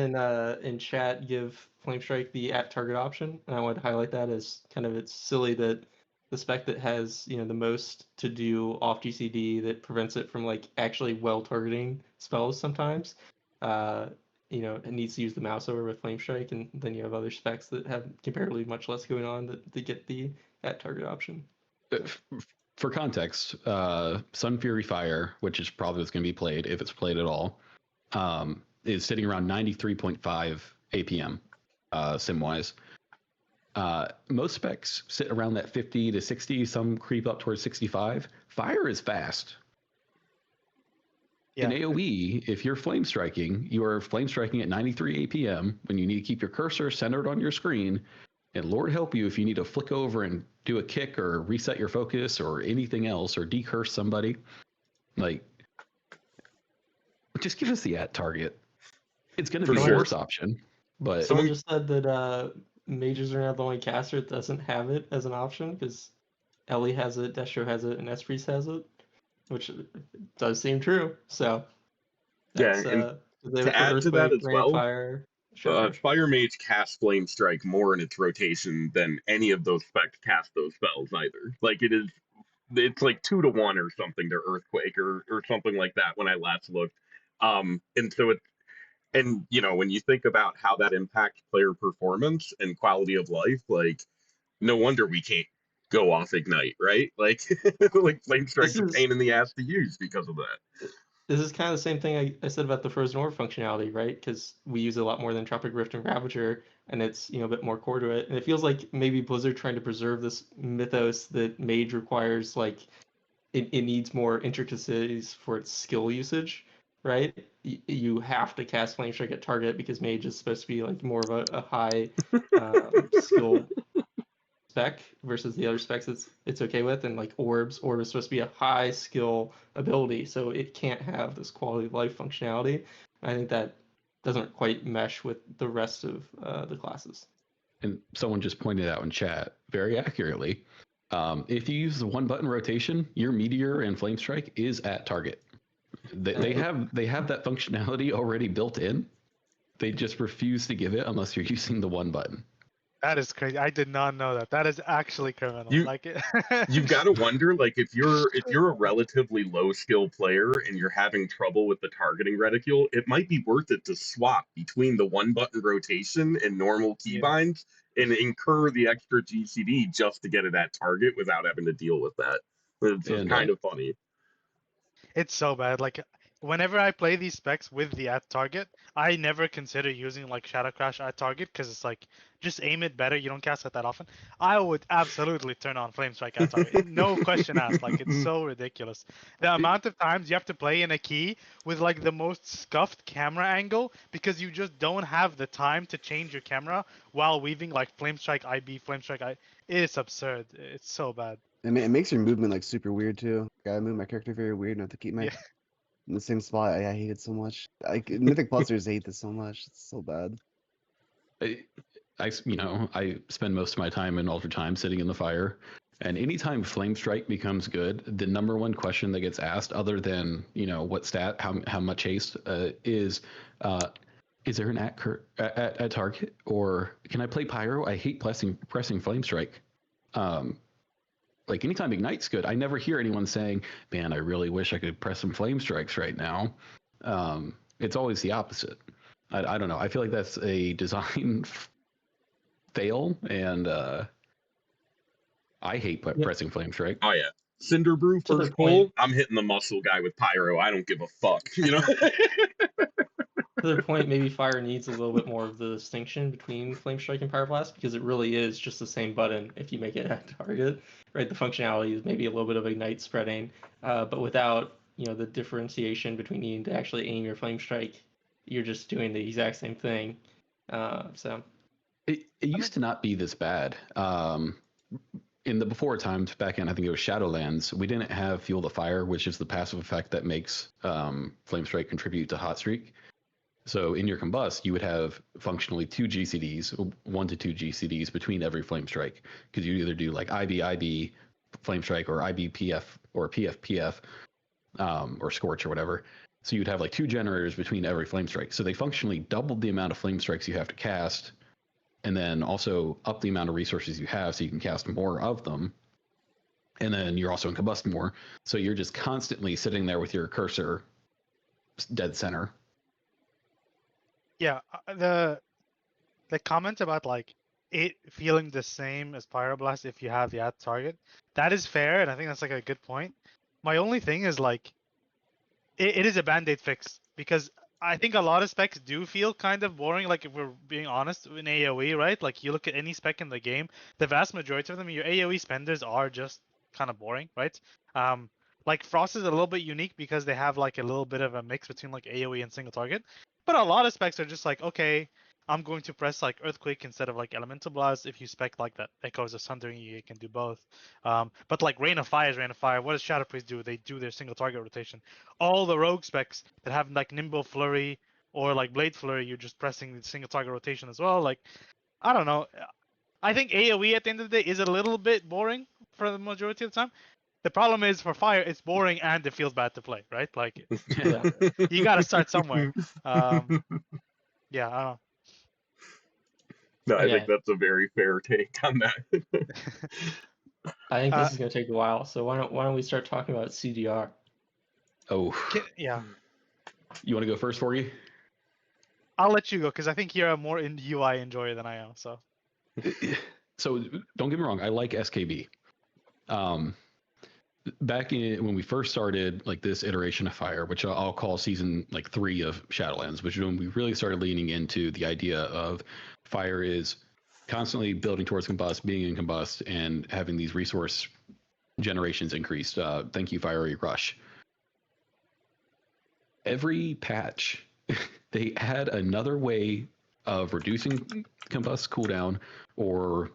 in chat, give Flame Strike the at target option, and I want to highlight that as kind of it's silly that the spec that has the most to do off GCD that prevents it from like actually well targeting spells sometimes. It needs to use the mouse over with Flame Strike, and then you have other specs that have comparatively much less going on that get the at target option. For context, Sun Fury Fire, which is probably what's going to be played if it's played at all, is sitting around 93.5 APM sim-wise. Most specs sit around that 50 to 60, some creep up towards 65. Fire is fast. In AoE, if you're flame striking, you are flame striking at 93 APM when you need to keep your cursor centered on your screen. And Lord help you if you need to flick over and do a kick or reset your focus or anything else or decurse somebody. Like, just give us the at target. It's going to be the worst option. But someone just said that mages are not the only caster that doesn't have it as an option because Ellie has it, Destro has it, and Esprit has it, which does seem true. So yeah, and to add to that as well, Fire. Fire Mage casts Flame Strike more in its rotation than any of those specs cast those spells either. Like it's like 2 to 1 or something to Earthquake or something like that when I last looked. And so when you think about how that impacts player performance and quality of life, like no wonder we can't go off Ignite, right? Like like Flame Strike's a pain in the ass to use because of that. This is kind of the same thing I said about the Frozen Orb functionality, right? Because we use it a lot more than Tropic Rift and Ravager, and it's a bit more core to it. And it feels like maybe Blizzard trying to preserve this mythos that Mage requires, like it needs more intricacies for its skill usage, right? You have to cast Flame Strike at target because Mage is supposed to be like more of a high skill spec versus the other specs it's okay with, and like orb is supposed to be a high skill ability, so it can't have this quality of life functionality. I think that doesn't quite mesh with the rest of the classes. And someone just pointed out in chat very accurately, if you use the 1-button rotation, your Meteor and Flame Strike is at target. They have that functionality already built in. They just refuse to give it unless you're using the 1 button. That is crazy. I did not know that. That is actually criminal. You've got to wonder, like, if you're a relatively low skill player and you're having trouble with the targeting reticule, it might be worth it to swap between the 1-button rotation and normal keybinds and incur the extra GCD just to get it at target without having to deal with that. It's kind of funny. It's so bad. Like whenever I play these specs with the at target, I never consider using like Shadow Crash at target because it's like just aim it better. You don't cast it that often. I would absolutely turn on Flame Strike at target. No question asked. Like it's so ridiculous. The amount of times you have to play in a key with like the most scuffed camera angle because you just don't have the time to change your camera while weaving like Flame Strike IB, Flame Strike I. It's absurd. It's so bad. It makes your movement like super weird too. Gotta move my character very weird, and I have to keep my Yeah. in the same spot. I hate it so much. Mythic Blusters hate this so much. It's so bad. I spend most of my time in Ultra Time sitting in the fire, and anytime Flame Strike becomes good, the number one question that gets asked, other than what stat, how much haste, is there an at target, or can I play Pyro? I hate pressing Flame Strike. Like anytime Ignite's good, I never hear anyone saying, "Man, I really wish I could press some Flame Strikes right now." It's always the opposite. I don't know. I feel like that's a design fail, and I hate pressing Flame Strike. Oh yeah, Cinder Brew To the first point- pull. I'm hitting the muscle guy with Pyro. I don't give a fuck. To their point, maybe Fire needs a little bit more of the distinction between Flame Strike and Pyro Blast because it really is just the same button if you make it at target, right? The functionality is maybe a little bit of Ignite spreading, but without the differentiation between needing to actually aim your Flame Strike, you're just doing the exact same thing. So It used to not be this bad. In the before times, back in I think it was Shadowlands, we didn't have Fuel the Fire, which is the passive effect that makes Flame Strike contribute to Hot Streak. So in your Combust, you would have functionally 2 GCDs, 1 to 2 GCDs between every Flame Strike, because you either do like IB Flame Strike or IBPF or PFPF or Scorch or whatever. So you'd have like 2 generators between every Flame Strike. So they functionally doubled the amount of Flame Strikes you have to cast, and then also up the amount of resources you have so you can cast more of them. And then you're also in Combust more. So you're just constantly sitting there with your cursor dead center. Yeah, the comment about like it feeling the same as Pyroblast if you have the at target, that is fair, and I think that's like a good point. My only thing is like it is a band-aid fix because I think a lot of specs do feel kind of boring. Like if we're being honest in AOE, right? Like you look at any spec in the game, the vast majority of them, your AOE spenders are just kind of boring, right? Like Frost is a little bit unique because they have like a little bit of a mix between like AOE and single target. But a lot of specs are just like, okay, I'm going to press like Earthquake instead of like Elemental Blast. If you spec like that Echoes of Sundering, you can do both. But like Rain of Fire is Rain of Fire. What does Shadow Priest do? They do their single target rotation. All the rogue specs that have like Nimble Flurry or like Blade Flurry, you're just pressing the single target rotation as well. Like, I don't know. I think AoE at the end of the day is a little bit boring for the majority of the time. The problem is for Fire, it's boring and it feels bad to play, right? Like, you got to start somewhere. Yeah, I don't know. No, I Yeah. think that's a very fair take on that. I think this is going to take a while. So why don't we start talking about CDR? Oh, Yeah. You want to go first, Forgy? I'll let you go because I think you're a more in UI enjoyer than I am. So don't get me wrong, I like SKB. Back when we first started like this iteration of Fire, which I'll call season like 3 of Shadowlands, which is when we really started leaning into the idea of Fire is constantly building towards Combust, being in Combust, and having these resource generations increased. Thank you, Fiery Rush. Every patch, they add another way of reducing Combust cooldown or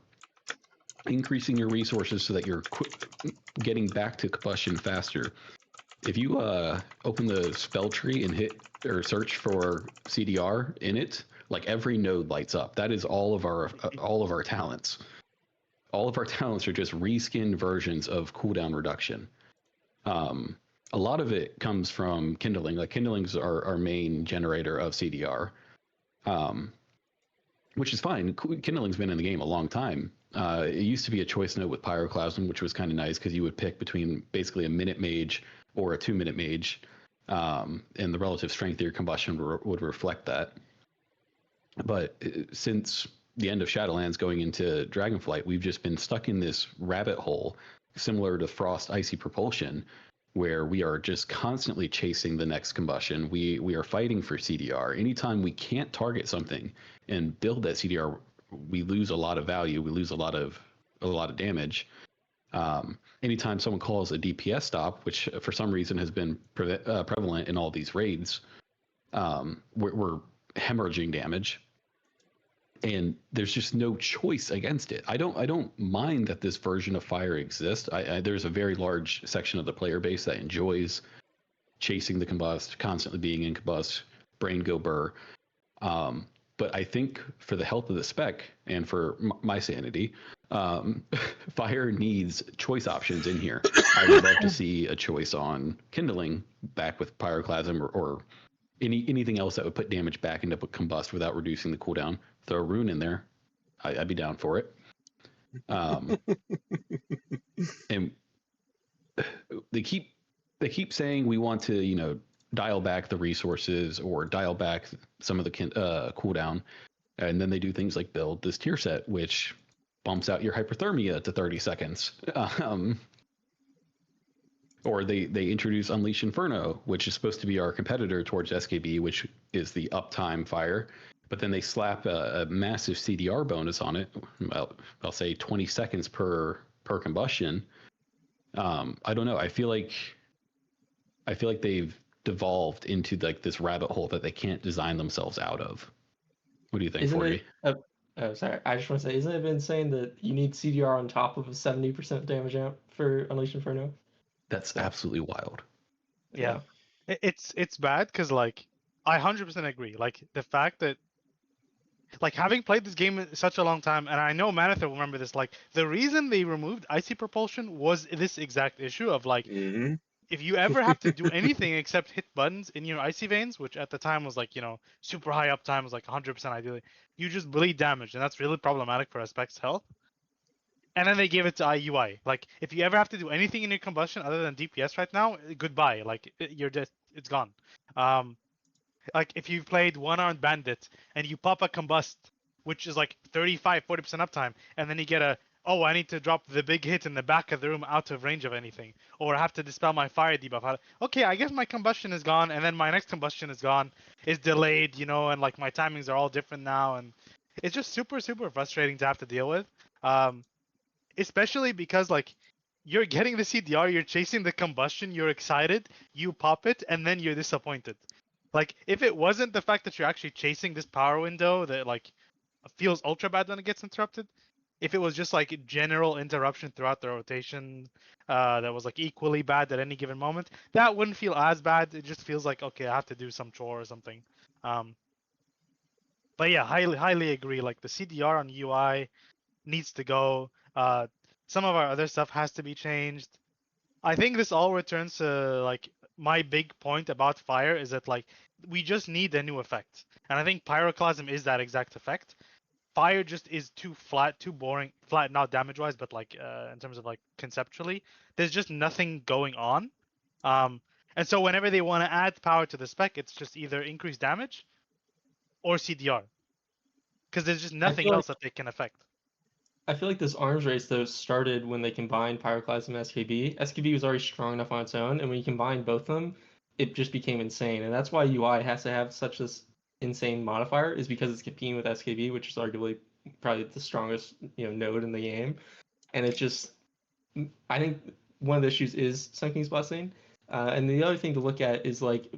increasing your resources so that you're getting back to combustion faster. If you open the spell tree and hit or search for CDR in it, like every node lights up. That is all of our talents. All of our talents are just reskinned versions of cooldown reduction. A lot of it comes from Kindling. Like Kindling's our main generator of CDR, which is fine. Kindling's been in the game a long time. It used to be a choice node with Pyroclasm, which was kind of nice because you would pick between basically a minute mage or a 2-minute mage, and the relative strength of your combustion would reflect that. But since the end of Shadowlands going into Dragonflight, we've just been stuck in this rabbit hole similar to Frost Icy Propulsion, where we are just constantly chasing the next combustion. We are fighting for CDR. Anytime we can't target something and build that CDR, we lose a lot of value. We lose a lot of damage. Anytime someone calls a DPS stop, which for some reason has been prevalent in all these raids, we're hemorrhaging damage, and there's just no choice against it. I don't mind that this version of Fire exists. There's a very large section of the player base that enjoys chasing the combust, constantly being in combust, brain go burr. But I think for the health of the spec and for my sanity, Fire needs choice options in here. I would love to see a choice on Kindling back with Pyroclasm or anything else that would put damage back into combust without reducing the cooldown. Throw a rune in there, I'd be down for it. And they keep saying we want to dial back the resources or dial back some of the cooldown, and then they do things like build this tier set, which bumps out your hyperthermia to 30 seconds. Or they introduce Unleash Inferno, which is supposed to be our competitor towards SKB, which is the uptime Fire. But then they slap a massive CDR bonus on it. I'll say 20 seconds per combustion. I don't know. I feel like they've devolved into like this rabbit hole that they can't design themselves out of. What do you think, Forty? Oh, sorry. I just want to say, isn't it been saying that you need CDR on top of a 70% damage amp for Unleash Inferno? That's absolutely wild. Yeah. It's bad because like I 100% agree. Like the fact that like having played this game such a long time, and I know Manatha will remember this, like the reason they removed Icy Propulsion was this exact issue of like if you ever have to do anything except hit buttons in your Icy Veins, which at the time was like, super high uptime, was like 100% ideally, you just bleed damage, and that's really problematic for Aspect's health. And then they gave it to IUI. Like, if you ever have to do anything in your combustion other than DPS right now, goodbye. Like, you're just, it's gone. Like, if you've played One-Armed Bandit and you pop a combust, which is like 35, 40% uptime, and then you get I need to drop the big hit in the back of the room out of range of anything, or I have to dispel my fire debuff. Okay, I guess my combustion is gone, and then my next combustion is gone, is delayed, and like my timings are all different now, and it's just super, super frustrating to have to deal with. Especially because like you're getting the CDR, you're chasing the combustion, you're excited, you pop it, and then you're disappointed. Like if it wasn't the fact that you're actually chasing this power window that like feels ultra bad when it gets interrupted, if it was just like general interruption throughout the rotation that was like equally bad at any given moment, that wouldn't feel as bad. It just feels like, okay, I have to do some chore or something. But yeah, highly agree. Like the CDR on UI needs to go. Some of our other stuff has to be changed. I think this all returns to like my big point about Fire is that like we just need a new effect, and I think Pyroclasm is that exact effect. Fire just is too flat, too boring. Flat, not damage-wise, but like in terms of like conceptually, there's just nothing going on. And so whenever they want to add power to the spec, it's just either increased damage or CDR, because there's just nothing else that they can affect. I feel like this arms race though started when they combined Pyroclasm and SKB. SKB was already strong enough on its own, and when you combine both of them, it just became insane. And that's why UI has to have such this insane modifier, is because it's competing with SKB, which is arguably probably the strongest node in the game. And it's just, I think one of the issues is Sun King's Blessing. And the other thing to look at is like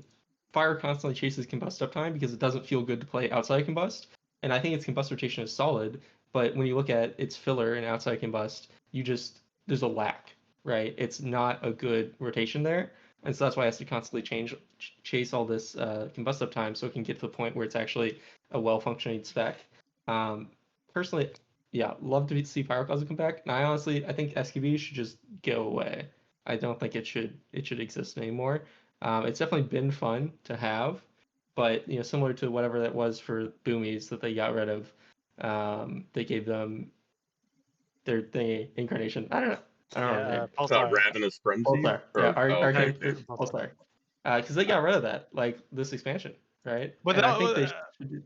Fire constantly chases combust uptime because it doesn't feel good to play outside combust. And I think its combust rotation is solid. But when you look at its filler and outside combust, there's a lack, right? It's not a good rotation there. And so that's why it has to constantly chase all this combust uptime so it can get to the point where it's actually a well-functioning spec. Personally, yeah, love to see Pyroclasm come back. And I think SKB should just go away. I don't think it should exist anymore. It's definitely been fun to have, but similar to whatever that was for Boomies that they got rid of. They gave them their thingy incarnation. I don't know. Ravenous Frenzy. Pulsar. Pulsar. Because they got rid of that, like this expansion, right? But I think they should.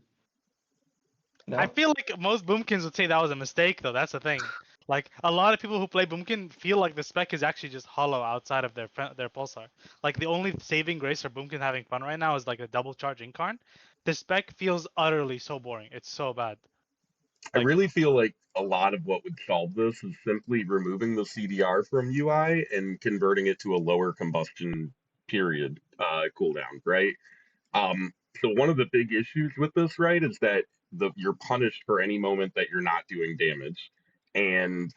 No? I feel like most Boomkins would say that was a mistake, though. That's the thing. Like a lot of people who play Boomkin feel like the spec is actually just hollow outside of their pulsar. Like the only saving grace for Boomkin having fun right now is like a double charge incarn. The spec feels utterly so boring. It's so bad. I Like really feel like a lot of what would solve this is simply removing the CDR from UI and converting it to a lower combustion period cooldown, right? So one of the big issues with this, right, is that you're punished for any moment that you're not doing damage, and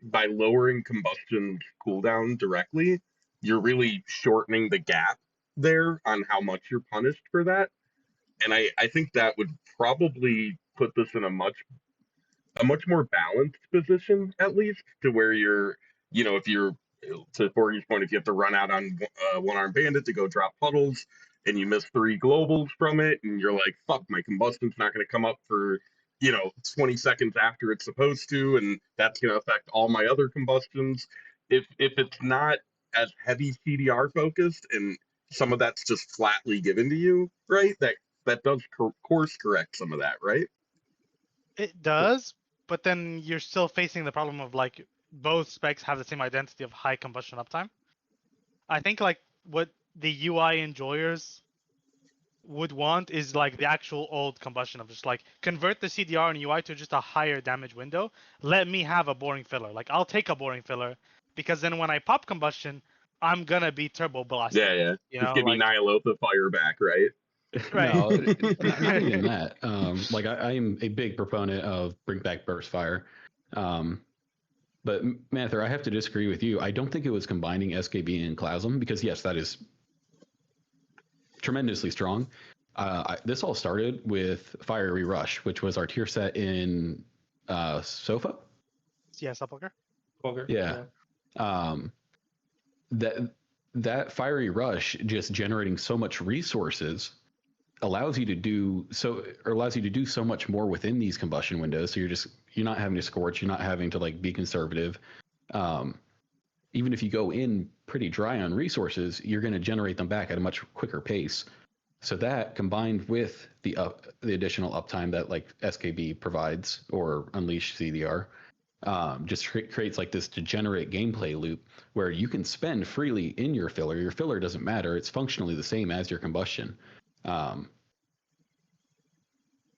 by lowering combustion cooldown directly, you're really shortening the gap there on how much you're punished for that. And I think that would probably put this in a much more balanced position, at least, to where you're, if you're, to Borgie's point, if you have to run out on one armed bandit to go drop puddles and you miss 3 globals from it, and you're like, fuck, my combustion's not going to come up for, 20 seconds after it's supposed to, and that's going to affect all my other combustions. If it's not as heavy CDR focused and some of that's just flatly given to you, right? That does course correct some of that, right? it does, but then you're still facing the problem of like both specs have the same identity of high combustion uptime. I think like what the UI enjoyers would want is like the actual old combustion of just like convert the CDR and UI to just a higher damage window. Let me have a boring filler. Like I'll take a boring filler because then when I pop combustion, I'm gonna be turbo blasting. Yeah. You Just know, give me like Nihilotha fire back, right? right. No, not even that. Like I am a big proponent of bring back burst fire. But Mather, I have to disagree with you. I don't think it was combining SKB and Clasm because yes, that is tremendously strong. This all started with Fiery Rush, which was our tier set in Sofa. Yeah, Sepulcher. Yeah. That Fiery Rush just generating so much resources allows you to do so much more within these combustion windows. So you're not having to scorch, you're not having to like be conservative. Even if you go in pretty dry on resources, you're going to generate them back at a much quicker pace. So that combined with the additional uptime that like SKB provides or Unleash CDR, just creates like this degenerate gameplay loop where you can spend freely in your filler. Your filler doesn't matter; it's functionally the same as your combustion.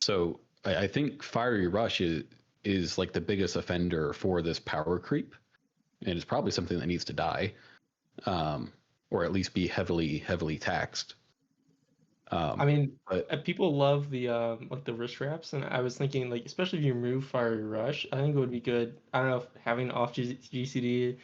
So I think Fiery Rush is like the biggest offender for this power creep, and it's probably something that needs to die, or at least be heavily taxed. I mean, people love the like the wrist wraps, and I was thinking like, especially if you remove Fiery Rush, I think it would be good. I don't know if having off GCD,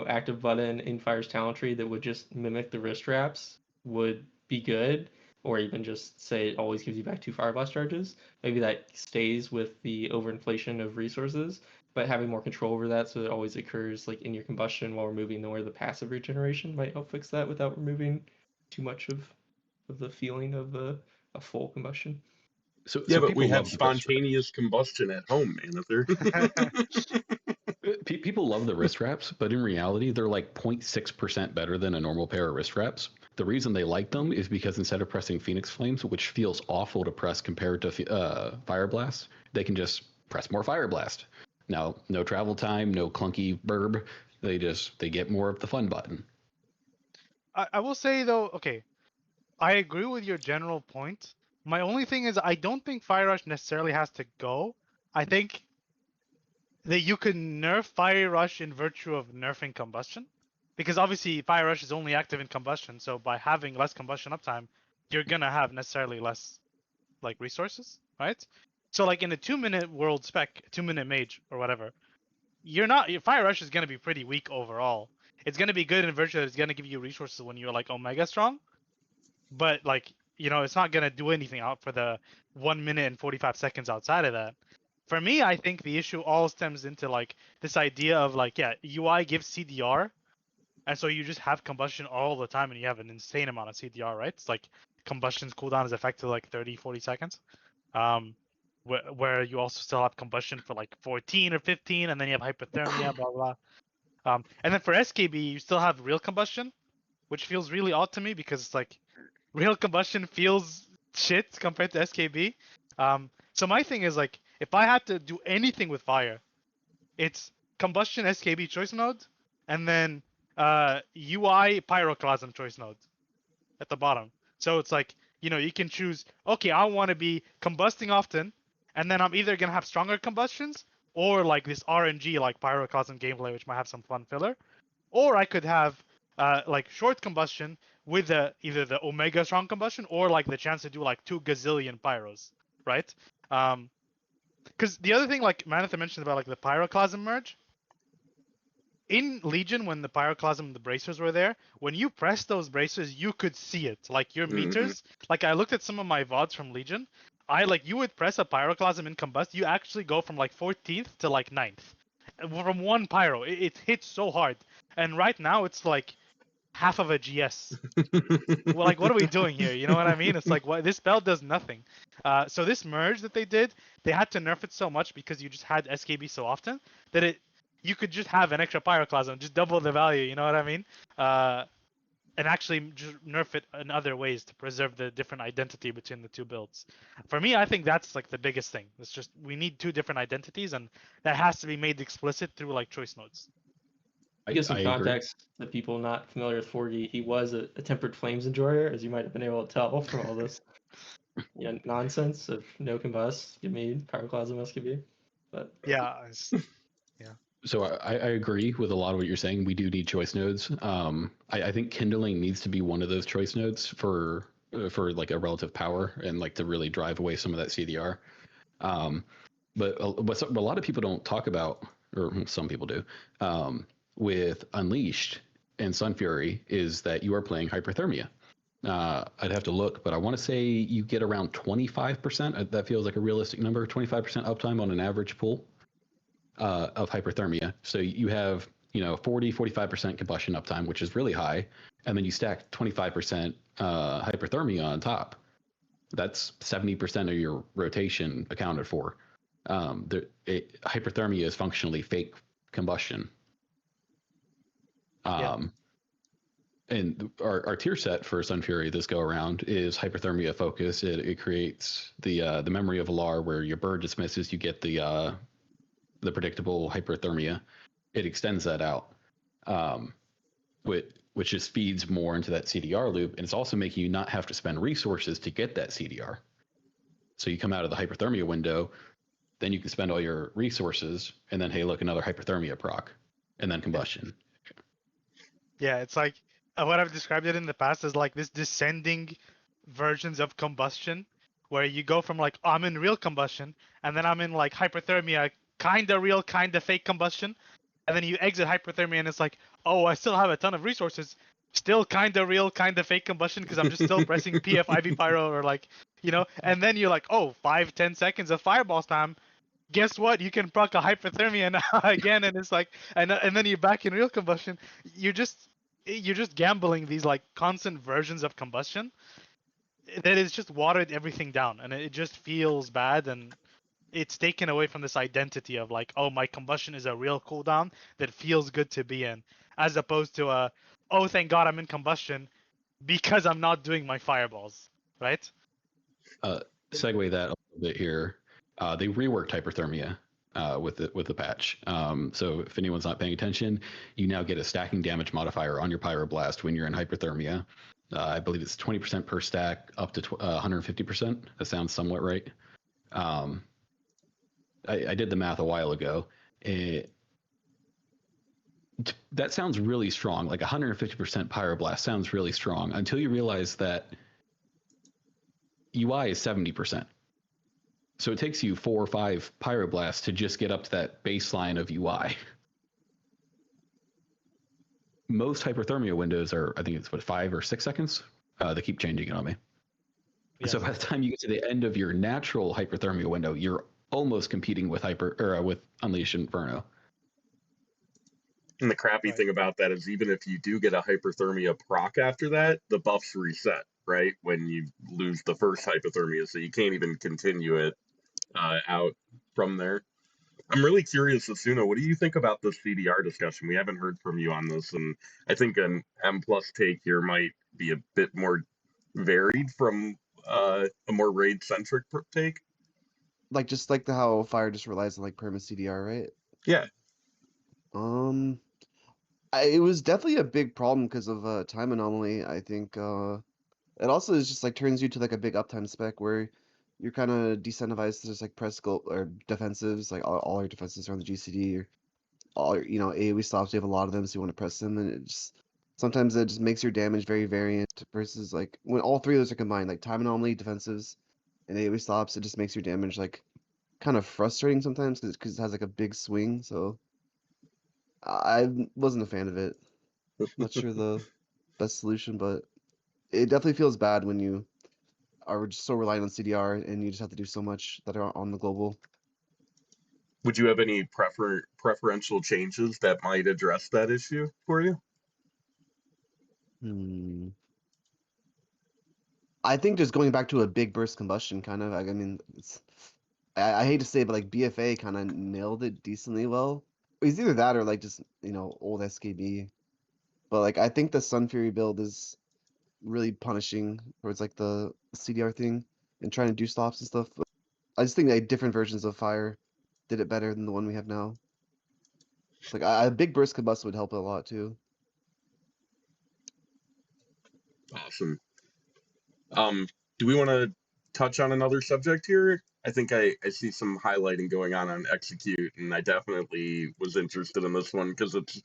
active button in Fire's talent tree that would just mimic the wrist wraps would be good, or even just say it always gives you back 2 Fire Blast charges. Maybe that stays with the overinflation of resources, but having more control over that so it always occurs like in your combustion while removing where the passive regeneration might help fix that without removing too much of the feeling of a full combustion. So but we have spontaneous combustion at home, Manather. People love the wrist wraps, but in reality, they're like 0.6% better than a normal pair of wrist wraps. The reason they like them is because instead of pressing Phoenix Flames, which feels awful to press compared to Fire Blast, they can just press more Fire Blast. Now, no travel time, no clunky burb. They get more of the fun button. I will say though, okay, I agree with your general point. My only thing is I don't think Fire Rush necessarily has to go. I think that you could nerf Fire Rush in virtue of nerfing combustion. Because obviously Fire Rush is only active in combustion, so by having less combustion uptime, you're gonna have necessarily less like resources, right? So like in a 2-minute world spec, 2-minute mage or whatever, your Fire Rush is gonna be pretty weak overall. It's gonna be good in virtue that it's gonna give you resources when you're like Omega strong. But like, it's not gonna do anything out for the 1 minute and 45 seconds outside of that. For me, I think the issue all stems into like this idea of like, yeah, UI gives CDR, and so you just have combustion all the time and you have an insane amount of CDR, right? It's like combustion's cooldown is effectively like 30, 40 seconds. Where you also still have combustion for like 14 or 15, and then you have hypothermia, blah blah. And then for SKB, you still have real combustion, which feels really odd to me because it's like real combustion feels shit compared to SKB. So my thing is like, if I had to do anything with fire, it's combustion SKB choice node, and then UI pyroclasm choice node at the bottom. So it's like, you can choose, okay, I want to be combusting often, and then I'm either gonna have stronger combustions or like this RNG like pyroclasm gameplay, which might have some fun filler, or I could have like short combustion with either the omega strong combustion or like the chance to do like 2 gazillion pyros, right? Because the other thing, like Manatha mentioned about like the pyroclasm merge, in Legion, when the pyroclasm and the bracers were there, when you press those bracers, you could see it. Like your meters, like I looked at some of my VODs from Legion, you would press a pyroclasm in combust, you actually go from like 14th to like 9th. From one pyro. It hits so hard. And right now it's like half of a GS. Well, like, what are we doing here? You know what I mean? It's like, what, this spell does nothing. So this merge that they did, they had to nerf it so much because you just had SKB so often that you could just have an extra pyroclasm, just double the value. You know what I mean? And actually just nerf it in other ways to preserve the different identity between the two builds. For me, I think that's like the biggest thing. It's just we need 2 different identities, and that has to be made explicit through like choice nodes. I guess I in agree. context, the people not familiar with 4D, he was a tempered flames enjoyer, as you might have been able to tell from all this nonsense of no combust, give me pyroclasm SKB. But Yeah. So I agree with a lot of what you're saying. We do need choice nodes. I think kindling needs to be one of those choice nodes for like a relative power and like to really drive away some of that CDR. But what a lot of people don't talk about, or some people do, with Unleashed and Sun Fury is that you are playing hyperthermia. I'd have to look, but I want to say you get around 25%. That feels like a realistic number. 25% uptime on an average pool of hyperthermia. So you have 40-45% combustion uptime, which is really high, and then you stack 25% hyperthermia on top. That's 70% of your rotation accounted for. Hyperthermia is functionally fake combustion. And our tier set for Sun Fury this go around is hyperthermia focus. It creates the memory of Alar, where your bird dismisses, you get the predictable hyperthermia. It extends that out, which just feeds more into that CDR loop, and it's also making you not have to spend resources to get that CDR. So you come out of the hyperthermia window, then you can spend all your resources, and then hey, look, another hyperthermia proc, and then combustion. Yeah, it's like what I've described it in the past is like this descending versions of combustion, where you go from like, oh, I'm in real combustion, and then I'm in like hyperthermia, kinda real, kinda fake combustion, and then you exit hyperthermia, and it's like, oh, I still have a ton of resources, still kinda real, kinda fake combustion, because I'm just still pressing PF, IV Pyro, or like, and then you're like, oh, 5-10 seconds of fireball spam. Guess what? You can proc a hyperthermia now again, and it's like, and then you're back in real combustion. You're just gambling these like constant versions of combustion that is just watered everything down, and it just feels bad, and it's taken away from this identity of like, oh, my combustion is a real cooldown that feels good to be in, as opposed to oh, thank God I'm in combustion because I'm not doing my fireballs, right? Segue that a little bit here. They reworked hyperthermia with the patch. So if anyone's not paying attention, you now get a stacking damage modifier on your pyroblast when you're in hyperthermia. I believe it's 20% per stack, up to 150%. That sounds somewhat right. I did the math a while ago. That sounds really strong. Like 150% pyroblast sounds really strong until you realize that UI is 70%. So it takes you 4 or 5 pyroblasts to just get up to that baseline of UI. Most hyperthermia windows are, I think it's 5 or 6 seconds. They keep changing it on me. Yes. So by the time you get to the end of your natural hyperthermia window, you're almost competing with with Unleashed Inferno. And the crappy thing about that is, even if you do get a hyperthermia proc after that, the buffs reset, right? When you lose the first hypothermia, so you can't even continue it out from there. I'm really curious, Asuna, what do you think about the CDR discussion? We haven't heard from you on this, and I think an M+ take here might be a bit more varied from a more raid-centric take. Like, just like how Fire just relies on like perma CDR, right? Yeah. Um, it was definitely a big problem because of time anomaly. I think it also is just like turns you to like a big uptime spec where you're kind of decentivized to just like press goal or defensives, like all your defenses are on the GCD or all your, AoE stops. You have a lot of them, so you want to press them, and it just sometimes it just makes your damage very variant versus like when all three of those are combined, like time anomaly, defensives, and AoE stops. It just makes your damage like kind of frustrating sometimes because it has like a big swing. So I wasn't a fan of it. Not sure the best solution, but it definitely feels bad when you are just so reliant on CDR and you just have to do so much that are on the global. Would you have any preferential changes that might address that issue for you? I think just going back to a big burst combustion kind of. I mean, I hate to say it, but like BFA kind of nailed it decently well. It's either that or like just old SKB. But like I think the Sun Fury build is really punishing towards like the CDR thing and trying to do stops and stuff. But I just think like different versions of Fire did it better than the one we have now. Like a big burst combust would help a lot too. Awesome. Do we want to touch on another subject here? I think I see some highlighting going on execute, and I definitely was interested in this one because it's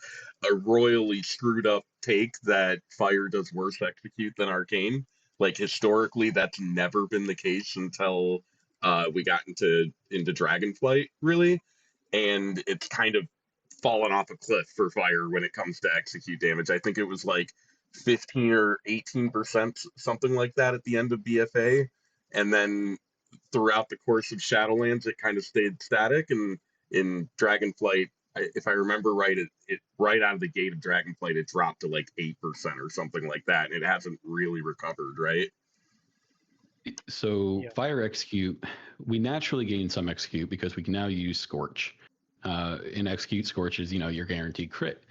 a royally screwed up take that Fire does worse execute than Arcane. Like historically, that's never been the case until we got into Dragonflight, really, and it's kind of fallen off a cliff for Fire when it comes to execute damage. I think it was like 15 or 18%, something like that at the end of BFA. And then throughout the course of Shadowlands, it kind of stayed static. And in Dragonflight, if I remember right, it right out of the gate of Dragonflight, it dropped to like 8% or something like that. And it hasn't really recovered, right? So Fire Execute, we naturally gain some Execute because we can now use Scorch. In Execute, Scorch is, your guaranteed crit.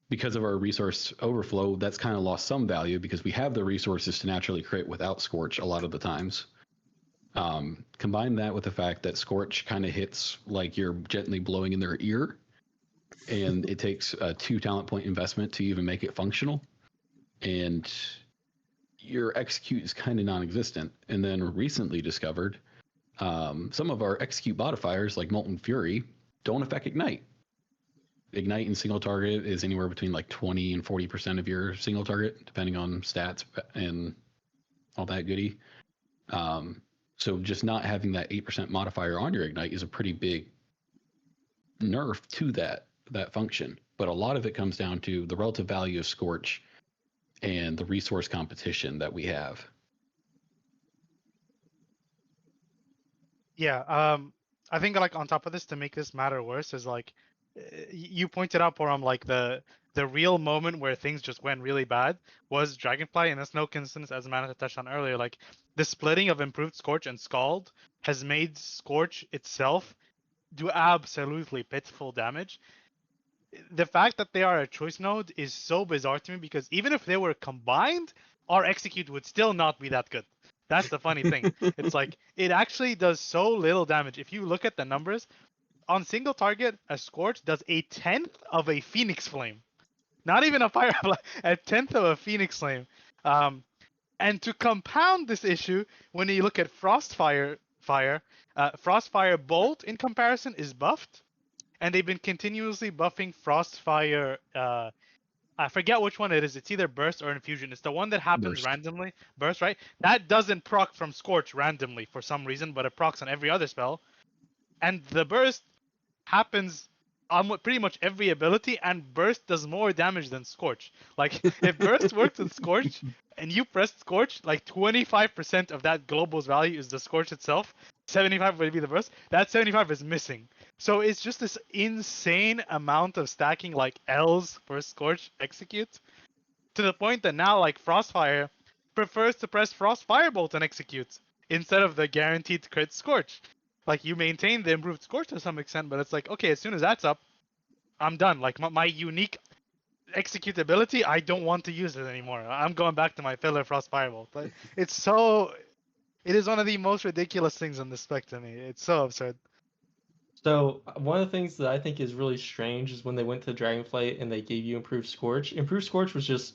Because of our resource overflow, that's kind of lost some value because we have the resources to naturally crit without Scorch a lot of the times. Combine that with the fact that Scorch kind of hits like you're gently blowing in their ear, and it takes a 2 talent point investment to even make it functional. And your execute is kind of non-existent. And then recently discovered, some of our execute modifiers like Molten Fury don't affect Ignite. Ignite in single target is anywhere between like 20 and 40% of your single target, depending on stats and all that goodie. So just not having that 8% modifier on your Ignite is a pretty big nerf to that function. But a lot of it comes down to the relative value of Scorch and the resource competition that we have. Yeah, I think like on top of this, to make this matter worse, is like you pointed out, Porom, like the real moment where things just went really bad was Dragonfly, and that's no coincidence, as Manata touched on earlier. Like the splitting of improved Scorch and Scald has made Scorch itself do absolutely pitiful damage. The fact that they are a choice node is so bizarre to me because even if they were combined, our execute would still not be that good. That's the funny thing. It's like it actually does so little damage. If you look at the numbers, on single target, a Scorch does 1/10 of a Phoenix Flame. Not even a fire, 1/10 of a Phoenix Flame. And to compound this issue, when you look at Frostfire Bolt in comparison is buffed, and they've been continuously buffing Frostfire. I forget which one it is. It's either Burst or Infusion. It's the one that happens randomly. Burst, right? That doesn't proc from Scorch randomly for some reason, but it procs on every other spell. And the Burst happens on pretty much every ability, and Burst does more damage than Scorch. Like, if Burst works with Scorch, and you press Scorch, like 25% of that global's value is the Scorch itself. 75 would be the Burst. That 75 is missing. So it's just this insane amount of stacking like L's for Scorch execute, to the point that now like Frostfire prefers to press Frost Firebolt and execute instead of the guaranteed crit Scorch. Like you maintain the improved Scorch to some extent, but it's like, okay, as soon as that's up, I'm done. Like my unique executability, I don't want to use it anymore. I'm going back to my filler Frost Firebolt. Like, it is one of the most ridiculous things on the spec to me. It's so absurd. So one of the things that I think is really strange is when they went to Dragonflight and they gave you Improved Scorch. Improved Scorch was just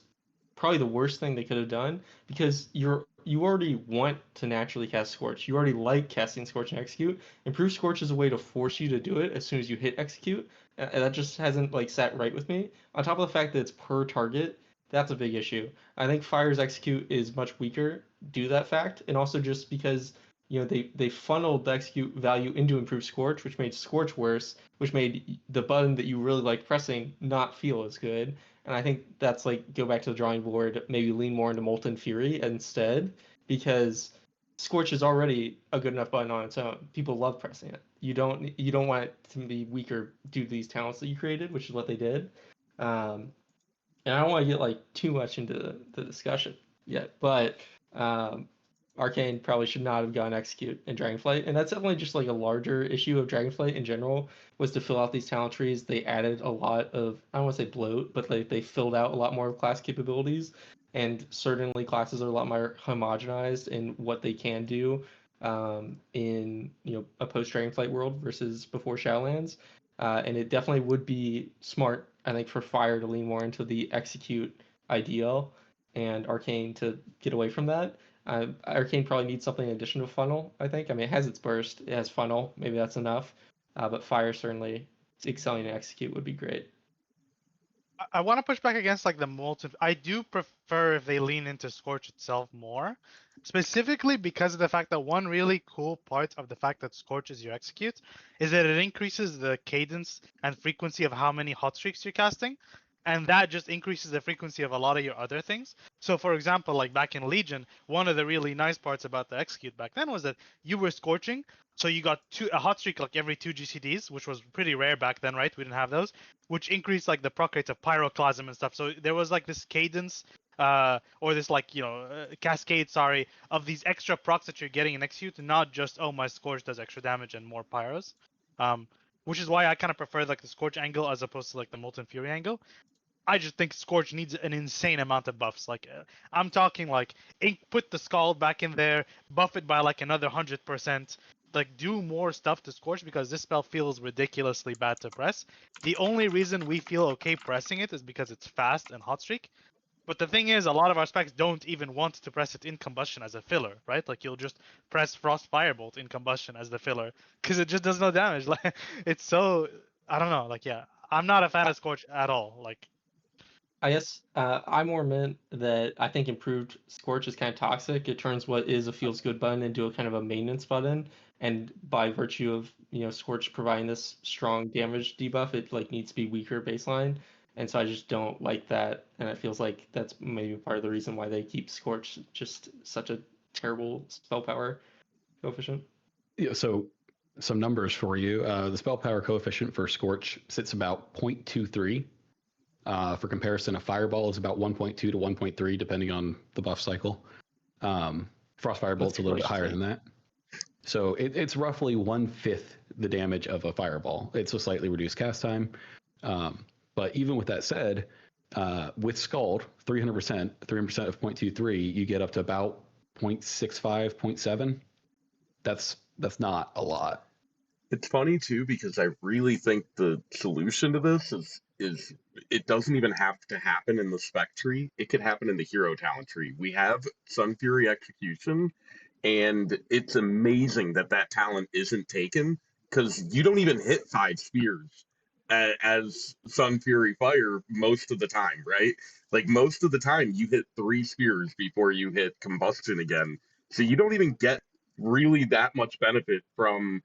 probably the worst thing they could have done because you already want to naturally cast Scorch. You already like casting Scorch and Execute. Improved Scorch is a way to force you to do it as soon as you hit Execute, and that just hasn't like sat right with me. On top of the fact that it's per target, that's a big issue. I think Fire's Execute is much weaker due to that fact, and also just because they funneled the execute value into improved Scorch, which made Scorch worse, which made the button that you really like pressing not feel as good. And I think that's like go back to the drawing board, maybe lean more into Molten Fury instead, because Scorch is already a good enough button on its own. People love pressing it. You don't want it to be weaker due to these talents that you created, which is what they did. And I don't want to get like too much into the discussion yet, but Arcane probably should not have gone Execute in Dragonflight, and that's definitely just like a larger issue of Dragonflight in general, was to fill out these talent trees. They added a lot of, I don't want to say bloat, but they filled out a lot more of class capabilities, and certainly classes are a lot more homogenized in what they can do in a post Dragonflight world versus before Shadowlands. And it definitely would be smart, I think, for Fire to lean more into the Execute ideal and Arcane to get away from that. Arcane probably needs something in addition to Funnel, I think. I mean, it has its burst, it has Funnel, maybe that's enough. But Fire certainly excelling in Execute would be great. I want to push back against like the molten. I do prefer if they lean into Scorch itself more, specifically because of the fact that one really cool part of the fact that Scorch is your execute is that it increases the cadence and frequency of how many hot streaks you're casting, and that just increases the frequency of a lot of your other things. So, for example, like back in Legion, one of the really nice parts about the execute back then was that you were scorching, so you got a hot streak like every 2 GCDs, which was pretty rare back then, right? We didn't have those, which increased like the proc rates of pyroclasm and stuff. So there was like this cadence, or this like cascade, sorry, of these extra procs that you're getting in execute, not just my scorch does extra damage and more pyros. Which is why I kind of prefer like the scorch angle as opposed to like the molten fury angle. I just think Scorch needs an insane amount of buffs. Like, I'm talking like put the Scald back in there, buff it by like another 100%. Like, do more stuff to Scorch because this spell feels ridiculously bad to press. The only reason we feel okay pressing it is because it's fast and hot streak. But the thing is, a lot of our specs don't even want to press it in combustion as a filler, right? Like you'll just press Frost Firebolt in combustion as the filler because it just does no damage. Like it's so, I don't know. Like yeah, I'm not a fan of Scorch at all. Like. I guess I more meant that I think improved Scorch is kind of toxic. It turns what is a feels good button into a kind of a maintenance button, and by virtue of Scorch providing this strong damage debuff, it like needs to be weaker baseline, and so I just don't like that, and it feels like that's maybe part of the reason why they keep Scorch just such a terrible spell power coefficient. Yeah, so some numbers for you. The spell power coefficient for Scorch sits about 0.23. For comparison, a Fireball is about 1.2 to 1.3, depending on the buff cycle. Frost Firebolt's a little bit higher than that. So it's roughly 1/5 the damage of a Fireball. It's a slightly reduced cast time. But even with that said, with Scald, 300% of 0.23, you get up to about 0.65, 0.7. That's not a lot. It's funny too because I really think the solution to this is it doesn't even have to happen in the spec tree. It could happen in the hero talent tree. We have Sun Fury Execution, and it's amazing that talent isn't taken because you don't even hit 5 spears as Sun Fury Fire most of the time, right? Like most of the time you hit 3 spears before you hit combustion again. So you don't even get really that much benefit from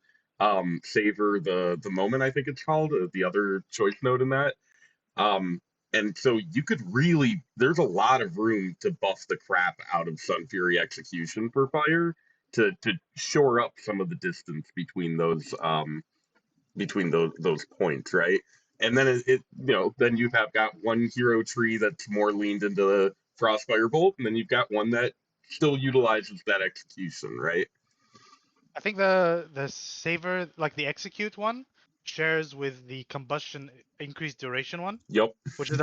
Savor the Moment, I think it's called, the other choice note in that. And so you could really, there's a lot of room to buff the crap out of Sun Fury Execution for Fire to shore up some of the distance between those points, right? And then then you have got one hero tree that's more leaned into the Frostfire Bolt, and then you've got one that still utilizes that execution, right? I think the Savor, like the Execute one, shares with the combustion increased duration one, Yep. which is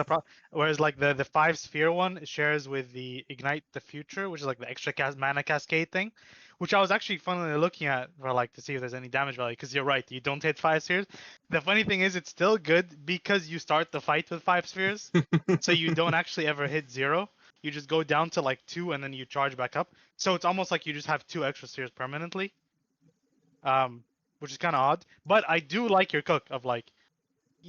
whereas like the 5 sphere one shares with the ignite the future, which is like the extra mana cascade thing, which I was actually funnily looking at for like to see if there's any damage value, because you're right, you don't hit 5 spheres. The funny thing is it's still good because you start the fight with 5 spheres, so you don't actually ever hit 0. You just go down to like 2 and then you charge back up. So it's almost like you just have 2 extra spheres permanently. Which is kind of odd. But I do like your cook of like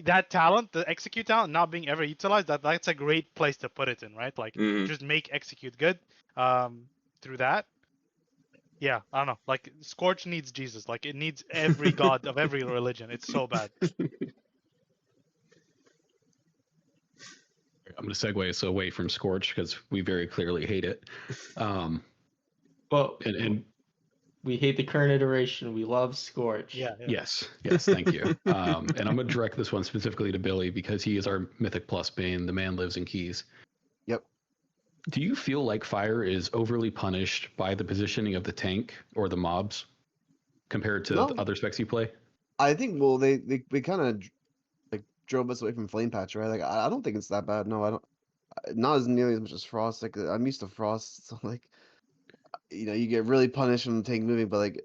that talent, the execute talent, not being ever utilized. That's a great place to put it in, right? Like just make execute good. Through that. Yeah, I don't know. Like Scorch needs Jesus. Like it needs every god of every religion. It's so bad. I'm going to segue us away from Scorch because we very clearly hate it. But And we hate the current iteration. We love Scorch. Yeah. yes, thank you. And I'm going to direct this one specifically to Billy because he is our Mythic Plus Bane. The man lives in Keys. Yep. Do you feel like Fire is overly punished by the positioning of the tank or the mobs compared to the other specs you play? I think they kind of like drove us away from Flame Patch, right? Like I don't think it's that bad. No, I don't. Not as nearly as much as Frost. Like I'm used to Frost, so like you get really punished from the tank moving. But like,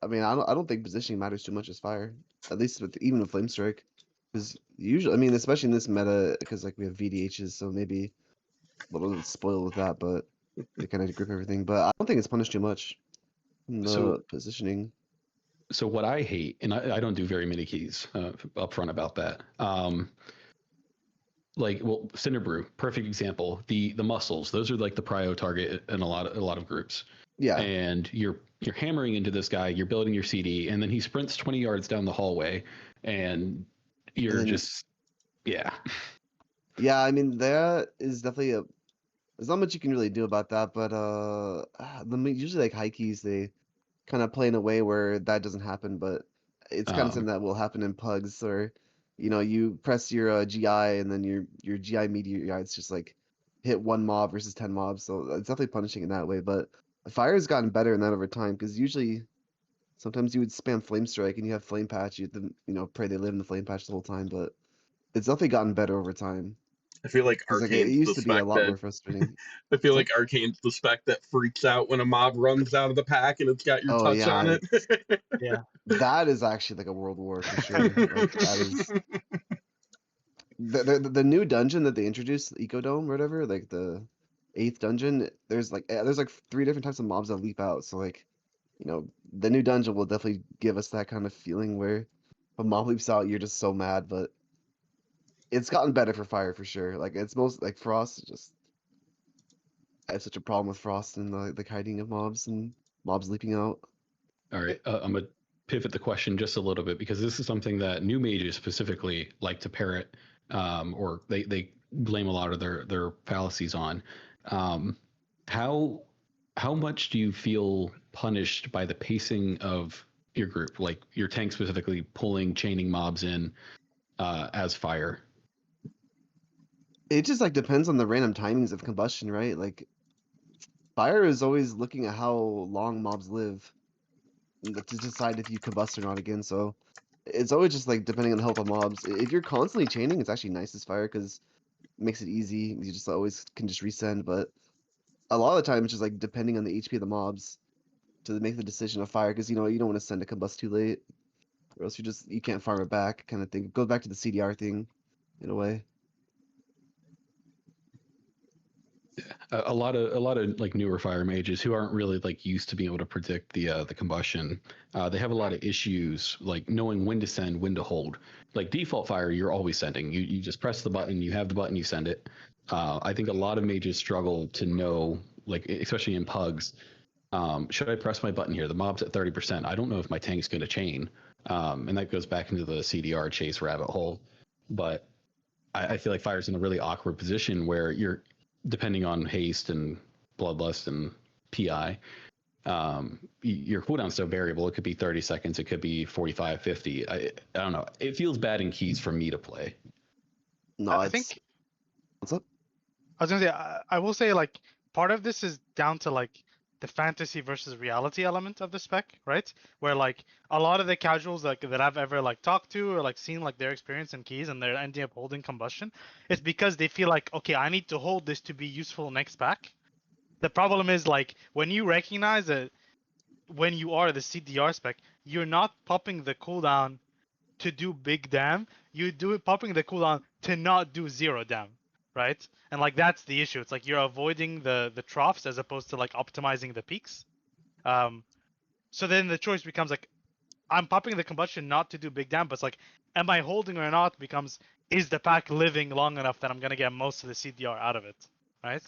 I mean, I don't think positioning matters too much as Fire. At least even with Flame Strike, because usually, I mean, especially in this meta, because like we have VDHs, so maybe a little spoiled with that, but they kind of grip everything. But I don't think it's punished too much. The positioning. So what I hate, and I don't do very many keys upfront about that. Cinderbrew, perfect example. The muscles, those are like the prio target in a lot of groups. Yeah. And you're hammering into this guy, you're building your CD, and then he sprints 20 yards down the hallway, and you're yeah. Yeah, I mean that is definitely there's not much you can really do about that, but usually like high keys they kind of play in a way where that doesn't happen, but it's kind of something that will happen in pugs, or you press your GI and then your GI meteorites just like hit one mob versus 10 mobs, so it's definitely punishing in that way. But Fire has gotten better in that over time, because usually sometimes you would spam Flame Strike and you have Flame Patch, you have to pray they live in the Flame Patch the whole time, but it's definitely gotten better over time. I feel like 'Cause, Arcane's it used the to be a spec lot that more frustrating. I feel like Arcane's the spec that freaks out when a mob runs out of the pack and it's got your Oh, touch yeah, on it. Yeah. That is actually like a world war for sure. Like that is the new dungeon that they introduced, Ecodome or whatever, like the 8th dungeon. There's like 3 different types of mobs that leap out. So like, the new dungeon will definitely give us that kind of feeling where if a mob leaps out, you're just so mad. But it's gotten better for Fire for sure. Like it's most like Frost. Just I have such a problem with Frost and the hiding of mobs and mobs leaping out. All right, I'm gonna pivot the question just a little bit because this is something that new mages specifically like to parrot, or they blame a lot of their fallacies on. How much do you feel punished by the pacing of your group, like your tank specifically pulling chaining mobs in as Fire? It just like depends on the random timings of combustion, right? Like Fire is always looking at how long mobs live to decide if you combust or not again. So it's always just like depending on the health of mobs. If you're constantly chaining, it's actually nice as Fire because it makes it easy. You just always can just resend. But a lot of the time, it's just like depending on the HP of the mobs to make the decision of Fire, because you don't want to send a combust too late, or else you can't farm it back, kind of thing. It goes back to the CDR thing, in a way. A lot of like newer Fire mages who aren't really like used to being able to predict the combustion, they have a lot of issues like knowing when to send, when to hold. Like default Fire, you're always sending. You just press the button, you have the button, you send it. I think a lot of mages struggle to know, like especially in pugs, should I press my button here? The mob's at 30%. I don't know if my tank's going to chain, and that goes back into the CDR chase rabbit hole. But I feel like Fire's in a really awkward position where you're depending on haste and bloodlust and PI, your cooldown's so variable. It could be 30 seconds. It could be 45, 50. I don't know. It feels bad in keys for me to play. No, I think. What's up? I was gonna say, I will say, like, part of this is down to like the fantasy versus reality element of the spec, right? Where like a lot of the casuals like that I've ever like talked to or like seen like their experience in keys and they're ending up holding combustion, it's because they feel like, okay, I need to hold this to be useful next pack. The problem is like when you recognize that when you are the CDR spec, you're not popping the cooldown to do big dam. You do it popping the cooldown to not do 0 dam, right? And like that's the issue. It's like you're avoiding the troughs as opposed to like optimizing the peaks. So then the choice becomes like I'm popping the combustion not to do big dam, but it's like am I holding or not becomes is the pack living long enough that I'm gonna get most of the CDR out of it, right?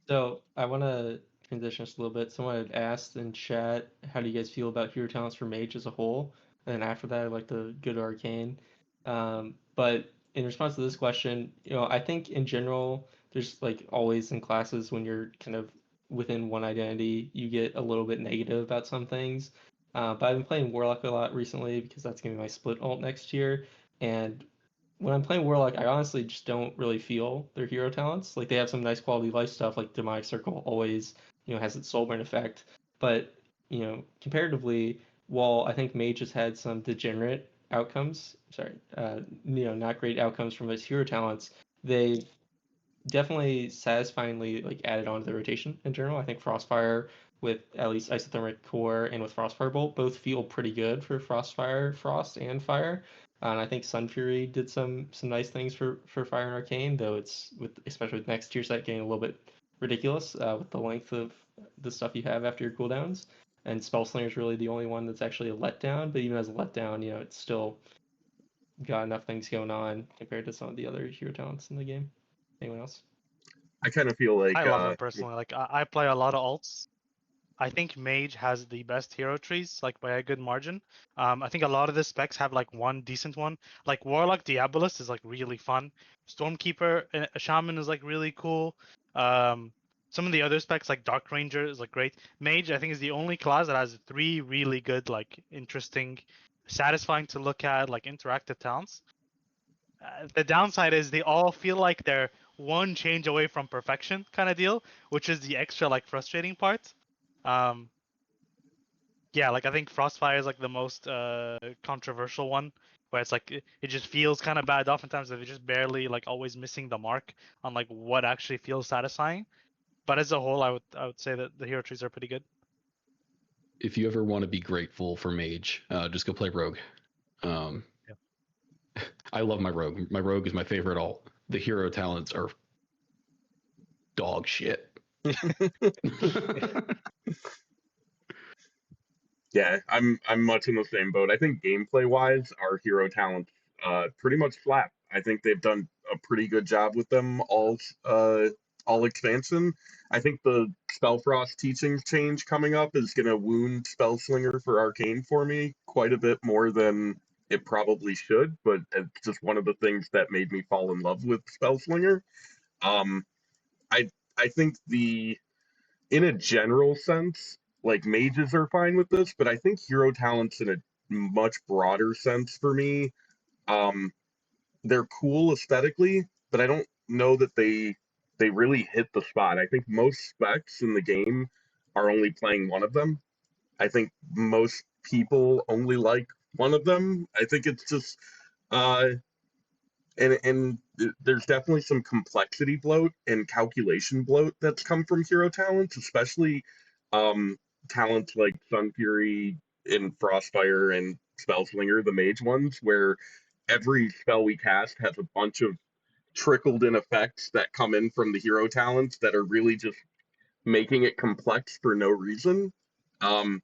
So I want to transition just a little bit. Someone had asked in chat, how do you guys feel about hero talents for Mage as a whole? And then after that, I'd like to go to Arcane. But in response to this question, I think in general, there's like always in classes when you're kind of within one identity, you get a little bit negative about some things. But I've been playing Warlock a lot recently because that's gonna be my split ult next year. And when I'm playing Warlock, I honestly just don't really feel their hero talents. Like they have some nice quality life stuff, like Demonic Circle always, has its soulburn effect. But, comparatively, while I think Mage has had some degenerate outcomes, not great outcomes from its hero talents, they've definitely satisfyingly like added on to the rotation in general. I think Frostfire with at least Isothermic Core and with Frostfire Bolt both feel pretty good for Frostfire, Frost, and Fire. And I think Sun Fury did some nice things for Fire and Arcane, though it's especially with next tier set getting a little bit ridiculous with the length of the stuff you have after your cooldowns. And Spellslinger is really the only one that's actually a letdown, but even as a letdown, it's still got enough things going on compared to some of the other hero talents in the game. Anyone else? I kind of feel like I love them personally. Like I play a lot of alts. I think Mage has the best hero trees, like by a good margin. I think a lot of the specs have like one decent one. Like Warlock Diabolus is like really fun. Stormkeeper Shaman is like really cool. Some of the other specs like Dark Ranger is like great. Mage I think is the only class that has 3 really good, like interesting, satisfying to look at, like interactive talents. The downside is they all feel like they're one change away from perfection kind of deal, which is the extra like frustrating part. Um, yeah, like I think Frostfire is like the most controversial one, where it's like it just feels kind of bad. Oftentimes they're just barely like always missing the mark on like what actually feels satisfying. But as a whole, I would say that the hero trees are pretty good. If you ever want to be grateful for Mage, just go play Rogue. Yeah. I love my Rogue. My Rogue is my favorite alt. The hero talents are dog shit. Yeah, I'm much in the same boat. I think gameplay wise, our hero talents pretty much flat. I think they've done a pretty good job with them all expansion. I think the Spellfrost teachings change coming up is gonna wound Spellslinger for Arcane for me quite a bit more than it probably should, but it's just one of the things that made me fall in love with Spellslinger. Um, I I think in a general sense, like mages are fine with this, but I think hero talents in a much broader sense for me, um, they're cool aesthetically, but I don't know that they really hit the spot. I think most specs in the game are only playing one of them. I think most people only like one of them. I think it's just uh and there's definitely some complexity bloat and calculation bloat that's come from hero talents, especially um, talents like Sun Fury and Frostfire and Spellslinger, the mage ones, where every spell we cast has a bunch of trickled in effects that come in from the hero talents that are really just making it complex for no reason. Um,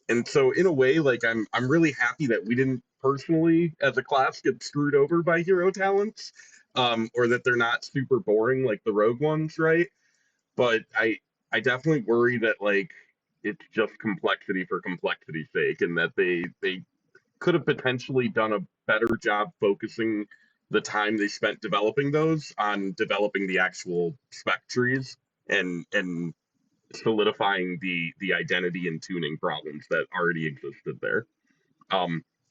and so in a way, like I'm really happy that we didn't personally as a class get screwed over by hero talents, or that they're not super boring like the rogue ones, right? But I definitely worry that like it's just complexity for complexity's sake, and that they could have potentially done a better job focusing the time they spent developing those on developing the actual spec trees and solidifying the identity and tuning problems that already existed there.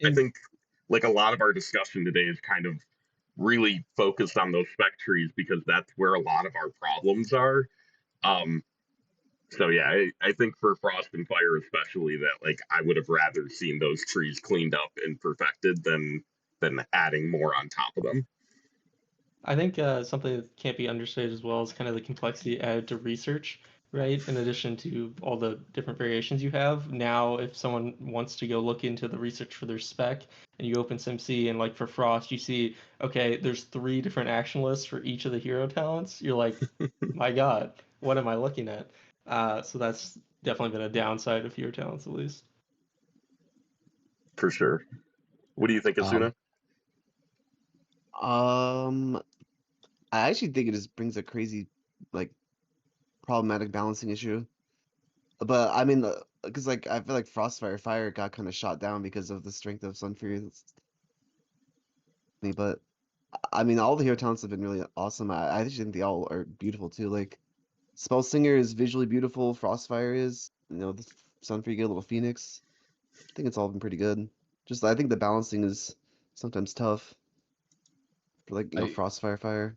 I think like a lot of our discussion today is kind of really focused on those spec trees because that's where a lot of our problems are. Um, so yeah, I think for Frost and Fire especially that like I would have rather seen those trees cleaned up and perfected than adding more on top of them. I think something that can't be understated as well is kind of the complexity added to research, right? In addition to all the different variations you have. Now, if someone wants to go look into the research for their spec and you open SimC and like for Frost, you see, okay, there's 3 different action lists for each of the hero talents. You're like, my God, what am I looking at? So that's definitely been a downside of hero talents, at least. For sure. What do you think, Asuna? I actually think it just brings a crazy, like, problematic balancing issue. But I mean, because like I feel like Frostfire Fire got kind of shot down because of the strength of Sunfury. But I mean, all the hero talents have been really awesome. I actually think they all are beautiful too. Like Spellslinger is visually beautiful. Frostfire is, the Sunfury, you get a little Phoenix. I think it's all been pretty good. Just I think the balancing is sometimes tough for like Frostfire Fire.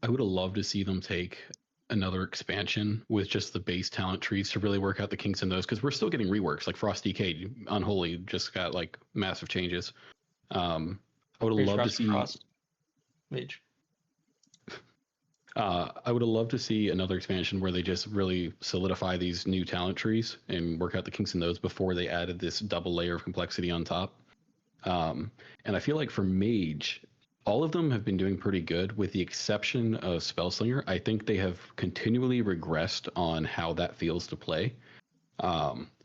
I would have loved to see them take another expansion with just the base talent trees to really work out the kinks in those, because we're still getting reworks. Like Frost DK, Unholy just got like massive changes. I would have loved to see Frost Mage. I would have loved to see another expansion where they just really solidify these new talent trees and work out the kinks in those before they added this double layer of complexity on top. And I feel like for Mage, all of them have been doing pretty good, with the exception of Spellslinger. I think they have continually regressed on how that feels to play.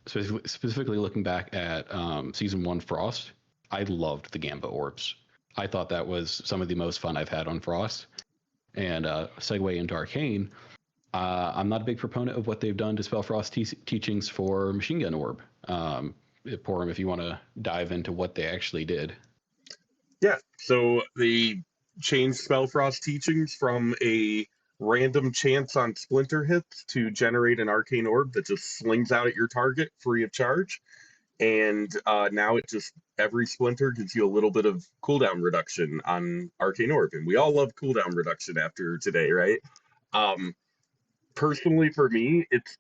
Specifically looking back at Season 1 Frost, I loved the Gamba Orbs. I thought that was some of the most fun I've had on Frost. And segue into Arcane, I'm not a big proponent of what they've done to Spellfrost teachings for Machine Gun Orb. Porum, if you want to dive into what they actually did. Yeah, so they changed Spellfrost teachings from a random chance on splinter hits to generate an arcane orb that just slings out at your target free of charge. And now it just, every splinter gives you a little bit of cooldown reduction on arcane orb. And we all love cooldown reduction after today, right? Personally, for me, it's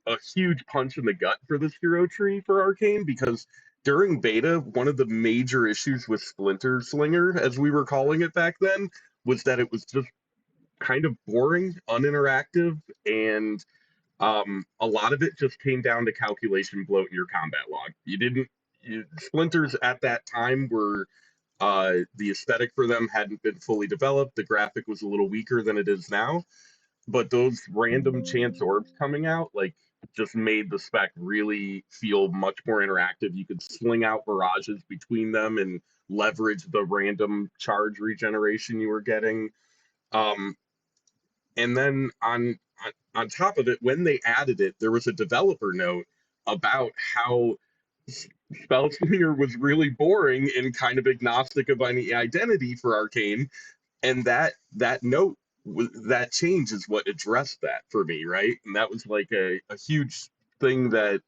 a huge punch in the gut for this hero tree for Arcane, because during beta, one of the major issues with Splinter Slinger, as we were calling it back then, was that it was just kind of boring, uninteractive, and a lot of it just came down to calculation bloat in your combat log. Splinters at that time were, the aesthetic for them hadn't been fully developed. The graphic was a little weaker than it is now. But those random chance orbs coming out, like, just made the spec really feel much more interactive. You could sling out barrages between them and leverage the random charge regeneration you were getting. And then on top of it, when they added it, there was a developer note about how Spellslinger was really boring and kind of agnostic of any identity for Arcane, and that note, that change is what addressed that for me, right? And that was like a huge thing that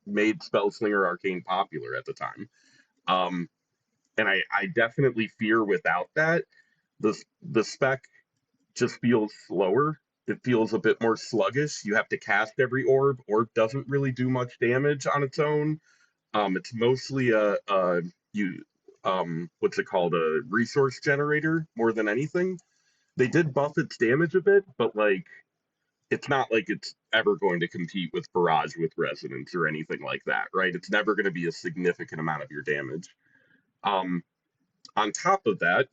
made Spellslinger Arcane popular at the time. And I definitely fear without that, the spec just feels slower. It feels a bit more sluggish. You have to cast every orb. Orb doesn't really do much damage on its own. It's mostly what's it called, a resource generator more than anything. They did buff its damage a bit, but like, it's not like it's ever going to compete with Barrage with Resonance or anything like that, right? It's never going to be a significant amount of your damage. On top of that,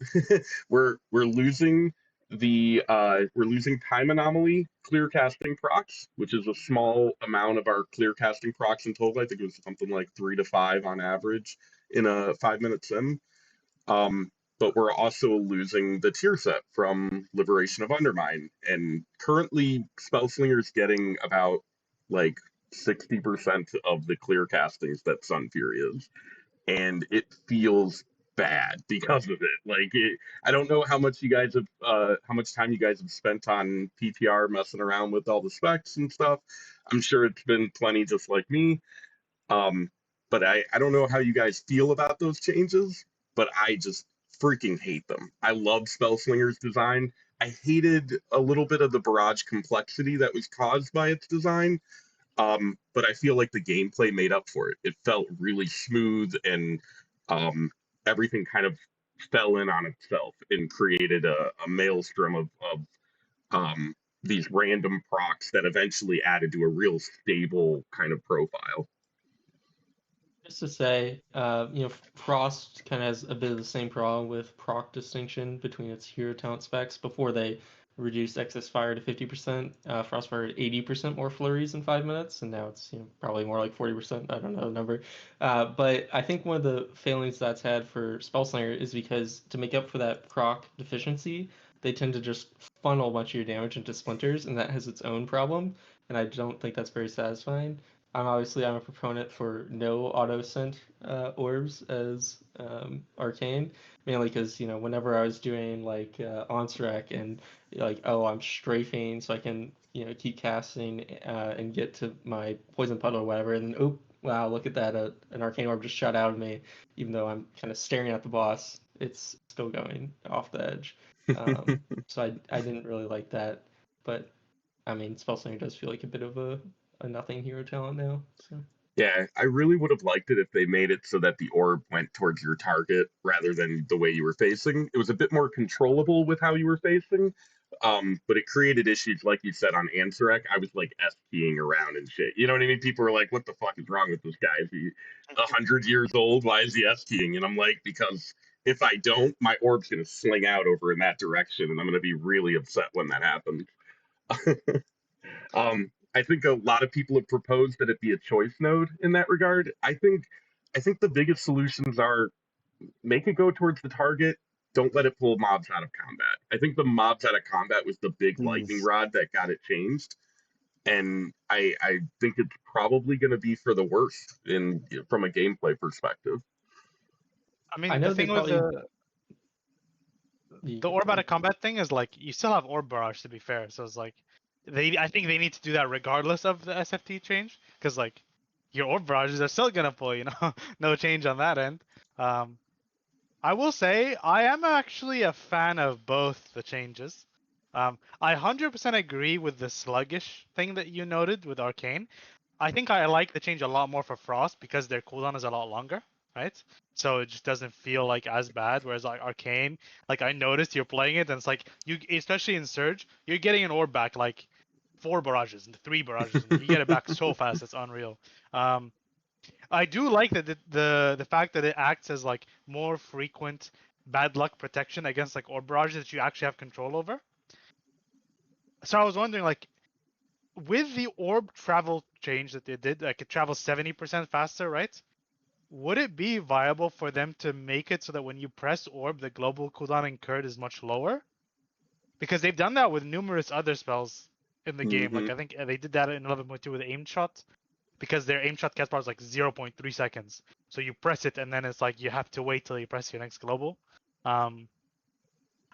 we're losing time anomaly clear casting procs, which is a small amount of our clear casting procs in total. I think it was something like 3 to 5 on average in a 5-minute sim. But we're also losing the tier set from Liberation of Undermine. And currently, Spellslinger's getting about like 60% of the clear castings that Sunfury is. And it feels bad because of it. Like, I don't know how much time you guys have spent on PTR messing around with all the specs and stuff. I'm sure it's been plenty just like me. But I don't know how you guys feel about those changes, but I just freaking hate them. I love Spellslinger's design. I hated a little bit of the barrage complexity that was caused by its design. But I feel like the gameplay made up for it. It felt really smooth, and um, everything kind of fell in on itself and created a maelstrom of these random procs that eventually added to a real stable kind of profile. Just to say, Frost kind of has a bit of the same problem with proc distinction between its hero talent specs. Before they reduced excess fire to 50%, Frostfire had 80% more flurries in 5 minutes, and now it's probably more like 40%. I don't know the number. But I think one of the failings that's had for Spellslinger is because to make up for that proc deficiency, they tend to just funnel a bunch of your damage into splinters, and that has its own problem, and I don't think that's very satisfying. I'm a proponent for no auto sent orbs as Arcane, mainly because whenever I was doing like Onsrek and like I'm strafing so I can keep casting and get to my poison puddle or whatever, and then wow, look at that, an Arcane orb just shot out of me, even though I'm kind of staring at the boss, it's still going off the edge. So I didn't really like that, but I mean Spellslinger does feel like a bit of a nothing hero talent now. So Yeah, I really would have liked it if they made it so that the orb went towards your target rather than the way you were facing. It was a bit more controllable with how you were facing, but it created issues, like you said, on Ansarek. I was like S-keying around and shit. You know what I mean? People were like, what the fuck is wrong with this guy? Is he 100 years old? Why is he S-keying? And I'm like, because if I don't, my orb's going to sling out over in that direction, and I'm going to be really upset when that happens. I think a lot of people have proposed that it be a choice node in that regard. I think the biggest solutions are make it go towards the target. Don't let it pull mobs out of combat. I think the mobs out of combat was the big lightning Please. rod that got it changed, and I think it's probably going to be for the worst in from a gameplay perspective. I mean, I the know they thing with probably the orb out of combat thing is like you still have orb barrage, to be fair. So it's like I think they need to do that regardless of the SFT change, because like your orb barrages are still gonna pull, no change on that end. I will say I am actually a fan of both the changes. I 100% agree with the sluggish thing that you noted with Arcane. I think I like the change a lot more for Frost because their cooldown is a lot longer, right? So it just doesn't feel like as bad. Whereas like Arcane, like I noticed you're playing it, and it's like you, especially in Surge, you're getting an orb back like 4 barrages and 3 barrages, and you get it back so fast, it's unreal. I do like that the fact that it acts as like more frequent bad luck protection against like orb barrages that you actually have control over. So I was wondering, like, with the orb travel change that they did, like it travels 70% faster, right? Would it be viable for them to make it so that when you press orb, the global cooldown incurred is much lower? Because they've done that with numerous other spells in the game. Mm-hmm. Like I think they did that in 11.2 with aim shot, because their aim shot cast bar is like 0.3 seconds. So you press it and then it's like you have to wait till you press your next global.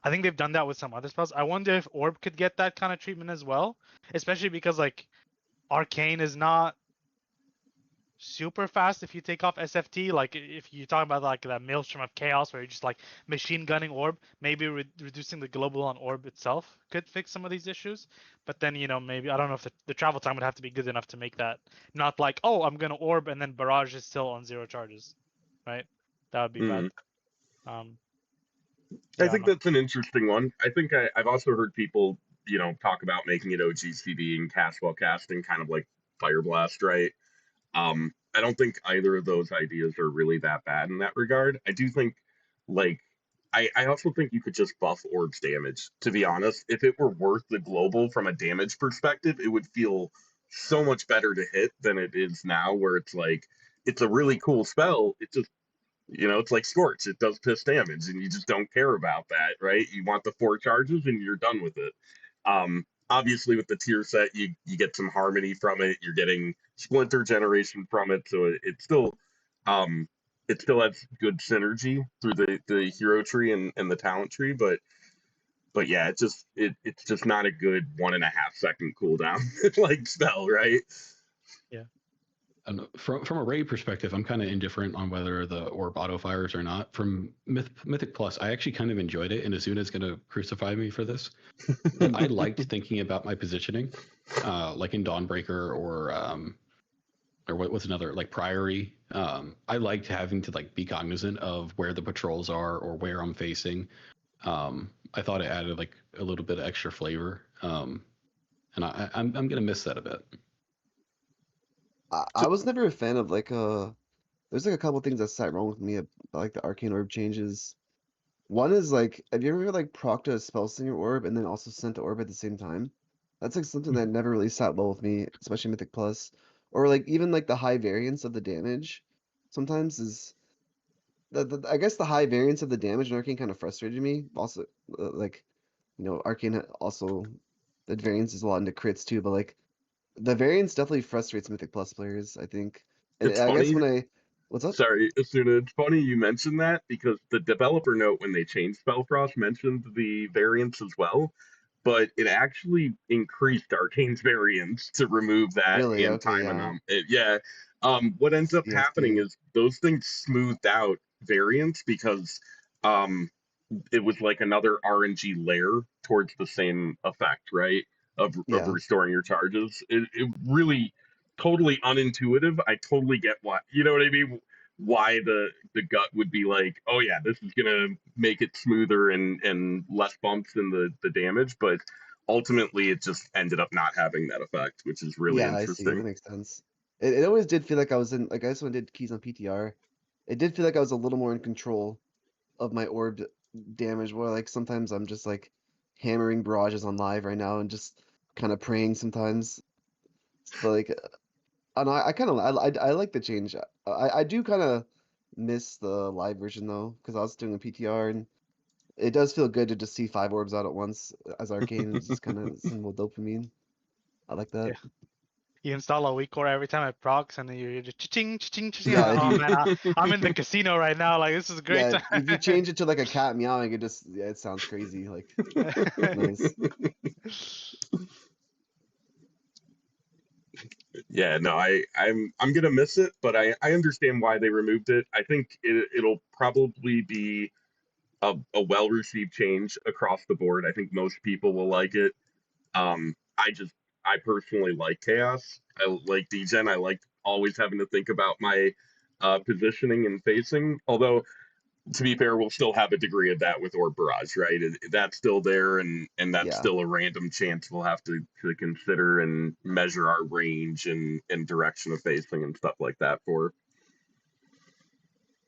I think they've done that with some other spells. I wonder if orb could get that kind of treatment as well, especially because like Arcane is not super fast if you take off SFT. Like if you talk about like that maelstrom of chaos where you're just like machine gunning orb, maybe reducing the global on orb itself could fix some of these issues. But then maybe I don't know if the travel time would have to be good enough to make that not like, oh, I'm gonna orb and then barrage is still on 0 charges, right? That would be bad. I Yeah, I don't think know. that's an interesting one. I think I've also heard people, talk about making it OGCD and cast while casting, kind of like Fire Blast, right? I don't think either of those ideas are really that bad in that regard. I do think, like, I also think you could just buff orbs damage, to be honest. If it were worth the global from a damage perspective, it would feel so much better to hit than it is now, where it's like, it's a really cool spell. It just it's like Scorch. It does piss damage, and you just don't care about that, right? You want the 4 charges, and you're done with it. Obviously, with the tier set, you get some harmony from it. You're getting splinter generation from it, so um, it still has good synergy through the hero tree and the talent tree. But yeah, it's just not a good 1.5 second cooldown like spell, right? Yeah. And from a raid perspective, I'm kind of indifferent on whether the orb auto fires or not. From Mythic Plus, I actually kind of enjoyed it, and Azuna's going to crucify me for this. But I liked thinking about my positioning, like in Dawnbreaker or what's another, like Priory. I liked having to like be cognizant of where the patrols are or where I'm facing. I thought it added like a little bit of extra flavor, and I'm gonna miss that a bit. I was never a fan of like there's like a couple things that sat wrong with me about like the arcane orb changes. One is like, have you ever like procced a spell slinger orb and then also sent the orb at the same time? That's like something that never really sat well with me, especially Mythic Plus. Or like even like the high variance of the damage sometimes is I guess the high variance of the damage in Arcane kind of frustrated me. Also, like, Arcane also the variance is a lot into crits too, but like the variance definitely frustrates Mythic Plus players, I think. And It's I guess funny. when what's up? Sorry, Asuna, it's funny you mentioned that because the developer note when they changed Spellfrost mentioned the variance as well, but it actually increased Arcane's variance to remove that Really? and Okay, time yeah. Yeah. What ends up happening CSP. is those things smoothed out variance because um, it was like another RNG layer towards the same effect, right? Of Yeah. restoring your charges. It really totally unintuitive. I totally get why, you know what I mean? Why the gut would be like, oh yeah, this is gonna make it smoother and less bumps in the damage, but ultimately it just ended up not having that effect, which is really Yeah, I see. That interesting. makes sense. It always did feel like I was in, like, I guess when I did keys on PTR, it did feel like I was a little more in control of my orb damage, where like sometimes I'm just like hammering barrages on live right now and just kind of praying sometimes. But like, I don't know, I kind of I like the change. I do kind of miss the live version though, because I was doing a PTR and it does feel good to just see 5 orbs out at once as Arcane. It's just kind of some little dopamine. I like that. Yeah. You install a weak core every time it procs, and then you're just cha-ching, cha-ching, cha-ching. Yeah, Like, if oh you man, I'm in the casino right now. Like, this is a great yeah, time. if you change it to like a cat meowing, it sounds crazy. Like nice. Yeah, no, I'm gonna miss it, but I understand why they removed it. I think it'll probably be a well received change across the board. I think most people will like it. I personally like chaos. I like degen. I like always having to think about my positioning and facing. Although to be fair, we'll still have a degree of that with Orb Barrage, right? That's still there, and that's Yeah. still a random chance we'll have to consider and measure our range and direction of facing and stuff like that for.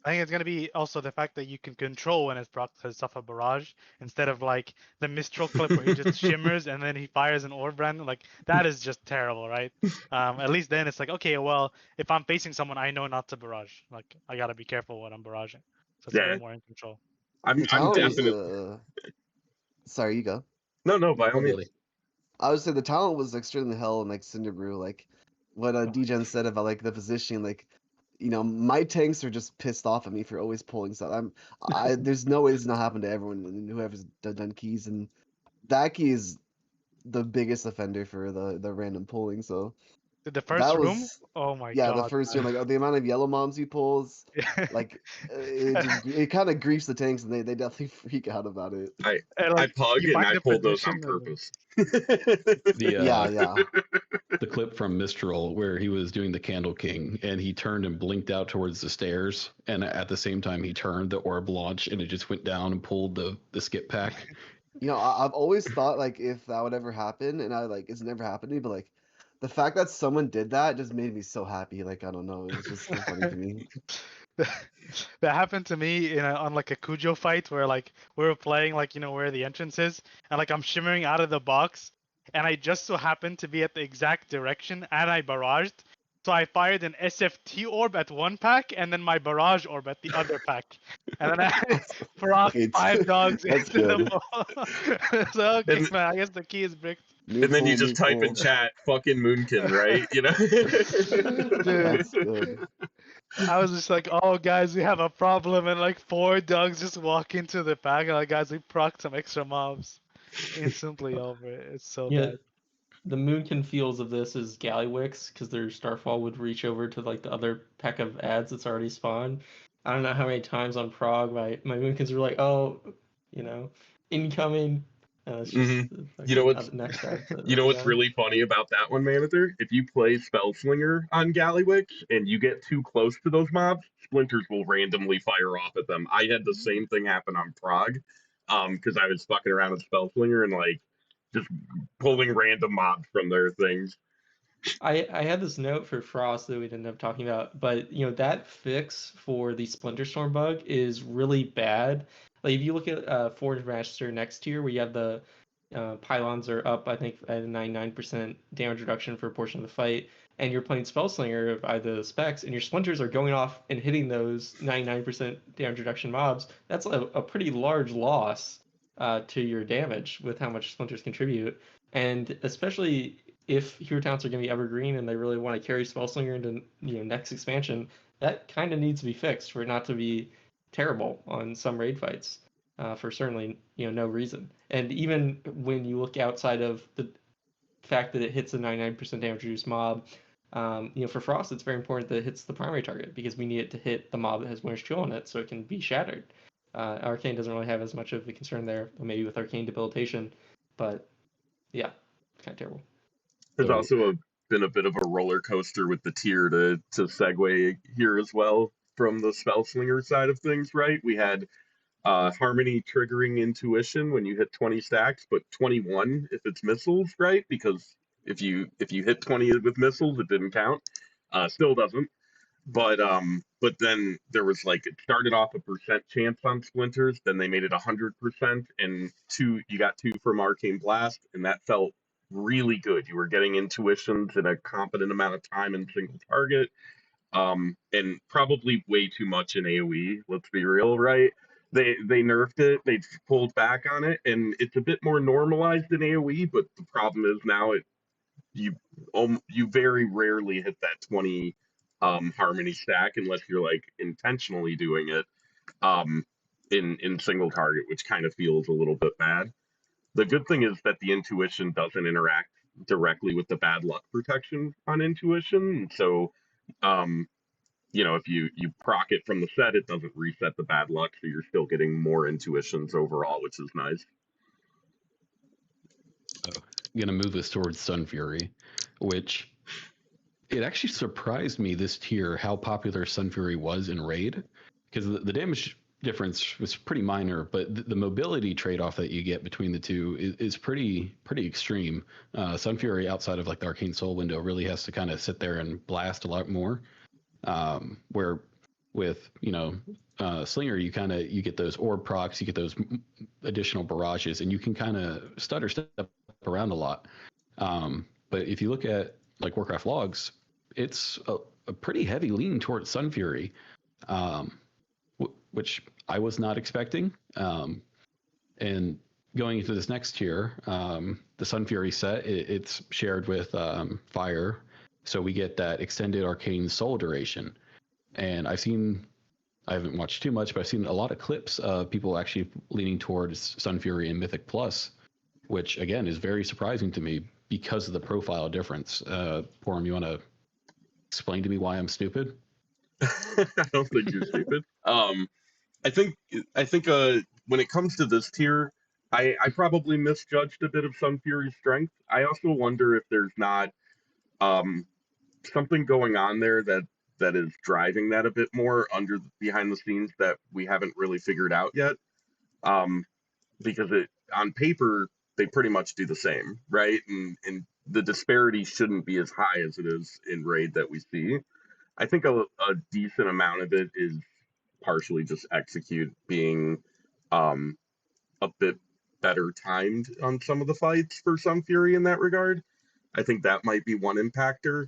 I think it's gonna be also the fact that you can control when it's procs as stuff a barrage instead of like the Mistral clip where he just shimmers and then he fires an orb brand. Like that is just terrible, right? At least then it's like, okay, well, if I'm facing someone, I know not to barrage. Like I gotta be careful when I'm barraging, so it's a Yeah, little more in control. The I'm talent was definitely sorry, you go. no by all Oh, means. really? I would say the talent was extremely hell in like Cinderbrew, like what Oh, Degen said about like the positioning, like my tanks are just pissed off at me for always pulling stuff. There's no way this is not happen to everyone and whoever's done keys, and that key is the biggest offender for the random pulling. So the first that room? was Oh my yeah, the god. first room, like the amount of yellow moms he pulls, like it kind of griefs the tanks, and they definitely freak out about it. I And I like pug you and find I the pulled those on position and then... purpose. Yeah, yeah. The clip from Mistral where he was doing the Candle King and he turned and blinked out towards the stairs, and at the same time he turned, the orb launched and it just went down and pulled the skip pack. I've always thought like if that would ever happen, and it's never happened to me, but like the fact that someone did that just made me so happy. Like I don't know, it was just so funny to me. That happened to me on like a Cujo fight where like we were playing like where the entrance is, and like I'm shimmering out of the box, and I just so happened to be at the exact direction, and I barraged. So I fired an SFT orb at one pack, and then my barrage orb at the other pack, and then I proc Great. 5 dogs That's into the good. ball. So okay, and man, I guess the key is bricked. and then you Mutual, just type in mutual. chat fucking Moonkin, right? You know. Dude, That's good. I was just like, oh guys, we have a problem, and like 4 dogs just walk into the pack, and like guys, we proc some extra mobs. Instantly over it. It's so Yeah, bad. the Moonkin feels of this is Gallywix, because their Starfall would reach over to like the other peck of ads that's already spawned. I don't know how many times on Prague my Moonkins were like, oh, incoming. It's just Hmm. the You know fucking what's next ad to you let know you what's down. really funny about that one, Manager? If you play Spellslinger on Gallywix and you get too close to those mobs, splinters will randomly fire off at them. I had the same thing happen on Prague, because I was fucking around with Spellslinger and like just pulling random mobs from their things. I had this note for Frost that we didn't end up talking about, but that fix for the Splinter Storm bug is really bad. Like if you look at Forge Master next tier, where you have the pylons are up, I think at a 99% damage reduction for a portion of the fight, and you're playing Spellslinger by the specs, and your splinters are going off and hitting those 99% damage reduction mobs. That's a pretty large loss to your damage with how much splinters contribute, and especially if hero talents are going to be evergreen and they really want to carry Spellslinger into next expansion, that kind of needs to be fixed for it not to be terrible on some raid fights, for certainly no reason. And even when you look outside of the fact that it hits a 99% damage reduced mob, for Frost it's very important that it hits the primary target, because we need it to hit the mob that has Winter's Chill in it so it can be shattered. Arcane doesn't really have as much of a concern there, maybe with Arcane Debilitation, but yeah, kind of terrible. There's So also been a bit of a roller coaster with the tier to segue here as well from the Spellslinger side of things, right? We had Harmony triggering intuition when you hit 20 stacks, but 21 if it's missiles, right? Because if you hit 20 with missiles, it didn't count. Still doesn't. But then there was like, it started off a percent chance on splinters, then they made it 100%, and you got two from Arcane Blast, and that felt really good. You were getting intuitions in a competent amount of time in single target, and probably way too much in AoE. Let's be real, right? They nerfed it, they pulled back on it, and it's a bit more normalized in AoE. But the problem is now you you very rarely hit that 20 harmony stack unless you're like intentionally doing it um, in single target, which kind of feels a little bit bad. The good thing is that the intuition doesn't interact directly with the bad luck protection on intuition. So, um, if you proc it from the set, it doesn't reset the bad luck, so you're still getting more intuitions overall, which is nice. I'm gonna move this towards Sun Fury, which it actually surprised me this tier how popular Sun Fury was in raid, because the damage difference was pretty minor, but the mobility trade-off that you get between the two is pretty extreme. Sun Fury outside of like the Arcane Soul window really has to kind of sit there and blast a lot more, where with Slinger you get those orb procs, you get those additional barrages, and you can kind of stutter step around a lot. But if you look at like Warcraft logs, it's a pretty heavy lean towards Sun Fury, which I was not expecting. And going into this next tier, the Sun Fury set, it's shared with Fire, so we get that extended Arcane Soul duration. And I haven't watched too much, but I've seen a lot of clips of people actually leaning towards Sun Fury and Mythic Plus, which again is very surprising to me because of the profile difference. Porum, you want to explain to me why I'm stupid? I don't think you're stupid. I think when it comes to this tier, I probably misjudged a bit of Sun Fury's strength. I also wonder if there's not um, something going on there that is driving that a bit more behind the scenes that we haven't really figured out yet. Um, because on paper they pretty much do the same, right? And the disparity shouldn't be as high as it is in raid that we see. I think a decent amount of it is partially just execute being um, a bit better timed on some of the fights for Sun Fury in that regard. I think that might be one impactor.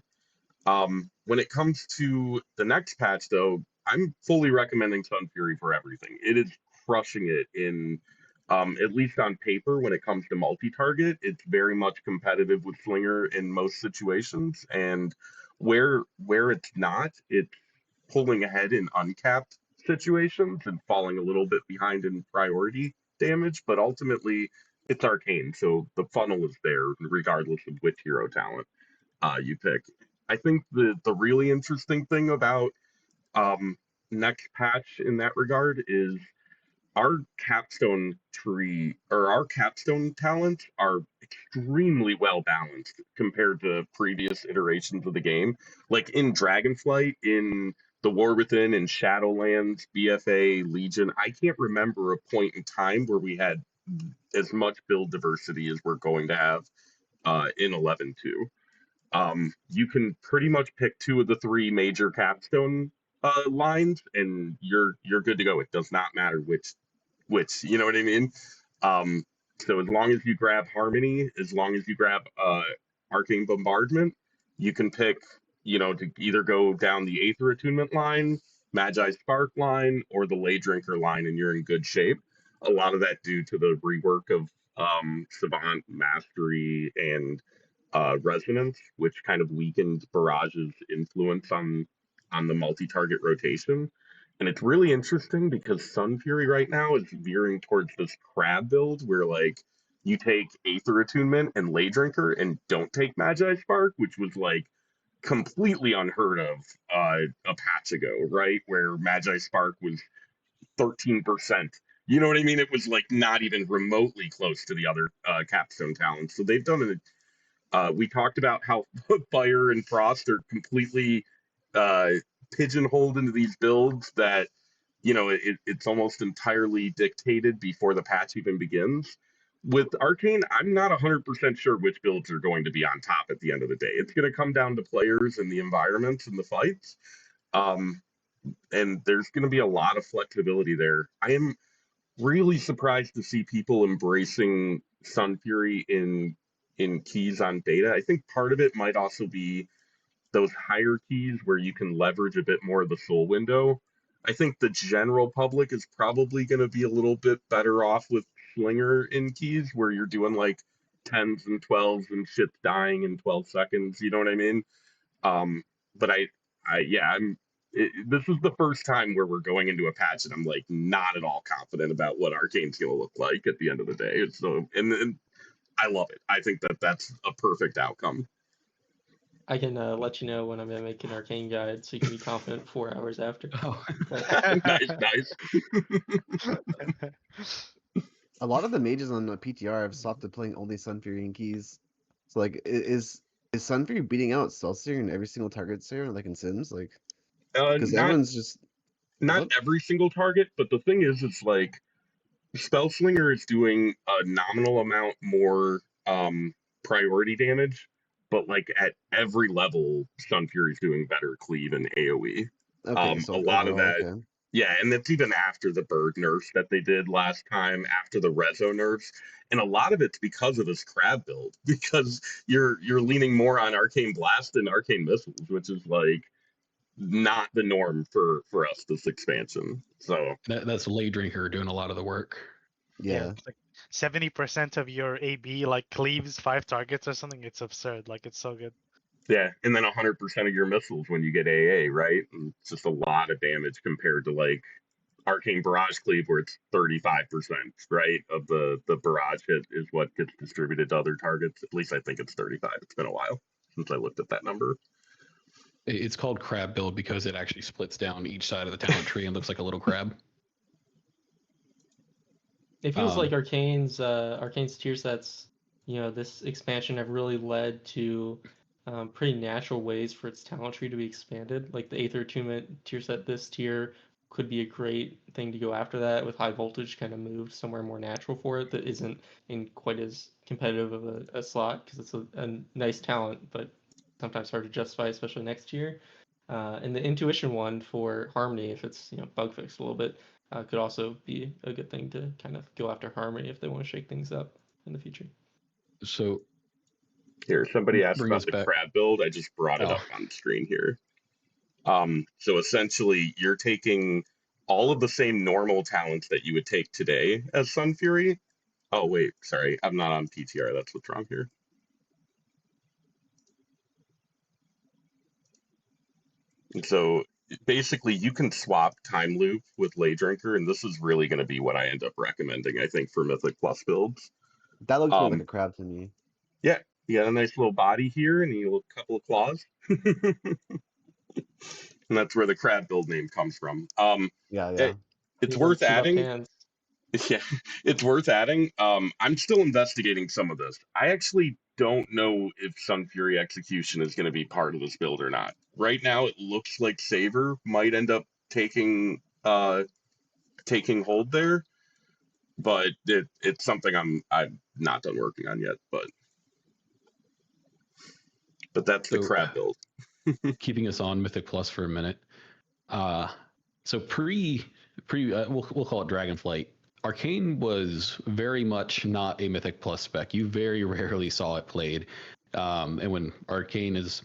When it comes to the next patch, though, I'm fully recommending Sun Fury for everything. It is crushing it in, at least on paper, when it comes to multi-target. It's very much competitive with Slinger in most situations, and where it's not, it's pulling ahead in uncapped situations and falling a little bit behind in priority damage. But ultimately, it's Arcane, so the funnel is there regardless of which hero talent you pick. I think the really interesting thing about um, next patch in that regard is our capstone tree or our capstone talents are extremely well balanced compared to previous iterations of the game. Like in Dragonflight, in the War Within, in Shadowlands, BFA, Legion, I can't remember a point in time where we had as much build diversity as we're going to have in 11.2. You can pretty much pick two of the three major capstone lines, and you're good to go. It does not matter which, you know what I mean? Um, so as long as you grab Harmony, as long as you grab Arcane Bombardment, you can pick, to either go down the Aether Attunement line, Magi Spark line, or the Lay Drinker line, and you're in good shape. A lot of that due to the rework of Savant, Mastery, and Resonance, which kind of weakened Barrage's influence on the multi-target rotation. And it's really interesting because Sun Fury right now is veering towards this crab build where like you take Aether Attunement and Lay Drinker and don't take Magi Spark, which was like completely unheard of a patch ago, right? Where Magi Spark was 13%. You know what I mean? It was like not even remotely close to the other capstone talents. So they've done it. We talked about how Fire and Frost are completely uh, pigeonholed into these builds that, it's almost entirely dictated before the patch even begins. With Arcane, I'm not 100% sure which builds are going to be on top at the end of the day. It's going to come down to players and the environments and the fights. Um, and there's going to be a lot of flexibility there. I am really surprised to see people embracing Sun Fury in keys on beta. I think part of it might also be those higher keys where you can leverage a bit more of the soul window. I think the general public is probably going to be a little bit better off with Slinger in keys where you're doing like 10s and 12s and shit's dying in 12 seconds. You know what I mean? Um, but yeah, this is the first time where we're going into a patch and I'm like not at all confident about what Arcane's going to look like at the end of the day. So, and I love it. I think that's a perfect outcome. I can let you know when I'm gonna make an Arcane guide, so you can be confident 4 hours after. Oh, Nice. A lot of the mages on the PTR have stopped at playing only Sun Fury and keys. So like, is Sun Fury beating out Spellseer in every single target seer, like in Sims? Like, because Not everyone's just every single target, but the thing is, it's like Spellslinger is doing a nominal amount more priority damage, but like at every level, Sun Fury's doing better cleave and AoE. okay. So A like lot of overall, that, okay. yeah, and that's even after the bird nerfs that they did last time, after the Rezo nerfs, and a lot of it's because of this crab build, because you're leaning more on Arcane Blast and Arcane Missiles, which is like not the norm for us this expansion. So that's Lay Drinker doing a lot of the work. Yeah. It's like 70% of your AB like cleaves 5 targets or something. It's absurd. Like it's so good. yeah, and then 100% of your missiles when you get AA, right? And it's just a lot of damage compared to like Arcane Barrage Cleave, where it's 35%, right? Of the barrage hit is what gets distributed to other targets. At least I think it's 35. It's been a while since I looked at that number. It's called crab build because it actually splits down each side of the talent tree and looks like a little crab. It feels like Arcane's tier sets, this expansion have really led to pretty natural ways for its talent tree to be expanded. Like the Aether Attunement tier set, this tier could be a great thing to go after that with high voltage kind of moved somewhere more natural for it that isn't in quite as competitive of a slot because it's a nice talent, but sometimes hard to justify, especially next year. And the intuition one for Harmony, if it's bug fixed a little bit, could also be a good thing to kind of go after Harmony if they want to shake things up in the future. So here, somebody asked bring about us the back. crab build. I just brought it Oh. up on the screen here. So essentially, you're taking all of the same normal talents that you would take today as Sun Fury. Oh wait, sorry, I'm not on PTR. That's what's wrong here. And so basically, you can swap Time Loop with Lay Drinker, and this is really going to be what I end up recommending, I think, for Mythic Plus builds. That looks more like a Um, crab to me. yeah, he got a nice little body here and a couple of claws. And that's where the crab build name comes from. Yeah, yeah. It, it's He's like worth two left adding. hands. Yeah, it's worth adding. I'm still investigating some of this. I actually don't know if Sun Fury Execution is going to be part of this build or not. Right now, it looks like Saver might end up taking hold there, but it's something I'm not done working on yet. But that's the So, crab build. keeping us on Mythic Plus for a minute. So we'll call it Dragonflight. Arcane was very much not a Mythic Plus spec. You very rarely saw it played. And when Arcane is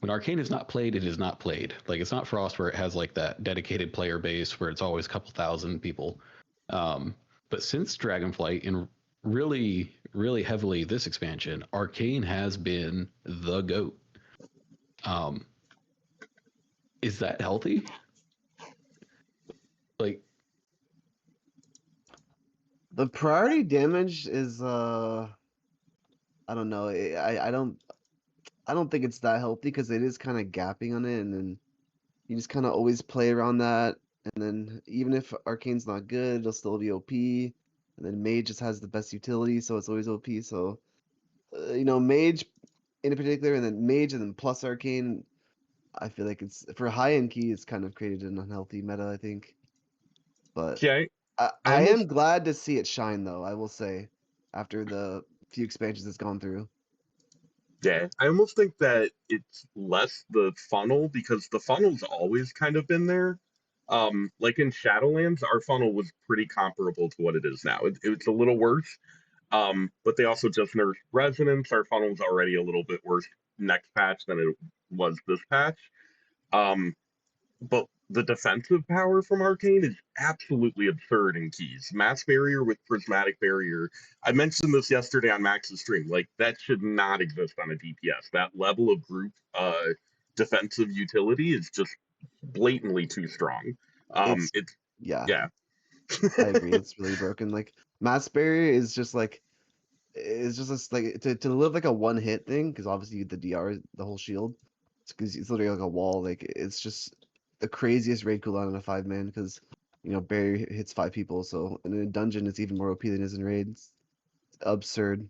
not played, it is not played. Like, it's not Frost where it has like that dedicated player base where it's always a couple thousand people. But since Dragonflight and really, really heavily this expansion, Arcane has been the GOAT. Is that healthy? Like, The priority damage is I don't know. I don't think it's that healthy because it is kind of gapping on it, and then you just kind of always play around that. And then even if Arcane's not good, it'll still be OP. And then Mage just has the best utility, so it's always OP. So Mage in particular, and then Mage, and then plus Arcane. I feel like it's for high end key. It's kind of created an unhealthy meta, I think. But Yeah, I I almost am glad to see it shine, though. I will say, after the few expansions it's gone through. Yeah, I almost think that it's less the funnel because the funnel's always kind of been there. Like in Shadowlands, our funnel was pretty comparable to what it is now. It's a little worse, but they also just nerfed Resonance. Our funnel's already a little bit worse next patch than it was this patch. Um, but the defensive power from Arcane is absolutely absurd in keys. Mass Barrier with Prismatic Barrier. I mentioned this yesterday on Max's stream. Like, that should not exist on a DPS. That level of group defensive utility is just blatantly too strong. It's It's yeah, yeah. I agree. It's really broken. Like Mass Barrier is just like it's just like to live like a one hit thing because obviously the DR the whole shield because it's literally like a wall. Like it's just the craziest raid cooldown in a 5-man because barrier hits 5 people. So in a dungeon it's even more OP than it is in raids. It's absurd.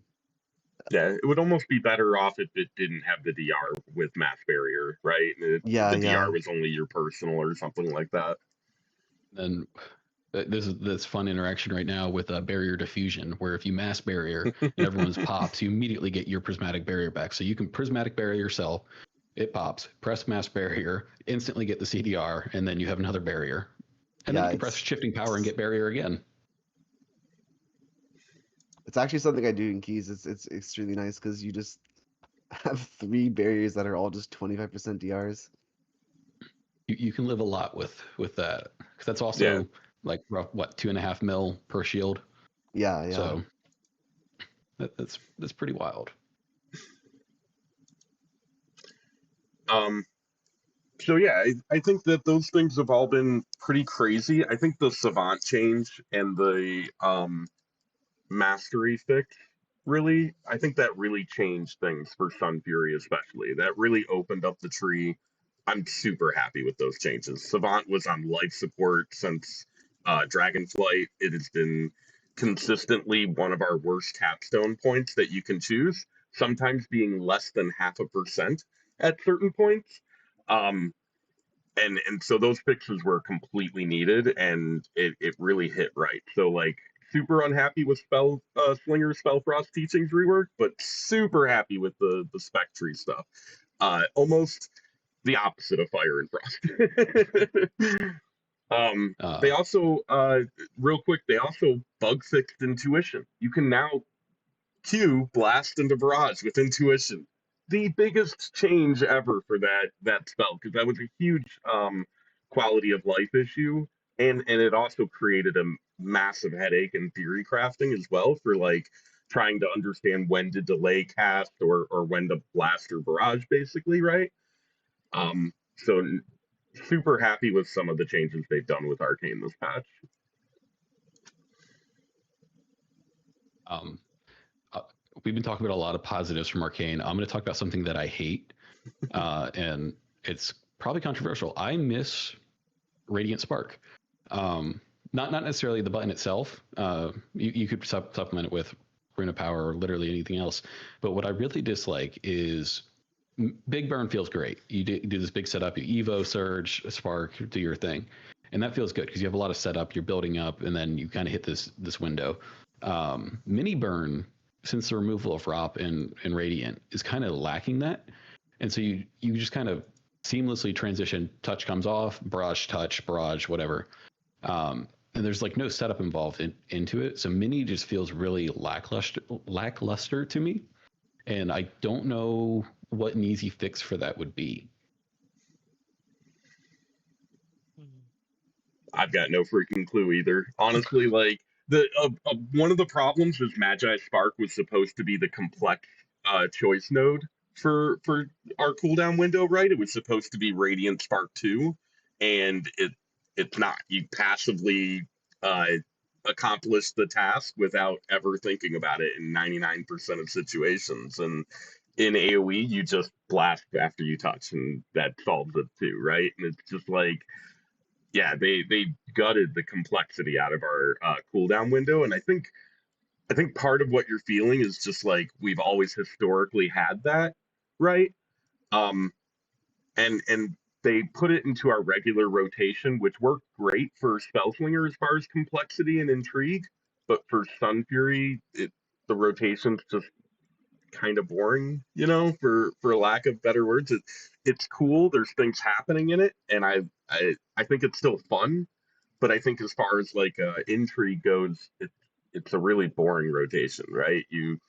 Yeah, it would almost be better off if it didn't have the DR with Mass Barrier, right? Yeah, The yeah, DR was only your personal or something like that. then this is this fun interaction right now with a barrier diffusion, where if you mass barrier and everyone's pops, you immediately get your prismatic barrier back. So you can prismatic barrier yourself, it pops, press mass barrier, instantly get the CDR, and then you have another barrier. And then yeah. you can press shifting power and get barrier again. It's actually something I do in keys. It's extremely nice because you just have 3 barriers that are all just 25% DRs. You can live a lot with that, because that's also Yeah. like rough, what, 2.5 mil per shield. Yeah, yeah. So that's pretty wild. So yeah, I think that those things have all been pretty crazy. I think the Savant change and the Mastery fix really, I think that really changed things for Sun Fury especially. That really opened up the tree. I'm super happy with those changes. Savant was on life support since Dragonflight. It has been consistently one of our worst capstone points that you can choose, sometimes being less than 0.5% at certain points. Um, and so those fixes were completely needed, and it really hit right. So like super unhappy with Slinger Spellfrost teachings rework, but super happy with the Spectre stuff. Almost the opposite of Fire and Frost. They also real quick, they also bug fixed Intuition. You can now Q blast into barrage with Intuition. The biggest change ever for that spell, because that was a huge quality of life issue, and it also created a massive headache in theory crafting as well for like trying to understand when to delay cast or when to blast or barrage, basically, right? So super happy with some of the changes they've done with Arcane this patch. we've been talking about a lot of positives from Arcane. I'm going to talk about something that I hate, and it's probably controversial. I miss Radiant Spark. Not necessarily the button itself. You could supplement it with Rune of Power or literally anything else. But what I really dislike is big burn feels great. You do this big setup, you Evo, Surge, Spark, do your thing. And that feels good because you have a lot of setup, you're building up, and then you kind of hit this window. Mini burn, since the removal of ROP and Radiant, is kind of lacking that. And so you just kind of seamlessly transition, touch comes off, barrage, touch, barrage, whatever. And there's like no setup involved into it. So mini just feels really lackluster to me. And I don't know what an easy fix for that would be. I've got no freaking clue either. Honestly, like one of the problems is Magi Spark was supposed to be the complex choice node for our cooldown window, right? It was supposed to be Radiant Spark 2, and it's not. You passively accomplish the task without ever thinking about it in 99% of situations. And in AoE, you just blast after you touch, and that solves it too, right? And it's just like, yeah, they gutted the complexity out of our cooldown window, and I think part of what you're feeling is just like we've always historically had that, right? And they put it into our regular rotation, which worked great for Spellslinger as far as complexity and intrigue, but for Sun Fury, the rotation's just kind of boring, for lack of better words. It's cool. There's things happening in it, and I think it's still fun, but I think as far as like intrigue goes, it's a really boring rotation, right? You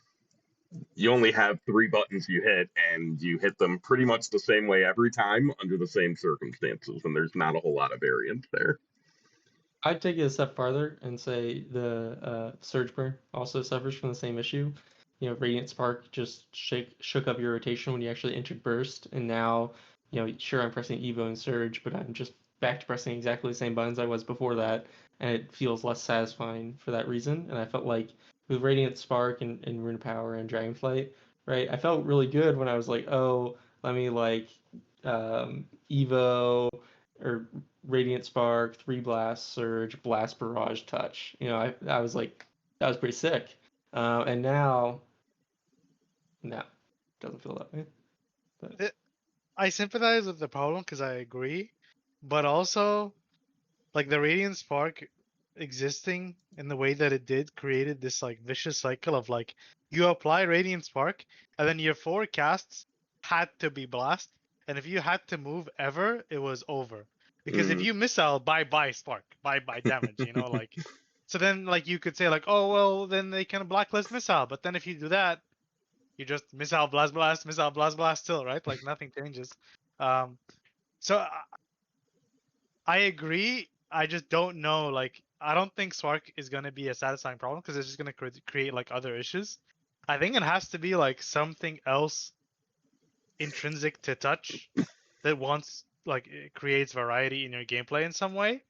only have 3 buttons you hit, and you hit them pretty much the same way every time under the same circumstances, and there's not a whole lot of variance there. I'd take it a step farther and say the Surge Burn also suffers from the same issue. Radiant Spark just shook up your rotation when you actually entered Burst, and now, sure, I'm pressing Evo and Surge, but I'm just back to pressing exactly the same buttons I was before that, and it feels less satisfying for that reason. And I felt like with Radiant Spark and Rune of Power and Dragonflight, right, I felt really good when I was like, oh, let me like Evo or Radiant Spark, 3 Blast, Surge, Blast, Barrage, Touch. I was like, that was pretty sick. And now, no, doesn't feel that way. But I sympathize with the problem because I agree, but also, like, the Radiant Spark existing in the way that it did created this like vicious cycle of like you apply Radiant Spark and then your 4 casts had to be blast, and if you had to move ever, it was over. Because if you missile, bye Spark, bye damage, like. So then, like, you could say, like, oh, well, then they can blacklist missile. But then if you do that, you just missile, blast, missile, blast still, right? Like, nothing changes. So I agree. I just don't know. Like, I don't think Spark is going to be a satisfying problem because it's just going to create, like, other issues. I think it has to be, like, something else intrinsic to touch that it creates variety in your gameplay in some way.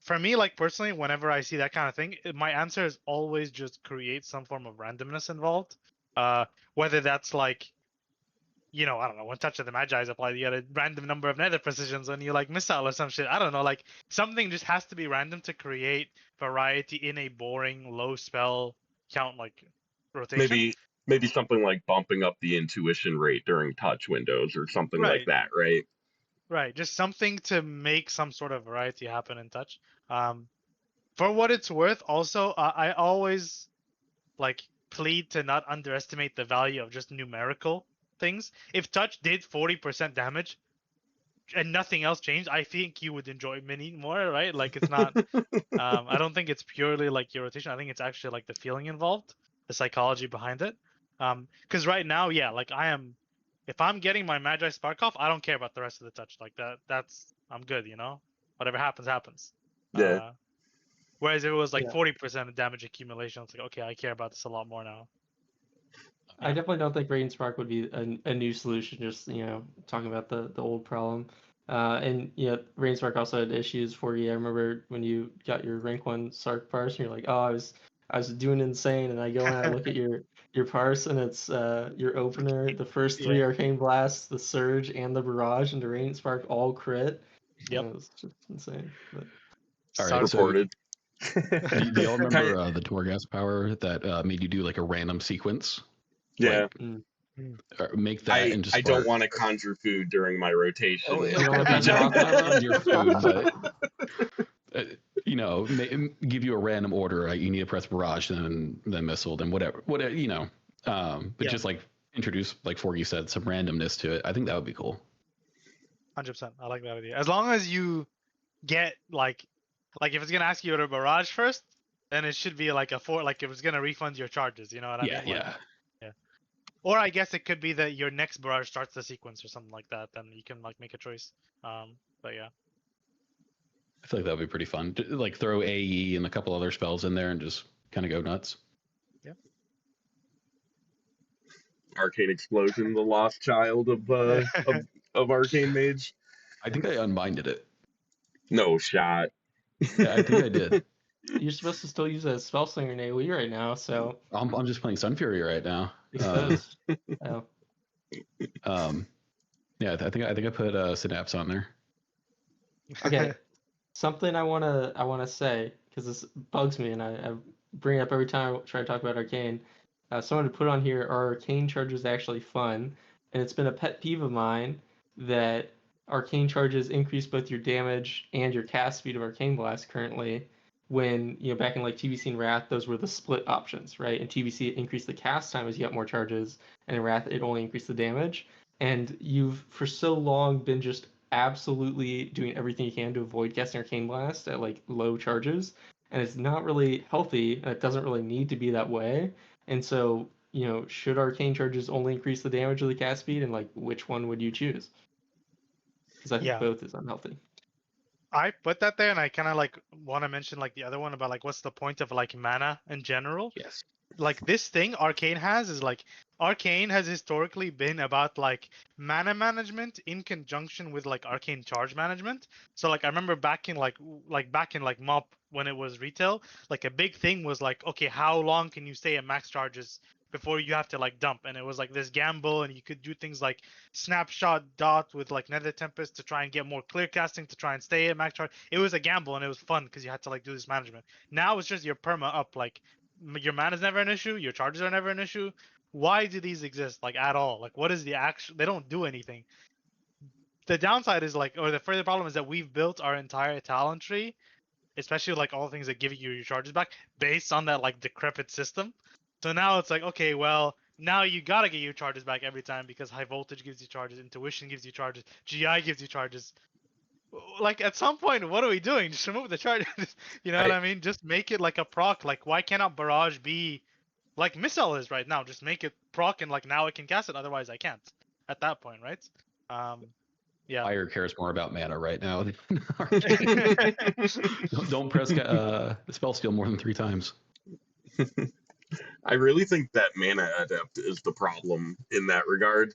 For me, like, personally, whenever I see that kind of thing, my answer is always just create some form of randomness involved. Whether that's like, I don't know, when Touch of the Magi is applied, you get a random number of nether precisions when you like missile or some shit. I don't know, like, something just has to be random to create variety in a boring, low spell count, like, rotation. Maybe something like bumping up the intuition rate during touch windows or something like that, right? Right, just something to make some sort of variety happen in touch. For what it's worth, also, I always like plead to not underestimate the value of just numerical things. If touch did 40% damage and nothing else changed, I think you would enjoy mini more, right? Like, it's not. I don't think it's purely like your rotation. I think it's actually like the feeling involved, the psychology behind it. Because right now, yeah, like if I'm getting my Magi Spark off, I don't care about the rest of the touch. Like I'm good, Whatever happens. Yeah. Whereas if it was like 40% of damage accumulation, it's like, okay, I care about this a lot more now. I definitely don't think Radiant Spark would be a new solution, just, talking about the old problem. And, Radiant Spark also had issues for you. I remember when you got your rank 1 Sark parse, and you're like, oh, I was I was doing insane, and I go and I look at your parse, and it's your opener, the first three Yeah. Arcane Blasts, the Surge, and the Barrage, and the Radiant Spark all crit. Yep. And it was just insane. But All right, Started- so Reported. do y'all remember the Torghast power that made you do like a random sequence? Yeah. Like, Mm. make that and just I don't fart. want to conjure food during my rotation. Oh, You don't want to press not rock whenever? on your food, but you know, give you a random order. Right? You need to press barrage, then missile, then whatever, you know. But Yeah. just like introduce, like Forgy said, some randomness to it. I think that would be cool. 100%. I like that idea. As long as you get like if it's gonna ask you to barrage first, then it should be like a 4. Like if it's gonna refund your charges, you know what I Yeah, mean? Like, yeah. or I guess it could be that your next barrage starts the sequence or something like that. Then you can like make a choice. But yeah. I feel like that would be pretty fun. Like throw AE and a couple other spells in there and just kind of go nuts. Arcane Explosion, the lost child of Arcane Mage. I think I unbinded it. No shot. Yeah, I think I did. You're supposed to still use a spell slinger in AoE right now, so I'm just playing Sun Fury right now. exposed. Oh. Yeah, I think I put Synapse on there. Okay. Something I wanna say, because this bugs me and I bring it up every time I try to talk about Arcane. Someone to put on here, are Arcane charges actually fun? And it's been a pet peeve of mine that Arcane charges increase both your damage and your cast speed of Arcane Blast currently, when, you know, back in like TBC and Wrath, those were the split options, right? In TBC, it increased the cast time as you got more charges, and in Wrath, it only increased the damage. And you've, for so long, been just absolutely doing everything you can to avoid casting Arcane Blast at like low charges, and it's not really healthy, and it doesn't really need to be that way. And so, you know, should Arcane charges only increase the damage of the cast speed, and like which one would you choose? Because I think Yeah. both is unhealthy. I put that there, and I kind of like want to mention like the other one about like what's the point of like mana in general. Yes. Like this thing Arcane has is like Arcane has historically been about like mana management in conjunction with like Arcane charge management. So like I remember back in MOP when it was retail, like a big thing was like, okay, how long can you stay at max charges before you have to like dump? And it was like this gamble, and you could do things like snapshot dot with like Nether Tempest to try and get more clear casting to try and stay at max charge. It was a gamble, and it was fun because you had to like do this management. Now it's just your perma up, like your mana is never an issue, your charges are never an issue. Why do these exist like at all? Like what is the action? They don't do anything. The downside is like, or the further problem is that we've built our entire talent tree, especially like all the things that give you your charges back, based on that like decrepit system. So now it's like, okay, well, now you gotta get your charges back every time because high voltage gives you charges, intuition gives you charges, GI gives you charges. Like at some point, what are we doing? Just remove the charges. You know what I mean? Just make it like a proc. Like why cannot barrage be like missile is right now? Just make it proc, and like now I can cast it. Otherwise, I can't. At that point, right? Yeah. Fire cares more about mana right now than Arcane. Don't press spell steal more than 3 times. I really think that Mana Adept is the problem in that regard,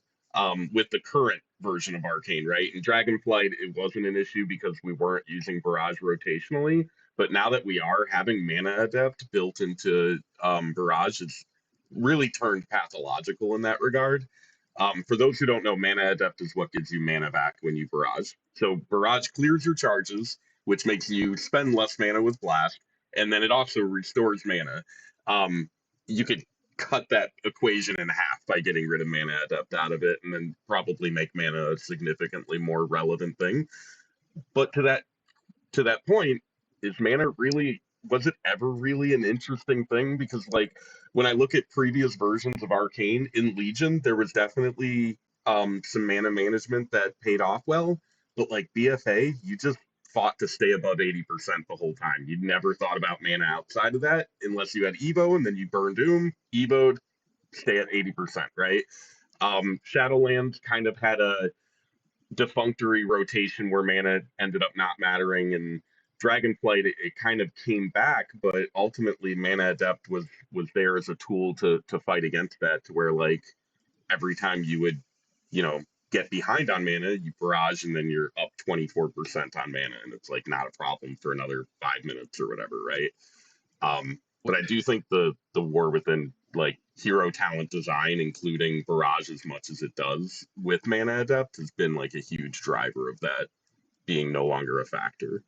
with the current version of Arcane, right? In Dragonflight, it wasn't an issue because we weren't using Barrage rotationally, but now that we are, having Mana Adept built into Barrage, it's really turned pathological in that regard. For those who don't know, Mana Adept is what gives you mana back when you Barrage. So Barrage clears your charges, which makes you spend less mana with Blast, and then it also restores mana. You could cut that equation in half by getting rid of Mana Adept out of it, and then probably make mana a significantly more relevant thing. But to that point, is mana really, was it ever really an interesting thing? Because like when I look at previous versions of Arcane in Legion, there was definitely some mana management that paid off well, but like BFA, you just fought to stay above 80% the whole time. You never thought about mana outside of that unless you had Evo, and then you burn Doom, Evo'd, stay at 80%, right? Shadowlands kind of had a defunctory rotation where mana ended up not mattering, and Dragonflight, it kind of came back, but ultimately Mana Adept was there as a tool to fight against that, to where like every time you would, get behind on mana, you barrage, and then you're up 24% on mana, and it's like not a problem for another 5 minutes or whatever, right? but I do think the war within like hero talent design, including Barrage as much as it does with Mana Adept, has been like a huge driver of that being no longer a factor.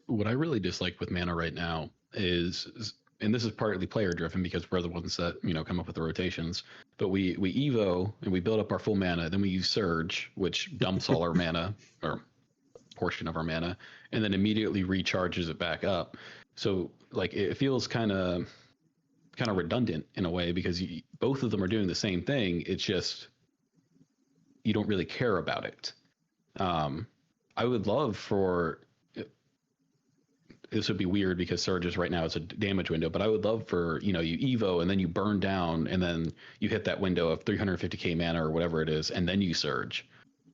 What I really dislike with mana right now is, and this is partly player driven because we're the ones that come up with the rotations. But we evo and we build up our full mana, then we use Surge, which dumps all our mana or portion of our mana, and then immediately recharges it back up. So like it feels kind of redundant in a way because both of them are doing the same thing. It's just you don't really care about it. I would love for this would be weird because Surges right now is a damage window, but I would love for, you evo and then you burn down and then you hit that window of 350k mana or whatever it is, and then you Surge.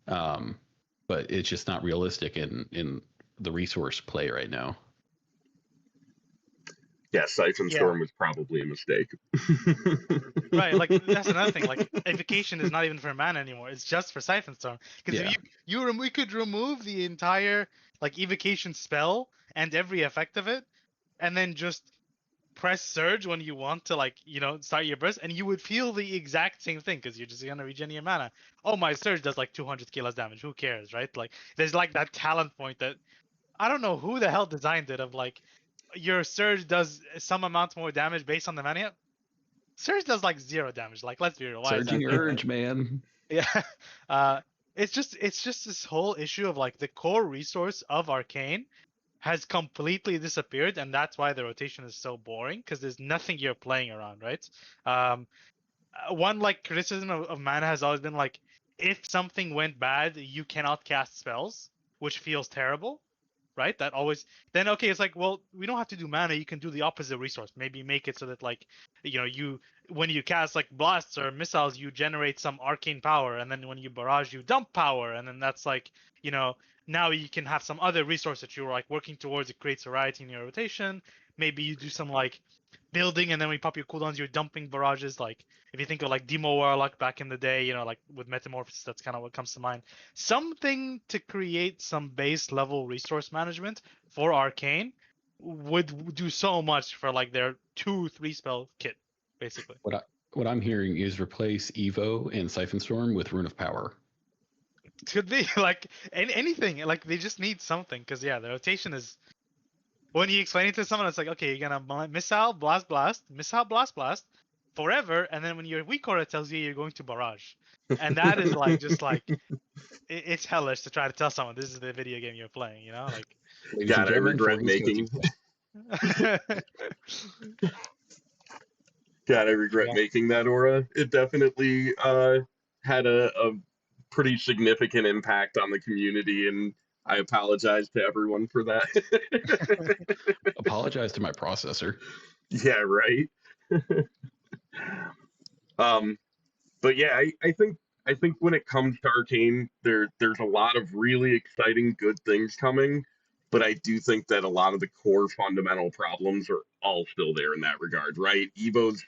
But it's just not realistic in the resource play right now. Yeah, Siphon Storm was probably a mistake. Right, like that's another thing. Like evocation is not even for mana anymore; it's just for Siphon Storm. Because if we could remove the entire like evocation spell and every effect of it, and then just press Surge when you want to start your burst, and you would feel the exact same thing because you're just gonna regen your mana. Oh, my Surge does like 200k less damage. Who cares, right? Like there's like that talent point that I don't know who the hell designed it of like. Your Surge does some amount more damage based on the mana. Surge does like 0 damage. Like, let's be real. Surging urge, man. Yeah. It's just this whole issue of like the core resource of Arcane has completely disappeared, and that's why the rotation is so boring because there's nothing you're playing around, right? One like criticism of mana has always been like if something went bad, you cannot cast spells, which feels terrible. Right, that always then okay. It's like, well, we don't have to do mana. You can do the opposite resource. Maybe make it so that like, you when you cast like blasts or missiles, you generate some arcane power, and then when you barrage, you dump power, and then that's like, now you can have some other resource that you're like working towards. It creates variety in your rotation. Maybe you do some like building, and then when you pop your cooldowns, you're dumping barrages. Like if you think of like Demo Warlock back in the day, like with Metamorphosis, that's kind of what comes to mind. Something to create some base level resource management for Arcane would do so much for like their 2-3 spell kit, basically. What I'm hearing is replace Evo and Siphon Storm with Rune of Power. Could be like anything. Like they just need something because the rotation is. When you explain it to someone, it's like, okay, you're gonna missile, blast, missile, blast, forever, and then when your weak aura tells you you're going to barrage, and that is like just like it's hellish to try to tell someone this is the video game you're playing, like. God, I regret making. God, I regret making that aura. It definitely had a pretty significant impact on the community, and I apologize to everyone for that. Apologize to my processor. Yeah, right. But yeah, I think when it comes to Arcane, there's a lot of really exciting good things coming, but I do think that a lot of the core fundamental problems are all still there in that regard, right? Evo's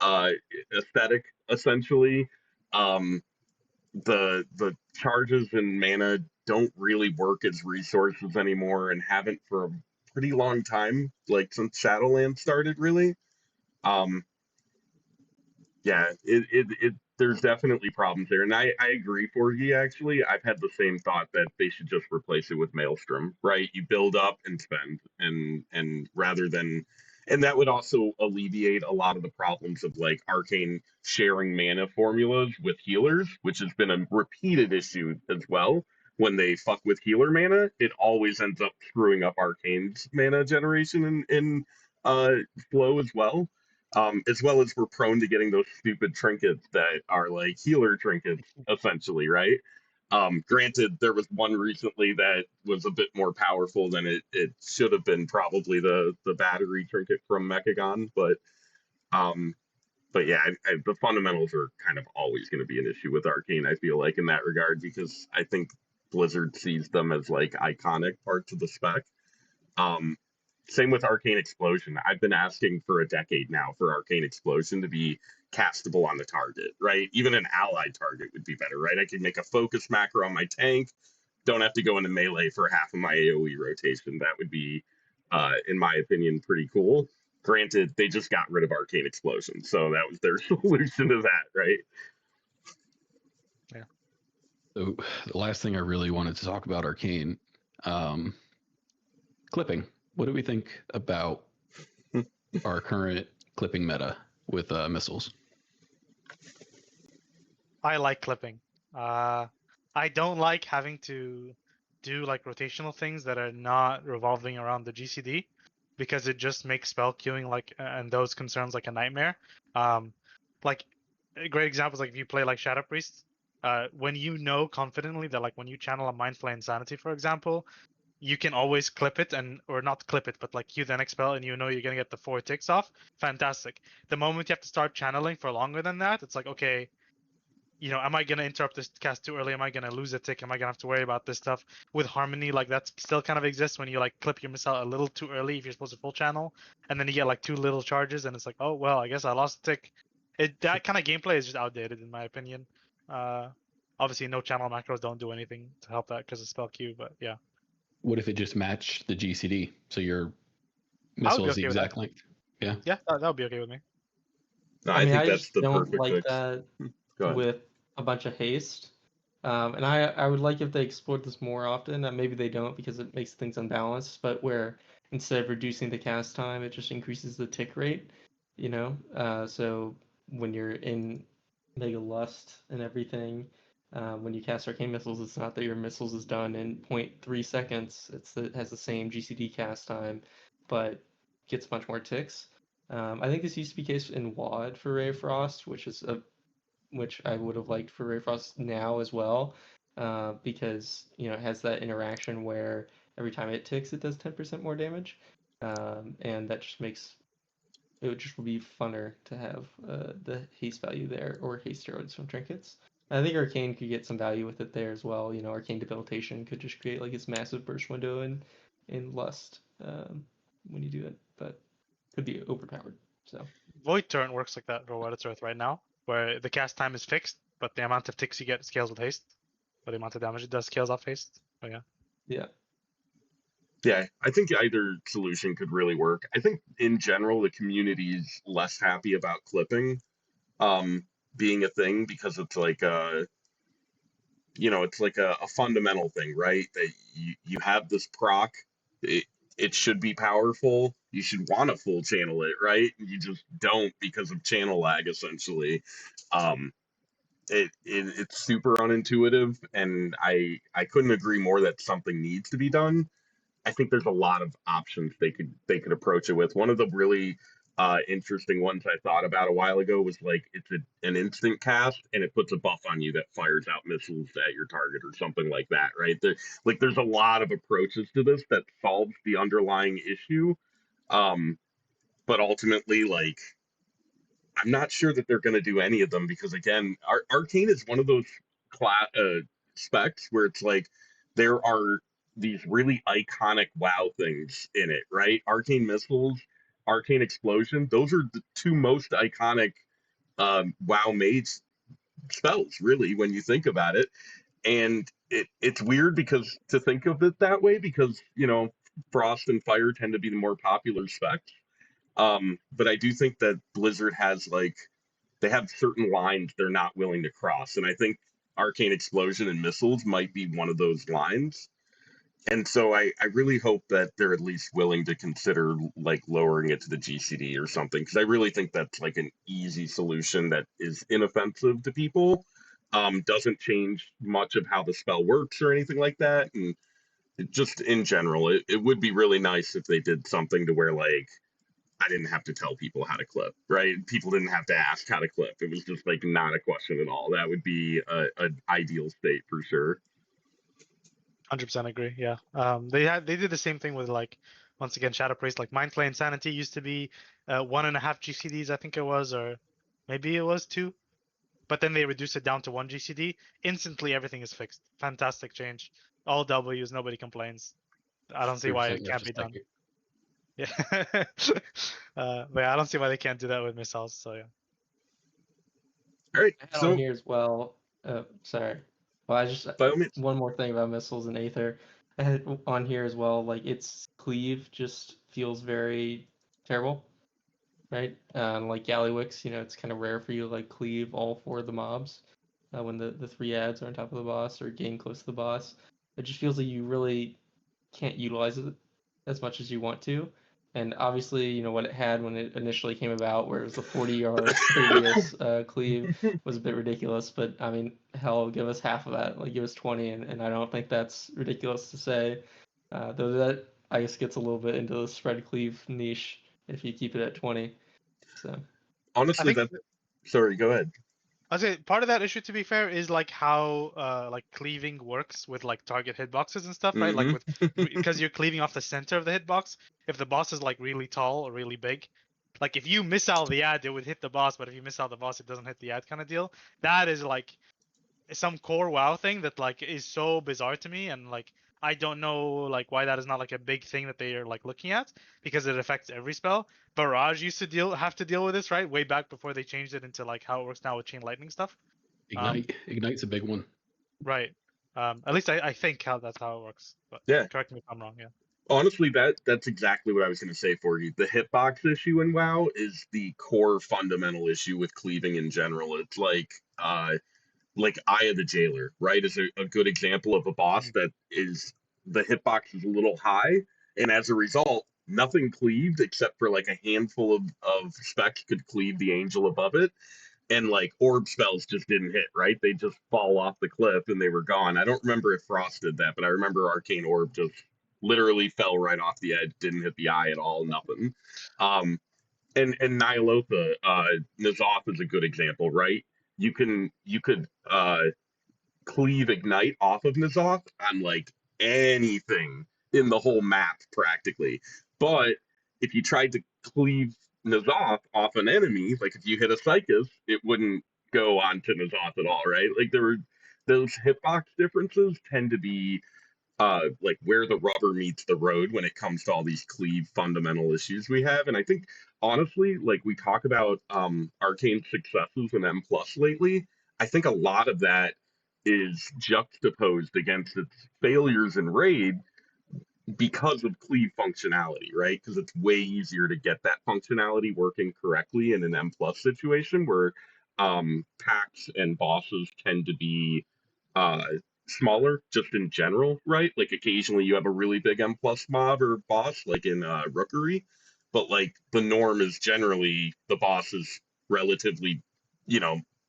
aesthetic, essentially. The charges and mana don't really work as resources anymore and haven't for a pretty long time, like since Shadowlands started, really. Yeah, there's definitely problems there, and I agree, Forgy, actually. I've had the same thought that they should just replace it with Maelstrom, right? You build up and spend, and rather than, and that would also alleviate a lot of the problems of like Arcane sharing mana formulas with healers, which has been a repeated issue as well. When they fuck with healer mana, it always ends up screwing up Arcane's mana generation in flow as well. As well as we're prone to getting those stupid trinkets that are like healer trinkets, essentially, right? Granted, there was one recently that was a bit more powerful than it should have been, probably the battery trinket from Mechagon, but yeah, the fundamentals are kind of always going to be an issue with Arcane, I feel like, in that regard, because I think Blizzard sees them as like iconic parts of the spec. Same with Arcane Explosion. I've been asking for a decade now for Arcane Explosion to be castable on the target, right? Even an allied target would be better, right? I could make a focus macro on my tank, don't have to go into melee for half of my AoE rotation. That would be, in my opinion, pretty cool. Granted, they just got rid of Arcane Explosion, so that was their solution to that, right? So the last thing I really wanted to talk about Arcane, clipping. What do we think about our current clipping meta with missiles? I like clipping. I don't like having to do like rotational things that are not revolving around the GCD because it just makes spell queuing like and those concerns like a nightmare. Like a great example is like if you play like Shadow Priest, when you know confidently that like when you channel a Mind Flay Insanity, for example, you can always clip it and or not clip it, but like cue the next spell and you know you're gonna get the 4 ticks off. Fantastic. The moment you have to start channeling for longer than that, it's like okay, you know, am I gonna interrupt this cast too early? Am I gonna lose a tick? Am I gonna have to worry about this stuff? With Harmony, like that still kind of exists when you like clip your missile a little too early if you're supposed to full channel, and then you get like 2 little charges, and it's like, oh well, I guess I lost a tick. That kind of gameplay is just outdated in my opinion. Uh, Obviously no channel macros don't do anything to help that because of spell queue, but yeah, What if it just matched the GCD? So your I would missile be is the okay with that. exact length. Yeah. Yeah, that would be okay with me. No, I I mean, think I that's just the don't perfect like mix. that Go ahead. with a bunch of haste. And I would like if they explored this more often. Maybe they don't because it makes things unbalanced. But where instead of reducing the cast time, it just increases the tick rate. You know, so when you're in Mega Lust and everything, when you cast Arcane Missiles, it's not that your missiles is done in 0.3 seconds. It has the same GCD cast time, but gets much more ticks. I think this used to be case in WAD for Ray of Frost, which I would have liked for Ray of Frost now as well, because you know it has that interaction where every time it ticks, it does 10% more damage, and that just makes it would just be funner to have the haste value there or haste steroids from trinkets. I think Arcane could get some value with it there as well. You know, Arcane Debilitation could just create like this massive burst window in Lust when you do it, but could be overpowered. So Void Turn works like that for what it's worth right now, where the cast time is fixed, but the amount of ticks you get scales with haste, but the amount of damage it does scales off haste. But yeah. yeah, Yeah, I think either solution could really work. I think in general the community's less happy about clipping being a thing because it's like it's like a fundamental thing, right? That you have this proc, it should be powerful. You should want to full channel it, right? You just don't because of channel lag, essentially. Um, it's super unintuitive, and I couldn't agree more that something needs to be done. I think there's a lot of options they could approach it with. One of the really interesting ones I thought about a while ago was like it's an instant cast and it puts a buff on you that fires out missiles at your target or something like that, right? There's a lot of approaches to this that solves the underlying issue, um, but ultimately, like I'm not sure that they're going to do any of them because again, Arcane is one of those specs where it's like there are these really iconic WoW things in it, right? Arcane missiles, Arcane explosion. Those are the 2 most iconic WoW mage spells, really, when you think about it. And it's weird because to think of it that way because Frost and Fire tend to be the more popular specs. But I do think that Blizzard has like they have certain lines they're not willing to cross, and I think Arcane Explosion and Missiles might be one of those lines. And so I really hope that they're at least willing to consider like lowering it to the GCD or something because I really think that's like an easy solution that is inoffensive to people, doesn't change much of how the spell works or anything like that, and just in general, it would be really nice if they did something to where like I didn't have to tell people how to clip, right? People didn't have to ask how to clip. It was just like not a question at all. That would be an ideal state for sure. 100% agree. Yeah. They did the same thing with like once again Shadow Priest. Like Mind Flay Insanity used to be 1.5 GCDs, I think it was, or maybe it was 2. But then they reduced it down to 1 GCD. Instantly, everything is fixed. Fantastic change. All W's, nobody complains. I don't see why 3% it can't nerf be done. attack. Yeah. But yeah, I don't see why they can't do that with missiles. So yeah. All right, I had so on here as well. Sorry. Well, I just by all means, one more thing about missiles and Aether. I had on here as well. Like its cleave just feels very terrible. right? Like Gallywix, it's kind of rare for you to like cleave all 4 of the mobs when the 3 ads are on top of the boss or getting close to the boss. It just feels like you really can't utilize it as much as you want to. And obviously, what it had when it initially came about, where it was the 40-yard radius cleave, was a bit ridiculous. But I mean, hell, give us half of that. Like, give us 20, and I don't think that's ridiculous to say. Though that, I guess, gets a little bit into the spread cleave niche if you keep it at 20. So I Honestly, think sorry, go ahead. I'd say part of that issue, to be fair, is like how like cleaving works with like target hitboxes and stuff, right? Like with because you're cleaving off the center of the hitbox. If the boss is like really tall or really big, like if you miss out the ad, it would hit the boss, but if you miss out the boss, it doesn't hit the ad kind of deal. That is like some core WoW thing that like is so bizarre to me, and like I don't know like why that is not like a big thing that they are like looking at, because it affects every spell. Barrage used to have to deal with this, right? Way back before they changed it into like how it works now with chain lightning stuff. Ignite's a big one. Right. At least I think that's how it works. But Yeah. correct me if I'm wrong. Yeah. Honestly, that's exactly what I was going to say for you. The hitbox issue in WoW is the core fundamental issue with cleaving in general. It's like Eye of the Jailer, right? Is a good example of a boss that is the hitbox is a little high, and as a result, nothing cleaved except for like a handful of specs could cleave the angel above it, and like orb spells just didn't hit, right? They just fall off the cliff and they were gone. I don't remember if Frost did that, but I remember Arcane Orb just literally fell right off the edge, didn't hit the eye at all, nothing. And Nyalotha, N'Zoth is a good example, right? You could cleave Ignite off of N'Zoth on like anything in the whole map practically. But if you tried to cleave N'Zoth off an enemy, like if you hit a Psychus, it wouldn't go onto N'Zoth at all, right? Like those hitbox differences tend to be like where the rubber meets the road when it comes to all these cleave fundamental issues we have. And I think honestly, like we talk about Arcane successes in M plus lately, I think a lot of that is juxtaposed against its failures in raid because of cleave functionality, right? Because it's way easier to get that functionality working correctly in an M plus situation where packs and bosses tend to be uh, smaller just in general, right? Like occasionally you have a really big M plus mob or boss, like in Rookery, but like the norm is generally the boss is relatively,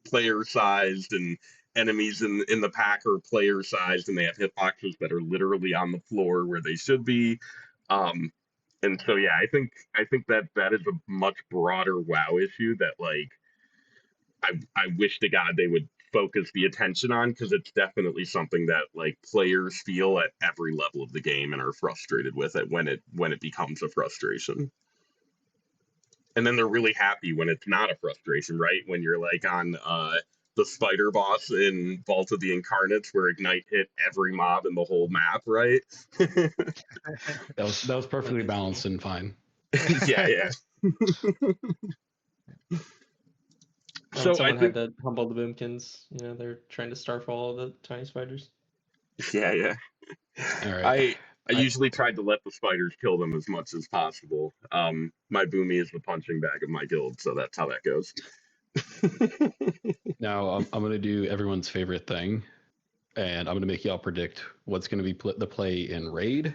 player sized, and enemies in the pack are player sized, and they have hitboxes that are literally on the floor where they should be. Um, and so yeah, I think that is a much broader WoW issue that like I wish to God they would focus the attention on, because it's definitely something that like players feel at every level of the game and are frustrated with it when it becomes a frustration. And then they're really happy when it's not a frustration, right? When you're like on the spider boss in Vault of the Incarnates, where Ignite hit every mob in the whole map, right? That was perfectly balanced and fine. Yeah. So someone had to humble the boomkins. They're trying to starfall the tiny spiders. Yeah. All right. I usually tried to let the spiders kill them as much as possible. My boomy is the punching bag of my guild, so that's how that goes. Now I'm going to do everyone's favorite thing, and I'm going to make y'all predict what's going to be the play in Raid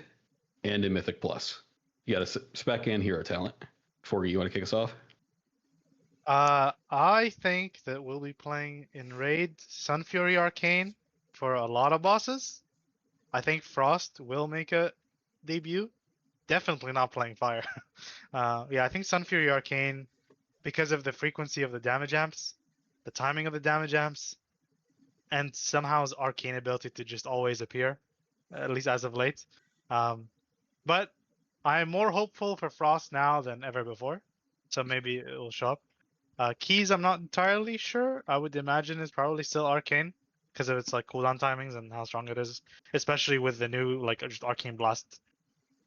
and in Mythic Plus. You got a spec and hero talent. Forgy, you want to kick us off? I think that we'll be playing in Raid Sun Fury Arcane for a lot of bosses. I think Frost will make a debut. Definitely not playing Fire. I think Sun Fury Arcane, because of the frequency of the damage amps, the timing of the damage amps, and somehow his arcane ability to just always appear, at least as of late. But I am more hopeful for Frost now than ever before, so maybe it will show up. Keys, I'm not entirely sure. I would imagine it's probably still Arcane because of its like cooldown timings and how strong it is, especially with the new like just Arcane Blast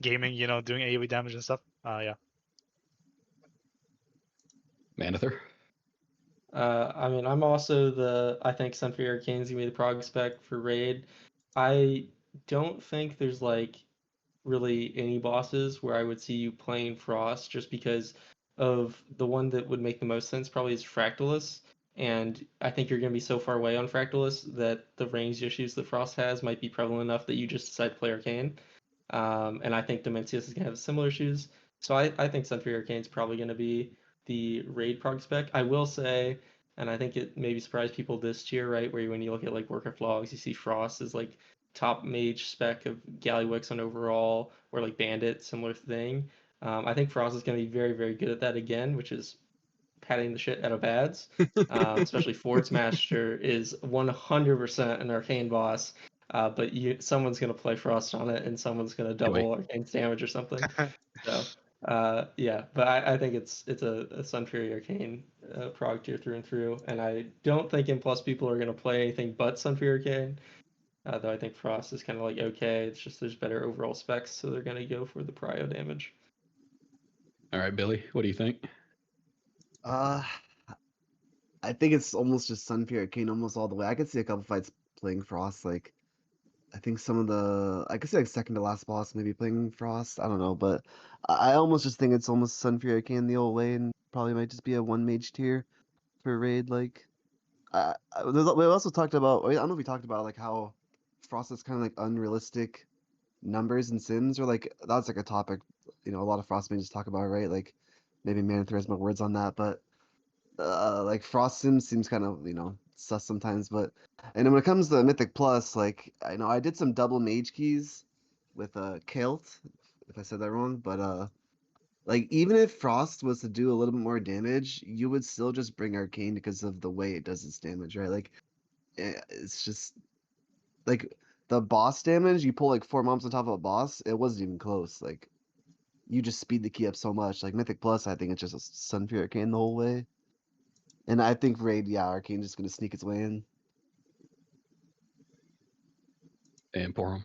gaming, doing AoE damage and stuff. Yeah. Manather? I mean, I'm also I think Sunfury Arcane's gonna be the prog spec for Raid. I don't think there's like really any bosses where I would see you playing Frost, just because of the one that would make the most sense probably is Fractalus. And I think you're going to be so far away on Fractalus that the range issues that Frost has might be prevalent enough that you just decide to play Arcane. And I think Dimensius is going to have similar issues. So I think Sunfury Arcane is probably going to be the raid prog spec. I will say, and I think it maybe surprised people this tier, right? Where when you look at like Warcraft logs, you see Frost is like top mage spec of Gallywix on overall, or like Bandit, similar thing. I think Frost is going to be very, very good at that again, which is patting the shit out of bads. Especially Ford's Master is 100% an Arcane boss, but someone's going to play Frost on it, and someone's going to double Arcane's damage or something. So yeah, but I think it's a Sun Fury Arcane prog tier through and through, and I don't think M+ people are going to play anything but Sun Fury Arcane. Though I think Frost is kind of like okay, it's just there's better overall specs, so they're going to go for the prio damage. All right, Billy, what do you think? I think it's almost just Sunfury Arcane almost all the way. I could see a couple fights playing Frost. Like, I think some of the I could say like second to last boss maybe playing Frost. I don't know, but I almost just think it's almost Sunfury Arcane the old way, and probably might just be a one mage tier for raid. Like, we also talked about. I don't know if we talked about like how Frost is kind of like unrealistic numbers and sims, or like that's like a topic. A lot of Frost mages talk about, right? Like, maybe Manather has more words on that, but like Frost sims seems kind of sus sometimes. But and then when it comes to Mythic Plus, like I know I did some double mage keys with Kelt, if I said that wrong, but like even if Frost was to do a little bit more damage, you would still just bring Arcane because of the way it does its damage, right? Like it's just like the boss damage. You pull like 4 mobs on top of a boss, it wasn't even close. Like you just speed the key up so much. Like Mythic Plus, I think it's just a Sunfury Arcane the whole way. And I think raid, yeah, Arcane just gonna sneak its way in. And Porum.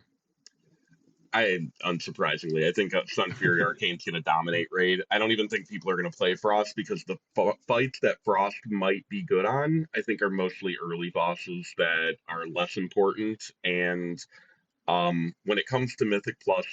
Unsurprisingly, I think Sun Fury Arcane's going to dominate raid. I don't even think people are going to play Frost because the fights that Frost might be good on, I think, are mostly early bosses that are less important. And when it comes to Mythic Plus,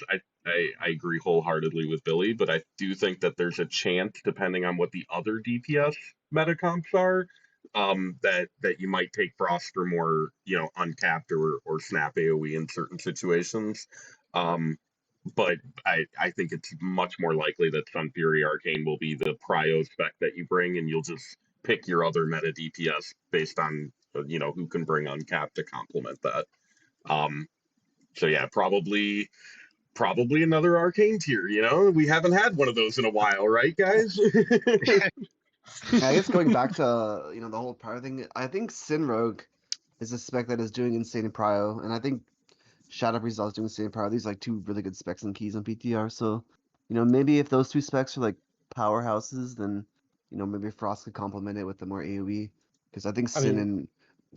I agree wholeheartedly with Billy, but I do think that there's a chance, depending on what the other DPS meta comps are, that you might take Frost for more, uncapped or snap AoE in certain situations. But I think it's much more likely that Sun Fury Arcane will be the prio spec that you bring, and you'll just pick your other meta DPS based on who can bring uncapped to complement that. So yeah, probably another Arcane tier. We haven't had one of those in a while, right, guys? I guess going back to the whole prio thing, I think Sin Rogue is a spec that is doing insane in prio, and I think Shadow Priest is also doing insane in prio. These are like two really good specs and keys on PTR. So maybe if those two specs are like powerhouses, then maybe Frost could complement it with the more AoE, because I think Sin and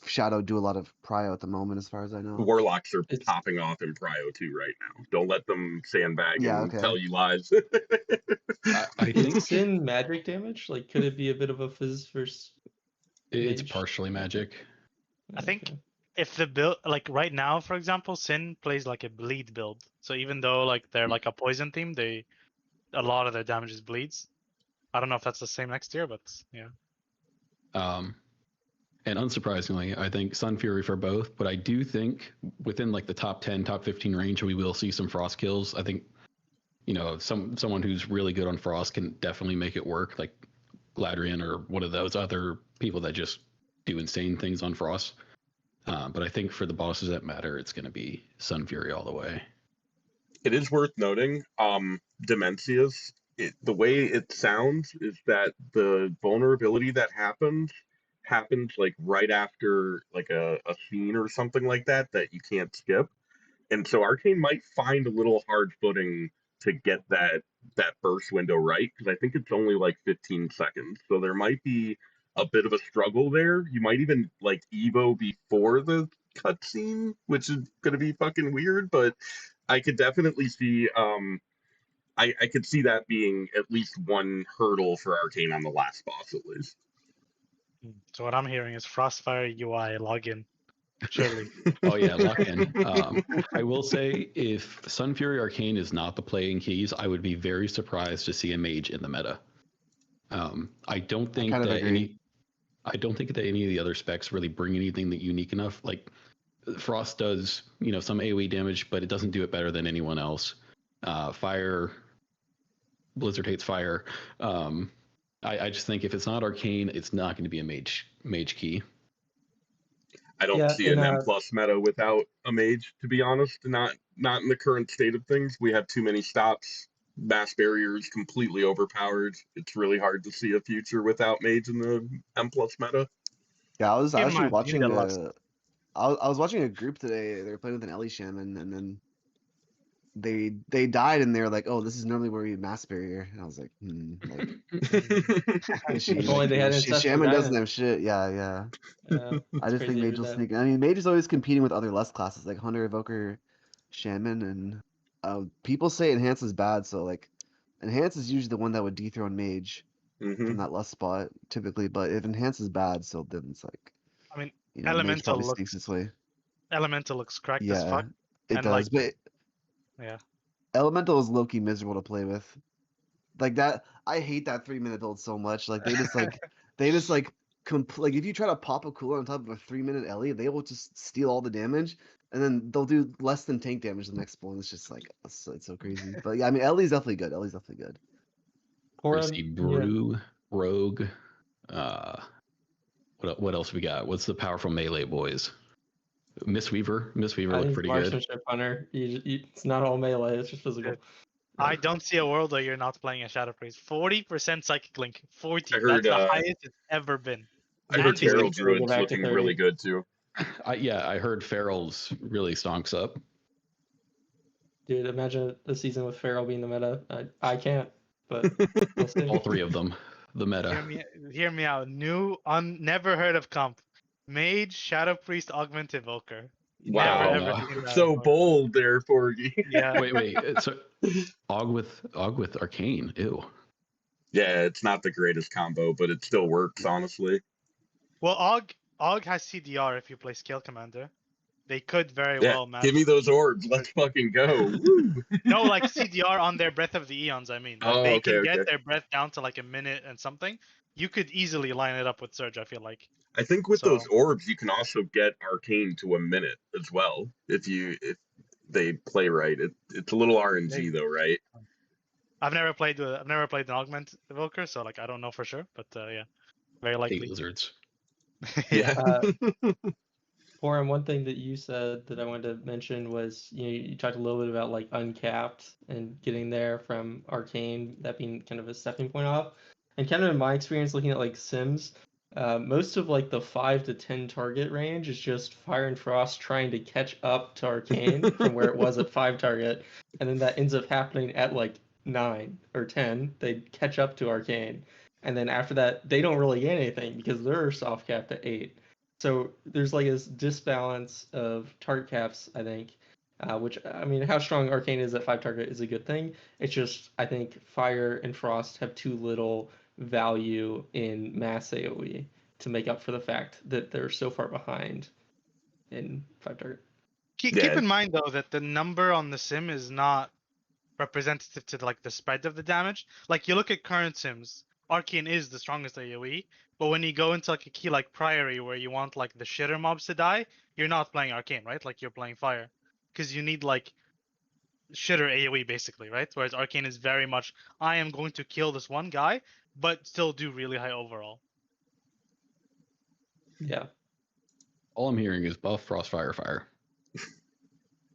Shadow do a lot of prio at the moment, as far as I know. Warlocks are popping off in prio too right now. Don't let them sandbag and tell you lies. I think Sin magic damage. Like, could it be a bit of a fizz versus? It's partially magic. I think if the build, like right now, for example, Sin plays like a bleed build. So even though like they're like a poison team, a lot of their damage is bleeds. I don't know if that's the same next year, but yeah. And unsurprisingly, I think Sun Fury for both, but I do think within like the top 10, top 15 range, we will see some Frost kills. I think, someone who's really good on Frost can definitely make it work, like Gladrian or one of those other people that just do insane things on Frost. But I think for the bosses that matter, it's going to be Sun Fury all the way. It is worth noting, Dimensius, the way it sounds is that the vulnerability that happens like right after like a scene or something like that you can't skip. And so Arcane might find a little hard footing to get that burst window right, because I think it's only like 15 seconds. So there might be a bit of a struggle there. You might even like Evo before the cutscene, which is going to be fucking weird, but I could definitely see I could see that being at least one hurdle for Arcane on the last boss at least. So what I'm hearing is Frostfire UI login. Surely. Oh yeah, lock in. I will say, if Sun Fury Arcane is not the playing keys, I would be very surprised to see a mage in the meta. I don't think kind of that agree. I don't think that any of the other specs really bring anything that unique enough. Like Frost does, some AoE damage, but it doesn't do it better than anyone else. Fire, Blizzard hates fire. I just think if it's not Arcane, it's not going to be a mage key. I don't Yeah, see and an M plus meta without a mage, to be honest. Not in the current state of things. We have too many stops. Mass barriers completely overpowered. It's really hard to see a future without mage in the M plus meta. Yeah, I was Keep in actually mind, you need watching a Lux. I was watching a group today. They were playing with an Ellie shaman, and then they died, and they were like, "Oh, this is normally where we mass barrier." And I was like, like is she If only like they had she ancestral shaman doesn't guidance. have shit. Yeah. I It's just think crazy mage to will do that. sneak. I mean, mage is always competing with other less classes like hunter, evoker, shaman, and people say enhance is bad. So like, enhance is usually the one that would dethrone mage Hmm. from that less spot typically. But if enhance is bad, so then it's like, I mean, mage probably sneaks its way. Elemental looks cracked as Yeah, fuck, it and like, does. But yeah, elemental is low key miserable to play with. Like that, I hate that 3-minute build so much. Like they just like like if you try to pop a cooler on top of a 3-minute Ellie, they will just steal all the damage, and then they'll do less than tank damage the next one. It's just like it's so crazy. But yeah, I mean Ellie's definitely good. Ellie's definitely good. We're Or gonna see yeah, Brew, Rogue. What else we got? What's the powerful melee boys? Mistweaver I looked think pretty good. marksmanship hunter. It's not all melee. It's just physical. I don't see a world where you're not playing a Shadow Priest. 40% psychic link. 40. I That's heard the highest it's ever been. I heard And he's Feral We'll go Druid's back to looking 30. really good too. I heard Feral's really stonks up. Dude, imagine a season with Feral being the meta. I can't, but we'll see. All three of them, the meta. Hear me out. Never heard of comp. Mage, Shadow Priest, Augment, Evoker. Wow. Never ever Wow. seen that So before. bold there, Forgy. Yeah. Wait. So Og with Arcane. Ew. Yeah, it's not the greatest combo, but it still works, honestly. Well, Og has CDR if you play Scale Commander. They could very Yeah, well match. give me those orbs. Let's fucking go. Woo. No, like CDR on their Breath of the Eons, I mean. Like Oh, they okay, can get okay. their breath down to like a minute and something. You could easily line it up with Surge, I feel like. I think with So- those orbs, you can also get Arcane to a minute as well if they play right. It's a little RNG though, right? I've never played an Augment Evoker, so like I don't know for sure, but yeah, very Hate likely. lizards. Yeah. Forum, one thing that you said that I wanted to mention was you talked a little bit about like uncapped and getting there from Arcane, that being kind of a stepping point off. And kind of in my experience looking at like Sims, most of like the 5 to 10 target range is just Fire and Frost trying to catch up to Arcane from where it was at 5 target, and then that ends up happening at like 9 or 10. They catch up to Arcane, and then after that they don't really gain anything because they're soft capped at 8. So there's like this disbalance of target caps, I think, which, I mean, how strong Arcane is at 5 target is a good thing. It's just, I think Fire and Frost have too little value in mass AoE to make up for the fact that they're so far behind in 5 target. Keep Yeah. in mind though that the number on the sim is not representative to like the spread of the damage. Like you look at current sims, Arcane is the strongest AoE, but when you go into like a key like Priory where you want like the shitter mobs to die, you're not playing Arcane, right? Like you're playing Fire, because you need like shitter AoE basically, right? Whereas Arcane is very much I am going to kill this one guy, but still do really high overall. Yeah. All I'm hearing is buff, frost, fire.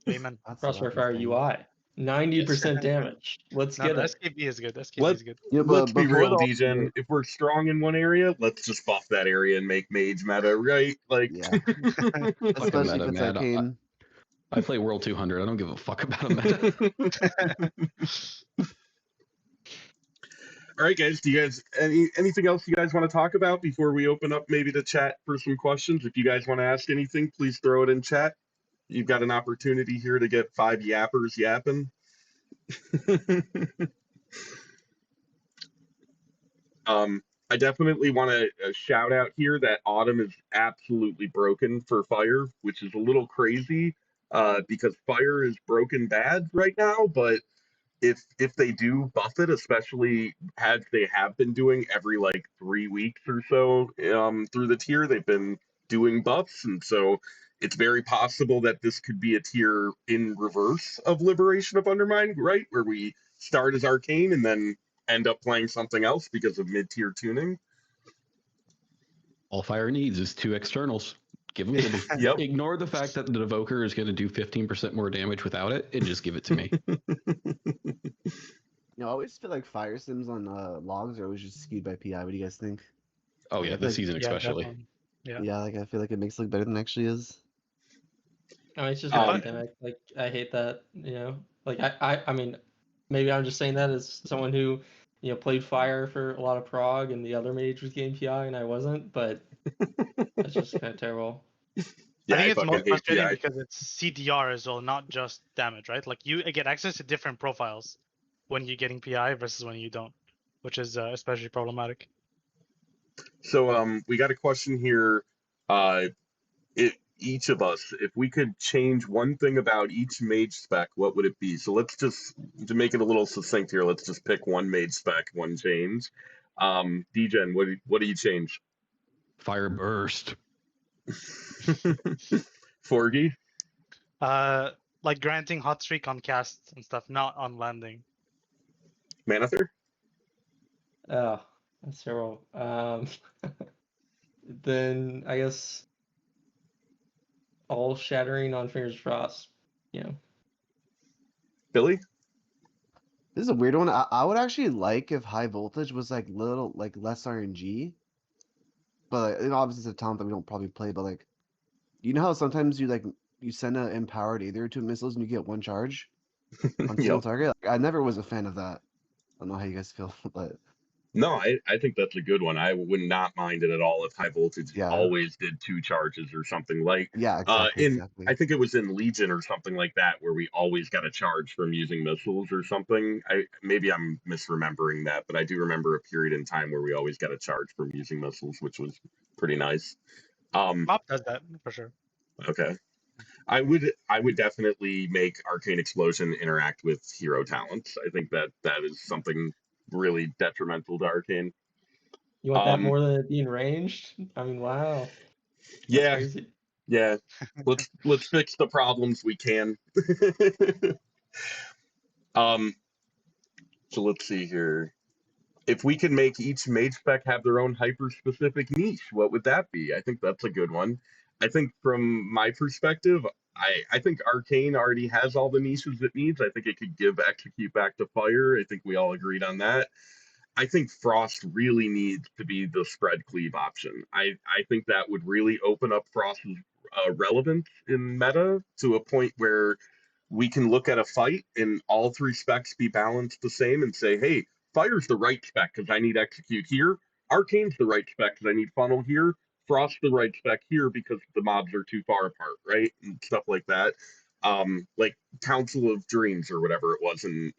Amen. That's Crossfire what Fire I'm saying. UI. 90% damage. Let's No, get the it. SKB is good. SKB Let- is good. Yeah, Let's be before real, the Degen. If we're strong in one area, let's just buff that area and make mage meta, right? Like, Yeah. Fucking Especially if meta, it's man. Arcane. I play World 200. I don't give a fuck about a meta. All right, guys. Do you guys anything else you guys want to talk about before we open up maybe to chat for some questions? If you guys want to ask anything, please throw it in chat. You've got an opportunity here to get 5 yappers yapping. I definitely want to shout out here that Autumn is absolutely broken for Fire, which is a little crazy because Fire is broken bad right now, but if they do buff it, especially as they have been doing every like 3 weeks or so through the tier, they've been doing buffs, and so it's very possible that this could be a tier in reverse of Liberation of Undermine, right? Where we start as Arcane and then end up playing something else because of mid-tier tuning. All Fire needs is 2 externals. Give them to me. Yep. Ignore the fact that the Evoker is going to do 15% more damage without it, and just give it to me. I always feel like fire sims on logs are always just skewed by PI. What do you guys think? Oh yeah, this season Yeah, especially. definitely. Yeah. Yeah, like I feel like it makes it look better than it actually is. I mean, it's just Um, academic. Like, I hate that, Like, I mean, maybe I'm just saying that as someone who, played Fire for a lot of prog, and the other mage was getting PI, and I wasn't. But that's just kind of terrible. Yeah, I think I it's fucking most hate frustrating PI. because it's CDR as well, not just damage, right? Like you get access to different profiles when you're getting PI versus when you don't, which is especially problematic. So we got a question here. Each of us, if we could change one thing about each mage spec, what would it be? So let's just, to make it a little succinct here, let's just pick one mage spec, one change. Degen, what do you change? Fire burst. Forgy? Like granting hot streak on casts and stuff, not on landing. Manather? Oh, that's terrible. Then I guess all shattering on Fingers of Frost. Billy? This is a weird one. I would actually like if high voltage was like little like less RNG. But obviously it's a talent that we don't probably play, but like you know how sometimes you send an empowered either to missiles and you get one charge on single Yep. target? Like, I never was a fan of that. I don't know how you guys feel, but No, I think that's a good one. I would not mind it at all if high voltage yeah. always did 2 charges or something like. Yeah, exactly. I think it was in Legion or something like that where we always got a charge from using missiles or something. Maybe I'm misremembering that, but I do remember a period in time where we always got a charge from using missiles, which was pretty nice. Mop does that for sure. Okay. I would definitely make Arcane Explosion interact with hero talents. I think that is something really detrimental to Arcane. You want that Um, more than it being ranged? I mean, wow. That's Yeah, crazy. yeah. Let's fix the problems we can. um, so let's see here. If we can make each mage spec have their own hyper-specific niche, what would that be? I think that's a good one. I think from my perspective, I think Arcane already has all the niches it needs. I think it could give Execute back to Fire. I think we all agreed on that. I think Frost really needs to be the spread cleave option. I think that would really open up Frost's relevance in meta to a point where we can look at a fight and all 3 specs be balanced the same and say, hey, Fire's the right spec because I need Execute here. Arcane's the right spec because I need Funnel here. Frost's the right spec here because the mobs are too far apart, right? And stuff like that. Like Council of Dreams or whatever it was in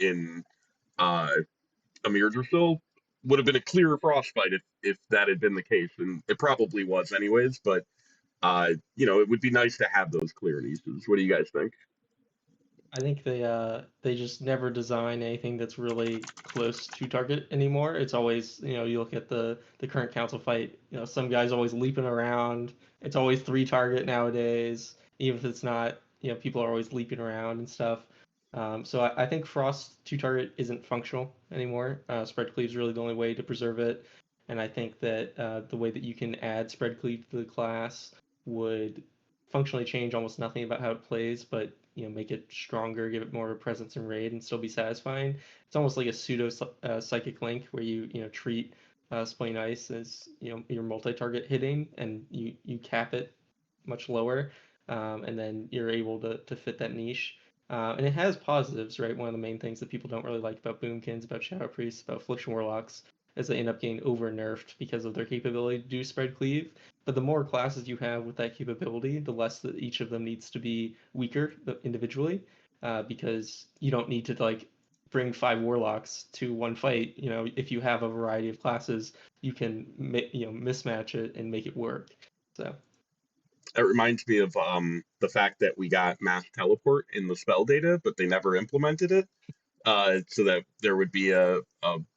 Amir Drasil would have been a clearer Frostbite if that had been the case, and it probably was anyways. But it would be nice to have those clear niches. What do you guys think? I think they just never design anything that's really close to target anymore. It's always, you look at the current council fight, some guy's always leaping around. It's always 3 target nowadays, even if it's not, people are always leaping around and stuff. So I think Frost 2 target isn't functional anymore. Spread cleave is really the only way to preserve it, and I think that the way that you can add spread cleave to the class would functionally change almost nothing about how it plays, but make it stronger, give it more of a presence in raid, and still be satisfying. It's almost like a pseudo psychic link where you treat Splaying Ice as your multi-target hitting, and you cap it much lower, and then you're able to fit that niche. And it has positives, right? One of the main things that people don't really like about Boomkins, about Shadow Priests, about Affliction Warlocks is they end up getting over nerfed because of their capability to do spread cleave. But the more classes you have with that capability, the less that each of them needs to be weaker individually, because you don't need to bring 5 warlocks to one fight. If you have a variety of classes, you can mismatch it and make it work. So It reminds me of the fact that we got mass teleport in the spell data, but they never implemented it. so that there would be a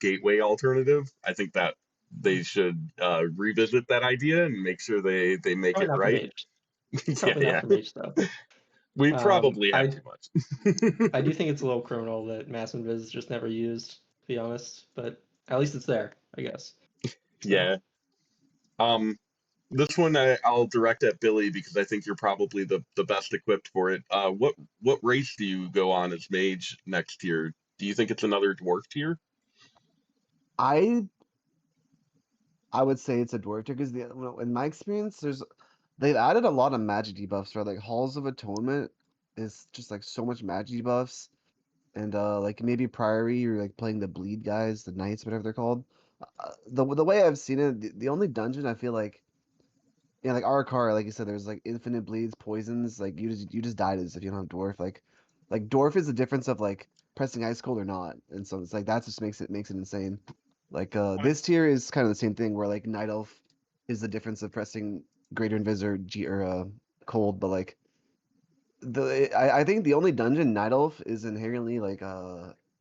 gateway alternative. I think that they should revisit that idea and make sure they make Probably it not for right. Mage. Yeah, Probably not yeah. for Mage though. We probably have I too much. I do think it's a little criminal that Mass Invis is just never used, to be honest. But at least it's there, I guess. So, Yeah. This one I'll direct at Billy because I think you're probably the best equipped for it. What race do you go on as mage next year? Do you think it's another dwarf tier? I would say it's a dwarf tier because in my experience, they've added a lot of magic debuffs, right? Like Halls of Atonement is just like so much magic debuffs, and like maybe Priory or like playing the bleed guys, the knights, whatever they're called. The way I've seen it, the only dungeon I feel like, yeah, like Arakara, like you said, there's like infinite bleeds, poisons. Like you just died as if you don't have dwarf. Like dwarf is the difference of like pressing ice cold or not, and so it's like that just makes it insane. Like I mean, this tier is kind of the same thing where like night elf is the difference of pressing greater invis or cold, but like I think the only dungeon night elf is inherently like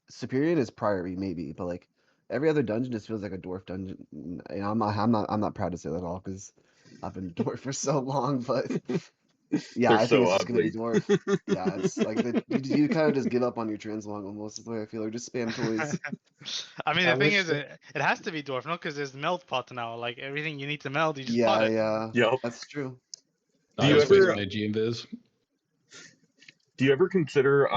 superior is Priory maybe, but like every other dungeon just feels like a dwarf dungeon. And I'm not proud to say that at all because I've been dwarf for so long, but yeah, They're I think so it's just gonna be ugly. dwarf. Yeah, it's like you kind of just give up on your translong almost is the way I feel, or just spam toys. I mean, I the thing wish is, that it has to be dwarf, no? Because there's melt pot now. Like everything you need to melt, you just pot Yeah, it. yeah, Yep. that's true. Do I you just waste ever my G invis. do you ever consider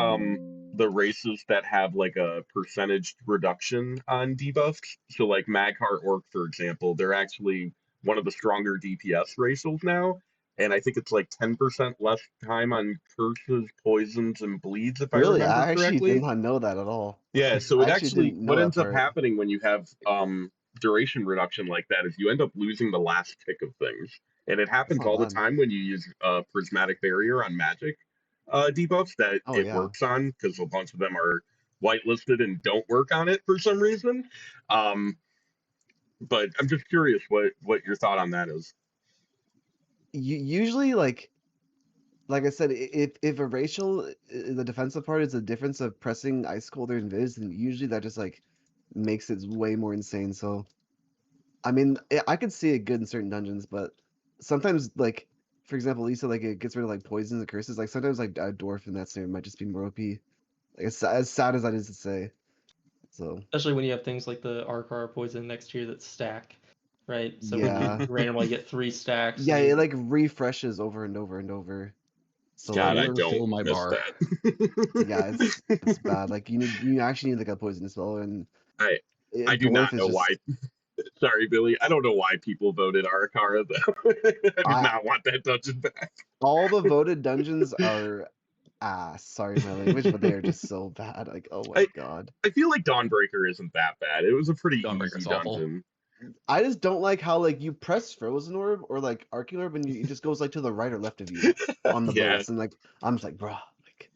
the races that have like a percentage reduction on debuffs? So like Magheart Orc, for example, they're actually one of the stronger DPS races now, and I think it's like 10% less time on curses, poisons, and bleeds, if I Really, remember I actually did correctly. not know that at all. Yeah, so I it actually actually didn't know what that ends up part. happening when you have duration reduction like that is you end up losing the last tick of things. And it That's happens not all the bad. time when you use prismatic barrier on magic debuffs that Oh it yeah. works on because a bunch of them are whitelisted and don't work on it for some reason. Um, but I'm just curious what your thought on that is. Usually like I said, if a racial the defensive part is the difference of pressing ice cold or invis, then usually that just like makes it way more insane. So I mean, I could see it good in certain dungeons, but sometimes like for example, Lisa like it gets rid of like poisons and curses. Like sometimes like a dwarf in that scenario might just be more OP. Like as sad as that is to say. So especially when you have things like the Arcane poison next year that stack, right? So when you yeah, randomly get 3 stacks yeah, and it you like refreshes over and over and over. So Can God, like I never don't fill my miss bar. yeah, that. it's bad. Like you actually need like a poison spell and I I do dwarf not is know why. just Sorry, Billy. I don't know why people voted Arakara though. I do I not want that dungeon back. all the voted dungeons are ass. Sorry my language, but they are just so bad. Like oh my I god. I feel like Dawnbreaker isn't that bad. It was a pretty easy Dawnbreaker's awful. dungeon. I just don't like how like you press Frozen Orb or like Arcane Orb and it just goes like to the right or left of you on the Yeah. bolts and like I'm just like bruh like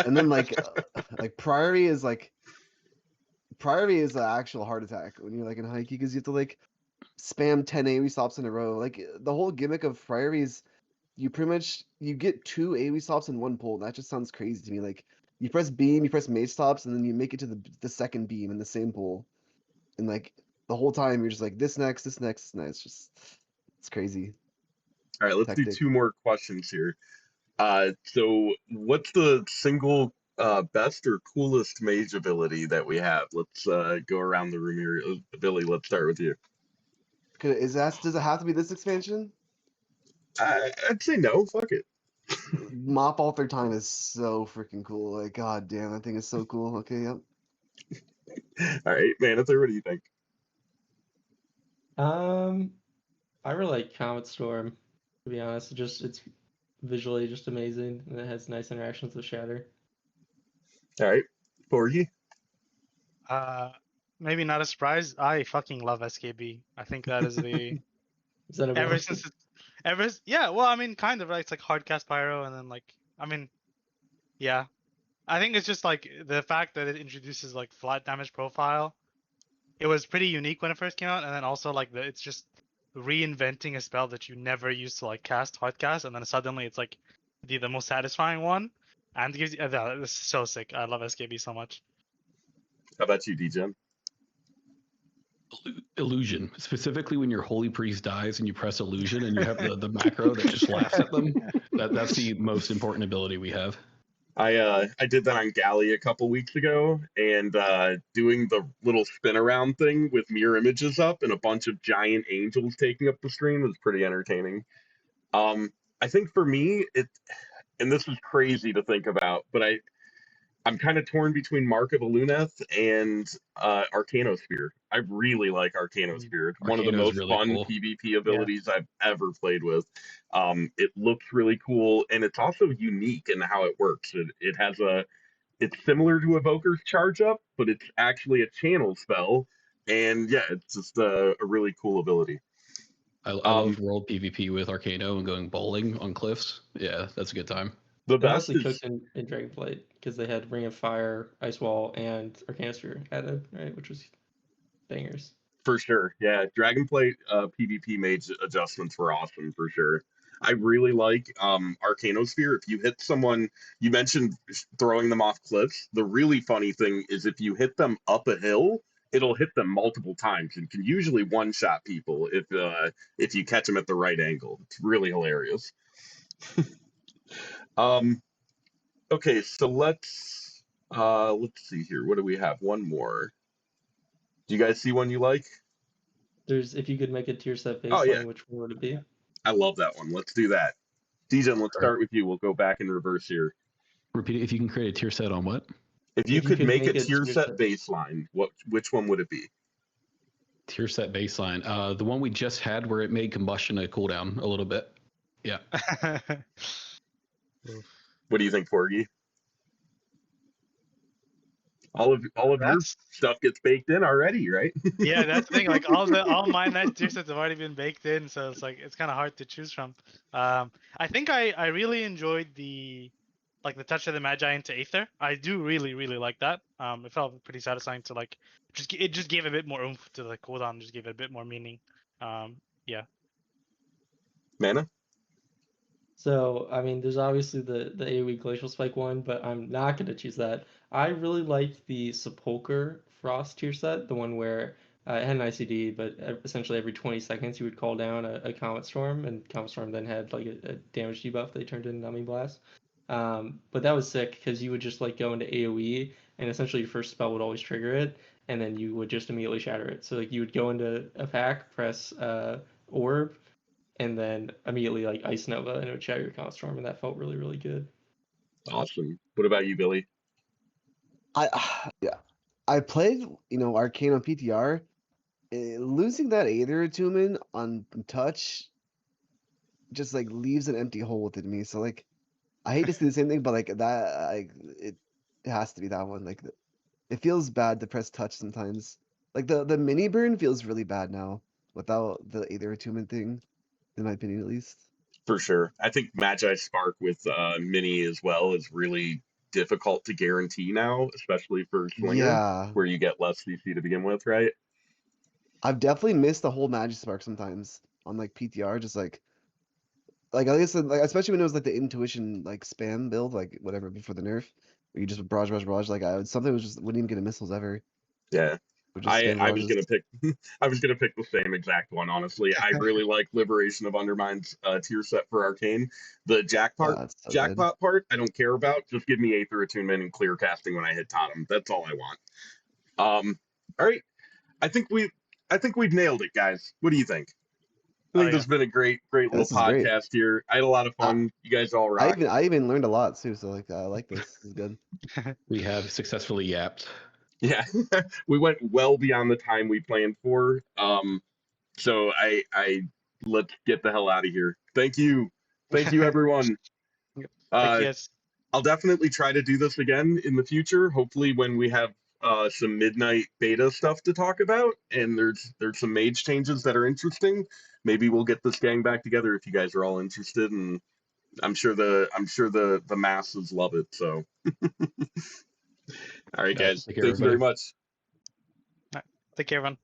and then like Priority is an actual heart attack when you're like in Haiku because you have to like spam 10 AoE stops in a row. Like the whole gimmick of Priority is you pretty much you get 2 AoE stops in one pull. That just sounds crazy to me. Like you press beam, you press mage stops, and then you make it to the second beam in the same pull. And like the whole time you're just like this next, this next, this next. It's crazy. All right, let's do Hectic. two more questions here. So what's the single best or coolest mage ability that we have? Let's go around the room here. Billy, let's start with you. Does it have to be this expansion? I'd say no. Fuck it. Mop all third time is so freaking cool. Like god damn, that thing is so cool. Okay, yep. All right, Manather, what do you think? I really like Comet Storm, to be honest. It's visually just amazing and it has nice interactions with Shatter. All right, Borgie. Maybe not a surprise. I fucking love SKB. I think that is the Is that ever a since yeah. Well, I mean, kind of right. It's like hardcast pyro, and then like I mean, yeah. I think it's just like the fact that it introduces like flat damage profile. It was pretty unique when it first came out, and then also like it's just reinventing a spell that you never used to like cast hardcast, and then suddenly it's like the most satisfying one. and it gives you. This is so sick. I love SKB so much. How about you, DJ? Illusion, specifically when your holy priest dies and you press illusion and you have the macro that just laughs at them. That's the most important ability we have. I did that on Galley a couple weeks ago, and doing the little spin around thing with mirror images up and a bunch of giant angels taking up the screen was pretty entertaining. I think for me, and this is crazy to think about, but I'm kind of torn between Mark of Aluneth and Arcanosphere. I really like Arcanosphere. It's one of the Arcano's most really fun cool. PvP abilities I've ever played with. It looks really cool, and it's also unique in how it works. It's similar to Evoker's Charge Up, but it's actually a channel spell, and yeah, it's just a really cool ability. I love world PvP with Arcano and going bowling on cliffs. Yeah, that's a good time. The It best honestly is cooked in Dragonflight because they had Ring of Fire, Ice Wall, and Arcanosphere added, right? Which was bangers. for sure. Yeah, Dragonflight PvP mage adjustments were awesome for sure. I really like Arcanosphere. If you hit someone, you mentioned throwing them off cliffs. The really funny thing is if you hit them up a hill, it'll hit them multiple times and can usually one-shot people if you catch them at the right angle. It's really hilarious. um, okay, so let's see here. What do we have? One more. Do you guys see one you like? There's if you could make a tier set baseline, Oh yeah, which one would it be? I love that one. Let's do that. Dijon, let's start with you. We'll go back in reverse here. Repeat it. If you can create a tier set on what? If you could make a tier set baseline, which one would it be? Tier set baseline. The one we just had where it made combustion a cooldown a little bit. Yeah. What do you think, Porgy? All of your stuff gets baked in already, right? Yeah, that's the thing. Like all my nice tier sets have already been baked in, so it's like it's kind of hard to choose from. I think I really enjoyed the touch of the Magi into Aether. I do really like that. It felt pretty satisfying to like it just gave a bit more oomph to the cooldown, just gave it a bit more meaning. Yeah. Mana? So, I mean, there's obviously the AoE Glacial Spike one, but I'm not going to choose that. I really like the Sepulcher Frost tier set, the one where it had an ICD, but essentially every 20 seconds you would call down a Comet Storm, and Comet Storm then had like a damage debuff they turned into Numbing Blast. But that was sick because you would just like go into AoE, and essentially your first spell would always trigger it, and then you would just immediately shatter it. So like you would go into a pack, press Orb, and then immediately like Ice Nova, and it would shatter your Comet Storm, and that felt really good. Awesome. What about you, Billy? I played Arcane on PTR. Losing that Aether Attunement on touch just like leaves an empty hole within me. So like, I hate to see the same thing, but like that, it has to be that one. Like, it feels bad to press touch sometimes. Like the mini burn feels really bad now without the Aether Attunement thing, in my opinion at least. For sure. I think Magi Spark with Mini as well is really difficult to guarantee now, especially for Slinger, where you get less CC to begin with, right? I've definitely missed the whole Magic Spark sometimes on like PTR, just like I guess like especially when it was like the intuition like spam build, like whatever before the nerf, where you just barrage, like something was just wouldn't even get a missiles ever. Yeah. I was gonna pick the same exact one, honestly. I really like Liberation of Undermine's tier set for Arcane. The jackpot part I don't care about. Just give me Aether Attunement and clear casting when I hit Totem. That's all I want. All right. I think we've nailed it, guys. What do you think? I think this has been a great little podcast here. I had a lot of fun. You guys all rock. I even learned a lot too, so like I like this. This is good. We have successfully yapped. Yeah, we went well beyond the time we planned for. So I let's get the hell out of here. Thank you, everyone. Yes. I'll definitely try to do this again in the future. Hopefully, when we have some midnight beta stuff to talk about, and there's some mage changes that are interesting. Maybe we'll get this gang back together if you guys are all interested, and I'm sure the masses love it. So. All right, guys. Thanks very much. Take care, everyone.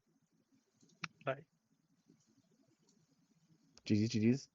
Bye. GG's.